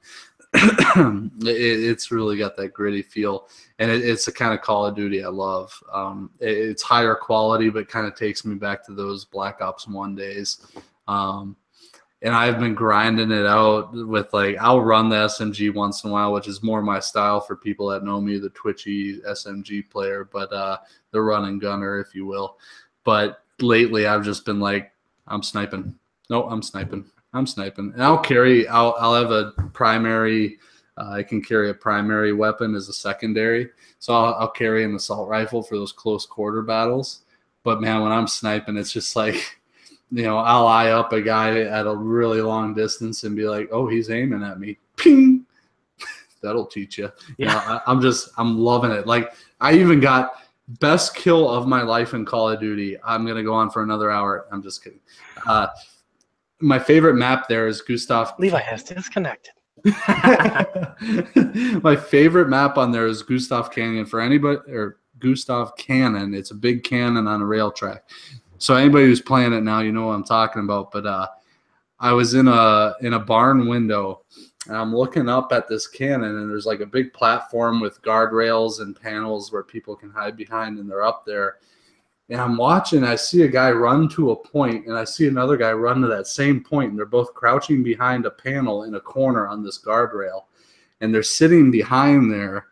It's really got that gritty feel, and it's the kind of Call of Duty I love. It's higher quality, but kind of takes me back to those Black Ops 1 days. And I've been grinding it out with, I'll run the SMG once in a while, which is more my style for people that know me, the twitchy SMG player, but the run and gunner, if you will. But lately I've just been I'm sniping. No, I'm sniping. And I'll have a primary. I can carry a primary weapon as a secondary. So I'll carry an assault rifle for those close quarter battles. But man, when I'm sniping, it's just I'll eye up a guy at a really long distance and be like, oh, he's aiming at me. Ping. That'll teach you. I'm loving it. Like, I even got best kill of my life in Call of Duty. I'm gonna go on for another hour. I'm just kidding. My favorite map there is Gustav. Levi has disconnected. My favorite map on there is Gustav Canyon. For anybody, or Gustav Cannon, it's a big cannon on a rail track. So anybody who's playing it now, you know what I'm talking about. But I was in a barn window, and I'm looking up at this cannon, and there's like a big platform with guardrails and panels where people can hide behind, and they're up there. And I'm watching, I see a guy run to a point, and I see another guy run to that same point, and they're both crouching behind a panel in a corner on this guardrail. And they're sitting behind there.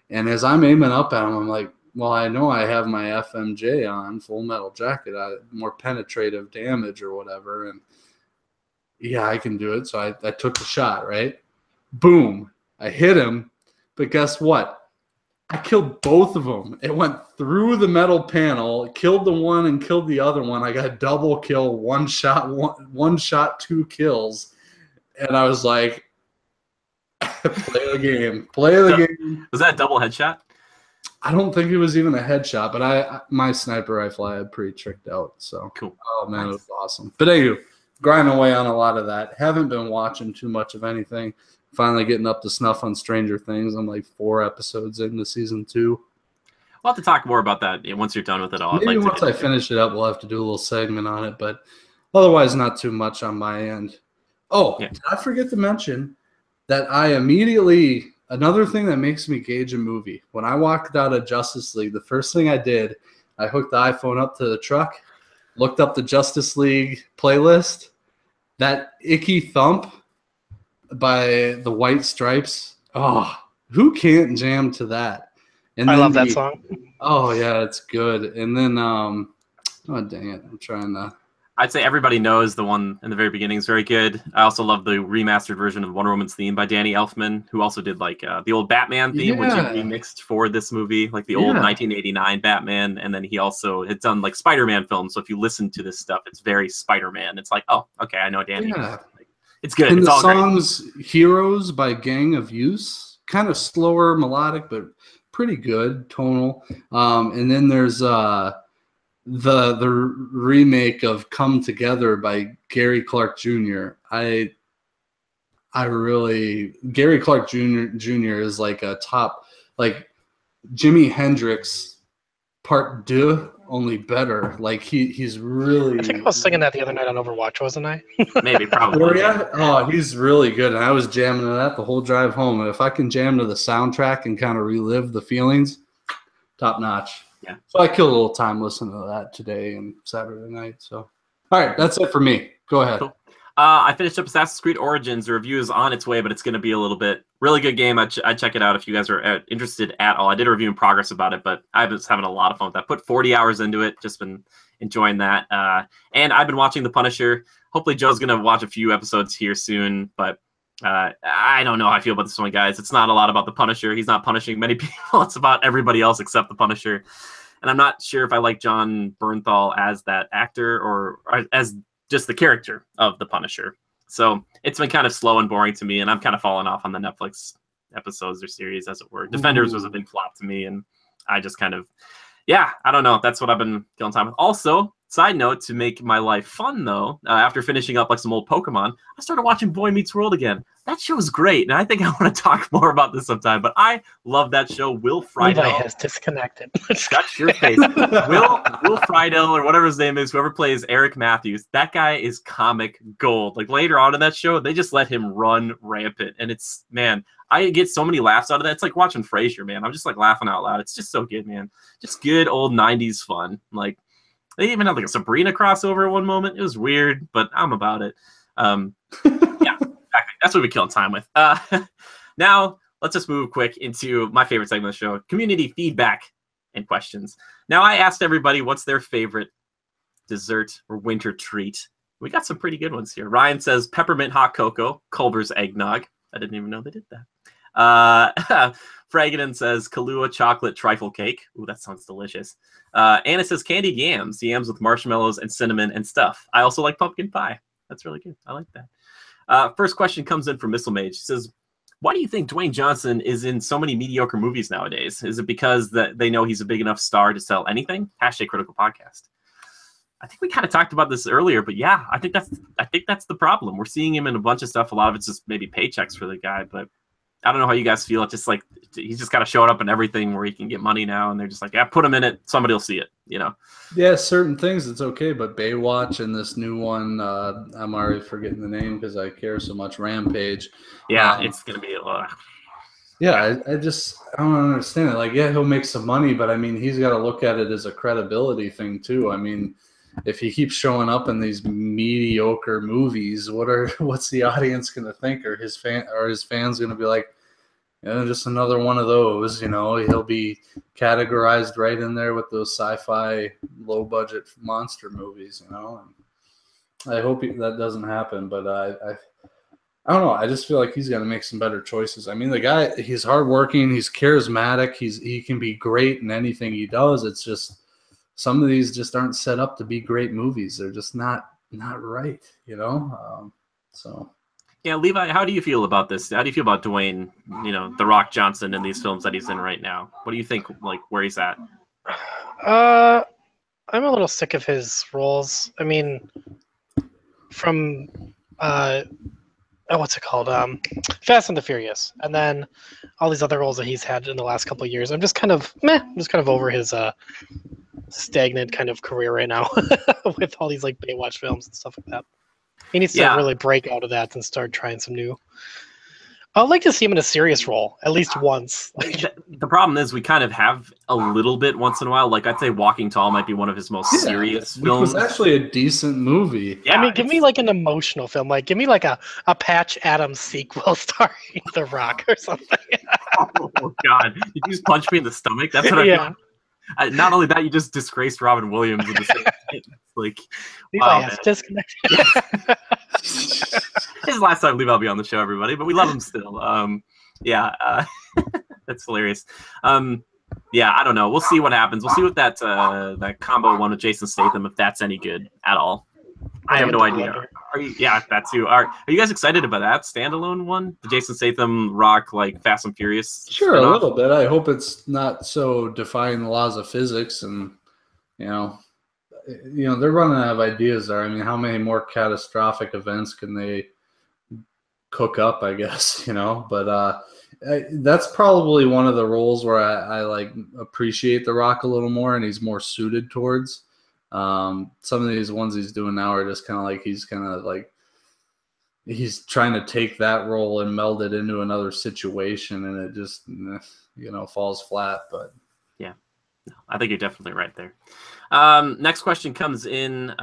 And as I'm aiming up at them, I'm like, well, I know I have my FMJ on, Full Metal Jacket, more penetrative damage or whatever. And yeah, I can do it. So I took the shot, right? Boom. I hit him. But guess what? I killed both of them. It went through the metal panel, killed the one and killed the other one. I got double kill, one shot, 2 kills. And I was like, play the game. Play the game. Was that a double headshot? I don't think it was even a headshot, but my sniper rifle I had pretty tricked out. So cool. Oh man, nice. It was awesome. But anyway, grinding away on a lot of that. Haven't been watching too much of anything. Finally getting up to snuff on Stranger Things. I'm like 4 episodes into season 2. We'll have to talk more about that once you're done with it all. Maybe once I finish it up, we'll have to do a little segment on it. But otherwise, not too much on my end. Oh, yeah. Did I forget to mention that I immediately – another thing that makes me gauge a movie. When I walked out of Justice League, the first thing I did, I hooked the iPhone up to the truck, looked up the Justice League playlist. That Icky Thump by the White Stripes. Oh, who can't jam to that? And I love that song. Oh yeah, it's good. And then oh dang it, I'm trying to. I'd say Everybody Knows, the one in the very beginning, is very good. I also love the remastered version of Wonder Woman's theme by Danny Elfman, who also did like the old Batman theme, which he remixed for this movie, like the old 1989 Batman. And then he also had done like Spider-Man films. So if you listen to this stuff, it's very Spider-Man. It's like, oh, okay, I know Danny. Yeah. It's good. And it's the all song's great. Heroes by Gang of Youths, kind of slower, melodic, but pretty good, tonal. And then there's the remake of Come Together by Gary Clark Jr. I really Gary Clark Jr. is like a top, like Jimi Hendrix Part 2, only better. Like he's really. I think I was singing that the other night on Overwatch, wasn't I? Maybe, probably. Oh, he's really good. And I was jamming to that the whole drive home. And if I can jam to the soundtrack and kind of relive the feelings, top notch. Yeah. So I killed a little time listening to that today and Saturday night. So, all right, that's it for me. Go ahead. Cool. I finished up Assassin's Creed Origins. The review is on its way, but it's going to be a little bit really good game. I'd check it out if you guys are interested at all. I did a review in progress about it, but I was having a lot of fun with that. Put 40 hours into it. Just been enjoying that. And I've been watching The Punisher. Hopefully Joe's going to watch a few episodes here soon, but I don't know how I feel about this one, guys. It's not a lot about the Punisher. He's not punishing many people. It's about everybody else except the Punisher. And I'm not sure if I like John Bernthal as that actor or as just the character of the Punisher. So it's been kind of slow and boring to me, and I'm kind of falling off on the Netflix episodes or series, as it were. Defenders was a big flop to me, and I just kind of, I don't know. That's what I've been killing time with. Also, side note, to make my life fun, though, after finishing up like some old Pokemon, I started watching Boy Meets World again. That show is great, and I think I want to talk more about this sometime, but I love that show. Will Friedle. Levi has disconnected. Shut your face. Will Friedle, or whatever his name is, whoever plays Eric Matthews, that guy is comic gold. Like later on in that show, they just let him run rampant, and it's, man, I get so many laughs out of that. It's like watching Frasier, man. I'm just like laughing out loud. It's just so good, man. Just good old 90s fun. Like, they even had like a Sabrina crossover at one moment. It was weird, but I'm about it. Yeah, exactly. That's what we're killing time with. Now, let's just move quick into my favorite segment of the show, community feedback and questions. Now, I asked everybody what's their favorite dessert or winter treat. We got some pretty good ones here. Ryan says peppermint hot cocoa, Culver's eggnog. I didn't even know they did that. Fragaden says Kahlua chocolate trifle cake. Ooh, that sounds delicious. Anna says candied yams with marshmallows and cinnamon and stuff. I also like pumpkin pie. That's really good. I like that. First question comes in from Missile Mage. She says, Why do you think Dwayne Johnson is in so many mediocre movies nowadays? Is it because that they know he's a big enough star to sell anything? Hashtag Critical Podcast. I think we kind of talked about this earlier, but yeah, I think that's the problem. We're seeing him in a bunch of stuff. A lot of it's just maybe paychecks for the guy, but I don't know how you guys feel. It's just like he's just got to show up in everything where he can get money now, and they're just like, yeah, put him in it. Somebody will see it, you know? Yeah, certain things it's okay, but Baywatch and this new one, I'm already forgetting the name because I care so much. Rampage. Yeah, it's gonna be a lot. Yeah, I don't understand it. Like, yeah, he'll make some money, but I mean, he's got to look at it as a credibility thing too. I mean, if he keeps showing up in these mediocre movies, what's the audience going to think, or his fans going to be like, yeah, just another one of those, you know? He'll be categorized right in there with those sci-fi low budget monster movies, you know? And I hope that doesn't happen, but I don't know. I just feel like he's got to make some better choices. I mean, the guy, he's hardworking, he's charismatic, he can be great in anything he does. It's just some of these just aren't set up to be great movies. They're just not right, you know? So. Yeah, Levi, how do you feel about this? How do you feel about Dwayne, you know, The Rock Johnson in these films that he's in right now? What do you think, like, where he's at? I'm a little sick of his roles. I mean, from what's it called? Fast and the Furious, and then all these other roles that he's had in the last couple of years. I'm just kind of over his stagnant kind of career right now with all these like Baywatch films and stuff like that. He needs to really break out of that and start trying some new. I'd like to see him in a serious role at least once. The problem is we kind of have a little bit once in a while. Like I'd say Walking Tall might be one of his most serious films. It was actually a decent movie. Yeah, I mean, give me like an emotional film. Like give me like a Patch Adams sequel starring The Rock or something. Oh God! Did you just punch me in the stomach? That's what I feel. Not only that, you just disgraced Robin Williams in the same it's like Levi has disconnected. This is the last time Levi will be on the show, everybody, but we love him still. That's hilarious. I don't know. We'll see what happens. We'll see what that combo one with Jason Statham, if that's any good at all. I have no idea. Are you? Yeah, that too. Are you guys excited about that standalone one? The Jason Statham Rock like Fast and Furious? Sure, spin-off? A little bit. I hope it's not so defying the laws of physics, and you know, they're running out of ideas there. I mean, how many more catastrophic events can they cook up? I guess but that's probably one of the roles where I like appreciate The Rock a little more, and he's more suited towards. Some of these ones he's doing now are just kind of like he's trying to take that role and meld it into another situation, and it just falls flat. But yeah, I think you're definitely right there. Next question comes in.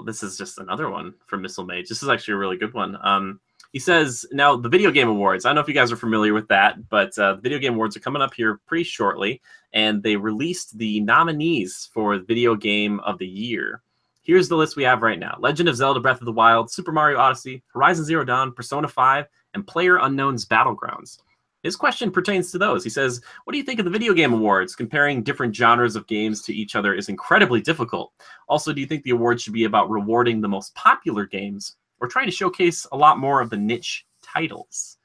This is just another one from Missile Mage. This is actually a really good one. He says, now the Video Game Awards, I don't know if you guys are familiar with that, but the Video Game Awards are coming up here pretty shortly, and they released the nominees for Video Game of the Year. Here's the list we have right now. Legend of Zelda Breath of the Wild, Super Mario Odyssey, Horizon Zero Dawn, Persona 5, and PlayerUnknown's Battlegrounds. His question pertains to those. He says, what do you think of the Video Game Awards? Comparing different genres of games to each other is incredibly difficult. Also, do you think the awards should be about rewarding the most popular games or trying to showcase a lot more of the niche titles?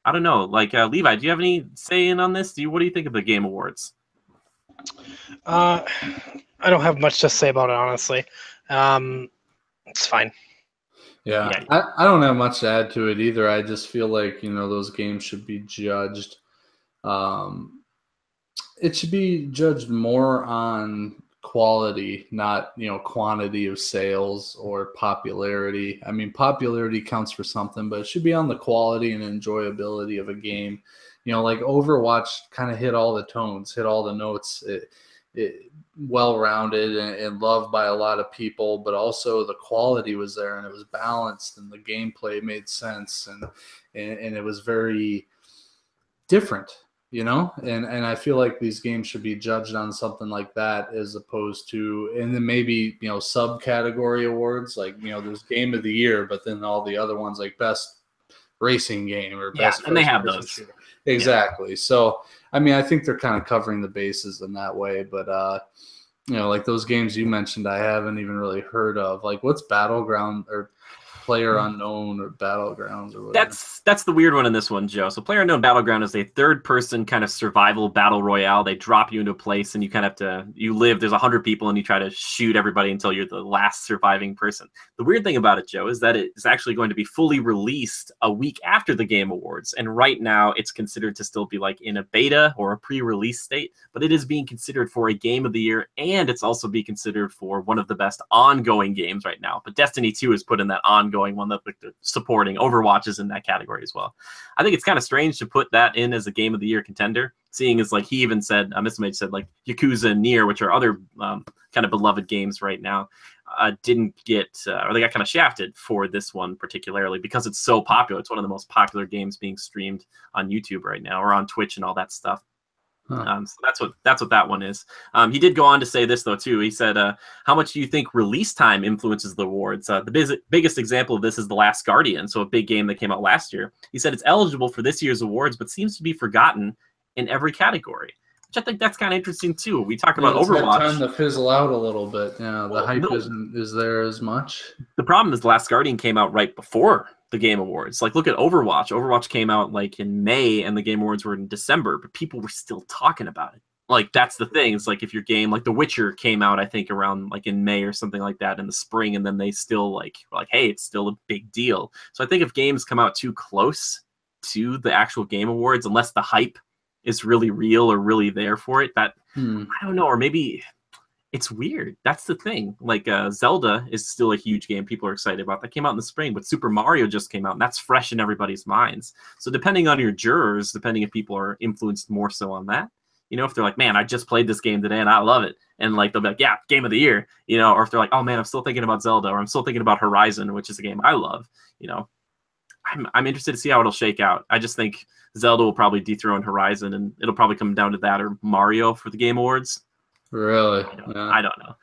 I don't know. Like, Levi, do you have any say in on this? What do you think of the Game Awards? I don't have much to say about it, honestly. It's fine. Yeah. I don't have much to add to it either. I just feel like, those games should be judged. It should be judged more on quality, not quantity of sales or popularity. I mean, popularity counts for something, but it should be on the quality and enjoyability of a game. Like Overwatch kind of hit all the tones, hit all the notes. It well-rounded and loved by a lot of people, but also the quality was there, and it was balanced, and the gameplay made sense, and it was very different. And I feel like these games should be judged on something like that, as opposed to, and then maybe, subcategory awards, like, there's Game of the Year, but then all the other ones like Best Racing Game or Best and they have those. Shooter. Exactly. Yeah. So, I mean, I think they're kind of covering the bases in that way, but, like those games you mentioned, I haven't even really heard of. Like, what's Battleground or Player Unknown or Battlegrounds or whatever. That's the weird one in this one, Joe. So PlayerUnknown Battleground is a third-person kind of survival battle royale. They drop you into a place, and you kind of have to live. There's 100 people, and you try to shoot everybody until you're the last surviving person. The weird thing about it, Joe, is that it is actually going to be fully released a week after the Game Awards, and right now it's considered to still be like in a beta or a pre-release state, but it is being considered for a Game of the Year, and it's also being considered for one of the best ongoing games right now. But Destiny 2 is put in that ongoing one that they're supporting. Overwatch is in that category as well. I think it's kind of strange to put that in as a Game of the Year contender, seeing as like he even said, Mr. Mage said like Yakuza and Nier, which are other kind of beloved games right now, didn't get, or they got kind of shafted for this one particularly because it's so popular. It's one of the most popular games being streamed on YouTube right now, or on Twitch and all that stuff. So that's what that one is. He did go on to say this though too. He said, "How much do you think release time influences the awards?" The biggest example of this is The Last Guardian, so a big game that came out last year. He said it's eligible for this year's awards, but seems to be forgotten in every category, which I think that's kind of interesting too. We talk about Overwatch. It's time to fizzle out a little bit. Yeah, the hype is there as much. The problem is The Last Guardian came out right before the Game Awards. Like, look at Overwatch. Overwatch came out like in May, and the Game Awards were in December, but people were still talking about it. Like, that's the thing. It's like if your game, like The Witcher, came out, I think around like in May or something like that in the spring, and then they still like were like, hey, it's still a big deal. So I think if games come out too close to the actual Game Awards, unless the hype is really real or really there for it, that I don't know, or maybe it's weird. That's the thing. Like Zelda is still a huge game people are excited about. That came out in the spring, but Super Mario just came out, and that's fresh in everybody's minds. So depending on your jurors, depending if people are influenced more so on that, you know, if they're like, man, I just played this game today and I love it, and like they'll be like, yeah, Game of the Year, you know, or if they're like, oh man, I'm still thinking about Zelda, or I'm still thinking about Horizon, which is a game I love, you know, I'm interested to see how it'll shake out. I just think Zelda will probably dethrone Horizon, and it'll probably come down to that or Mario for the Game Awards. Really? I don't know.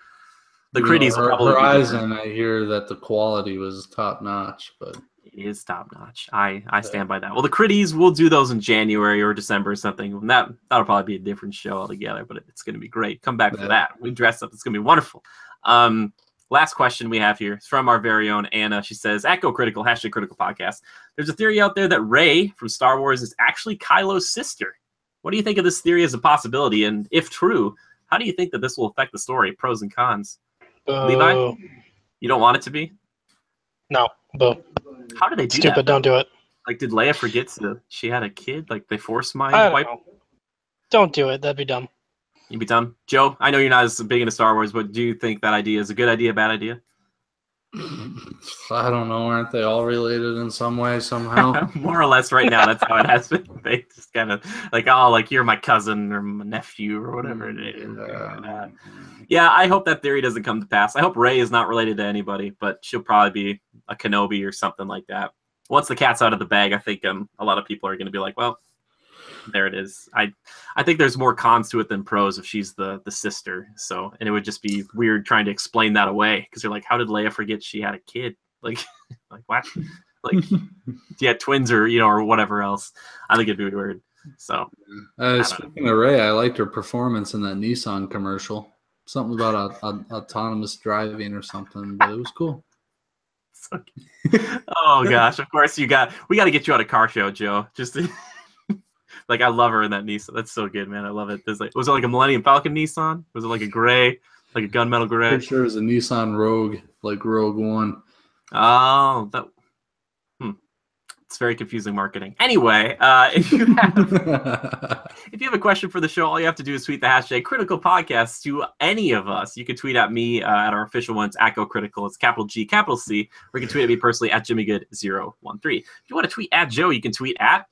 The critics will probably Horizon, I hear that the quality was top notch, but it is top notch. I stand by that. Well, the critics will do those in January or December or something. And that'll probably be a different show altogether, but it's going to be great. Come back for that. We dress up. It's going to be wonderful. Last question we have here is from our very own Anna. She says, at Go Critical, #Critical Podcast. There's a theory out there that Rey from Star Wars is actually Kylo's sister. What do you think of this theory as a possibility? And if true, how do you think that this will affect the story? Pros and cons. Levi? You don't want it to be? No. Boo. How did they do Stupid, that? don't do it. Like, did Leia forget that she had a kid? Like, they force mind wipe? Don't do it. That'd be dumb. You'd be dumb. Joe, I know you're not as big into Star Wars, but do you think that idea is a good idea, bad idea? I don't know. Aren't they all related in some way, somehow? More or less right now. That's how it has been. They just kind of like, oh, like you're my cousin or my nephew or whatever it is. Yeah, I hope that theory doesn't come to pass. I hope Rey is not related to anybody, but she'll probably be a Kenobi or something like that. Once the cat's out of the bag, I think a lot of people are going to be like, well, there it is. I think there's more cons to it than pros if she's the sister. So, and it would just be weird trying to explain that away because you're like, how did Leia forget she had a kid? Like what? Like, yeah, twins or or whatever else. I think it'd be weird. So, speaking of Rey, I liked her performance in that Nissan commercial. Something about autonomous driving or something, but it was cool. Oh gosh! Of course, we got to get you on a car show, Joe. Just. Like, I love her in that Nissan. That's so good, man. I love it. Was it like a Millennium Falcon Nissan? Was it like a gray, like a gunmetal gray? Pretty sure it was a Nissan Rogue, like Rogue One. Oh, it's very confusing marketing. Anyway, if you have a question for the show, all you have to do is tweet the #Critical Podcast to any of us. You can tweet at me at our official ones at Go Critical. It's capital G, capital C. Or you can tweet at me personally at JimmyGood013. If you want to tweet at Joe, you can tweet at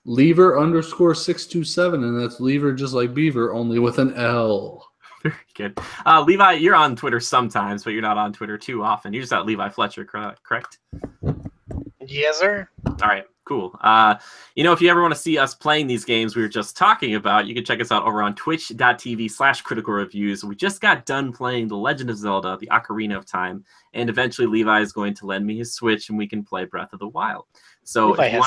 Lever_627, and that's Lever just like Beaver, only with an L. Very good. Levi, you're on Twitter sometimes, but you're not on Twitter too often. You're just at Levi Fletcher, correct? Yes, sir. All right, cool. If you ever want to see us playing these games we were just talking about, you can check us out over on twitch.tv/critical reviews. We just got done playing The Legend of Zelda, the Ocarina of Time, and eventually Levi is going to lend me his Switch and we can play Breath of the Wild. So if you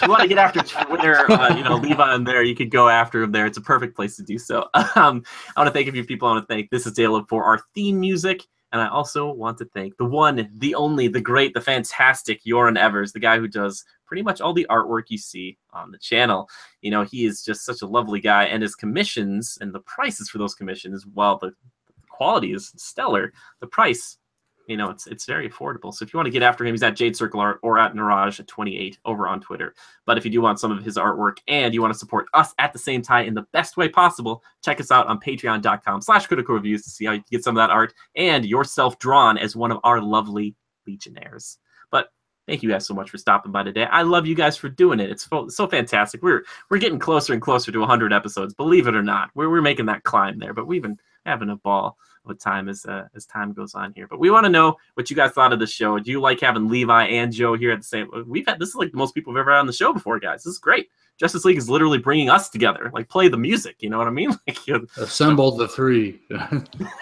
want to get after Twitter, Levi in there, you could go after him there. It's a perfect place to do so. I want to thank a few people. I want to thank This Is Dale for our theme music. And I also want to thank the one, the only, the great, the fantastic Joran Evers, the guy who does pretty much all the artwork you see on the channel. You know, he is just such a lovely guy, and his commissions and the prices for those commissions, while the quality is stellar, the price, you know, it's very affordable. So if you want to get after him, he's at Jade Circle Art or at Niraj at 28 over on Twitter. But if you do want some of his artwork and you want to support us at the same time in the best way possible, check us out on patreon.com/criticalreviews to see how you can get some of that art and yourself drawn as one of our lovely Legionnaires. But thank you guys so much for stopping by today. I love you guys for doing it. It's so fantastic. We're getting closer and closer to 100 episodes, believe it or not. We're making that climb there, but we've been having a ball with time as time goes on here. But we want to know what you guys thought of the show. Do you like having Levi and Joe here at the same? This is like the most people we've ever had on the show before, guys. This is great. Justice League is literally bringing us together. Like, play the music. You know what I mean? Like, assemble the three.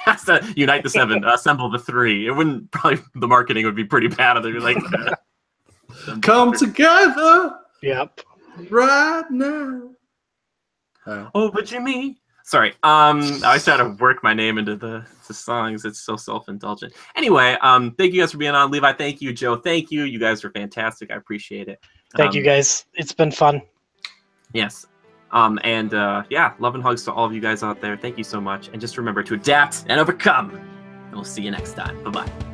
That's the unite the seven. Assemble the three. It wouldn't probably the marketing would be pretty bad. They'd be like, come together. Yep. Right now. Oh, but Jimmy. Sorry. I always try to work my name into the songs. It's so self-indulgent. Anyway, thank you guys for being on. Levi, thank you. Joe, thank you. You guys are fantastic. I appreciate it. Thank you guys. It's been fun. Yes. Yeah, love and hugs to all of you guys out there. Thank you so much. And just remember to adapt and overcome. And we'll see you next time. Bye-bye.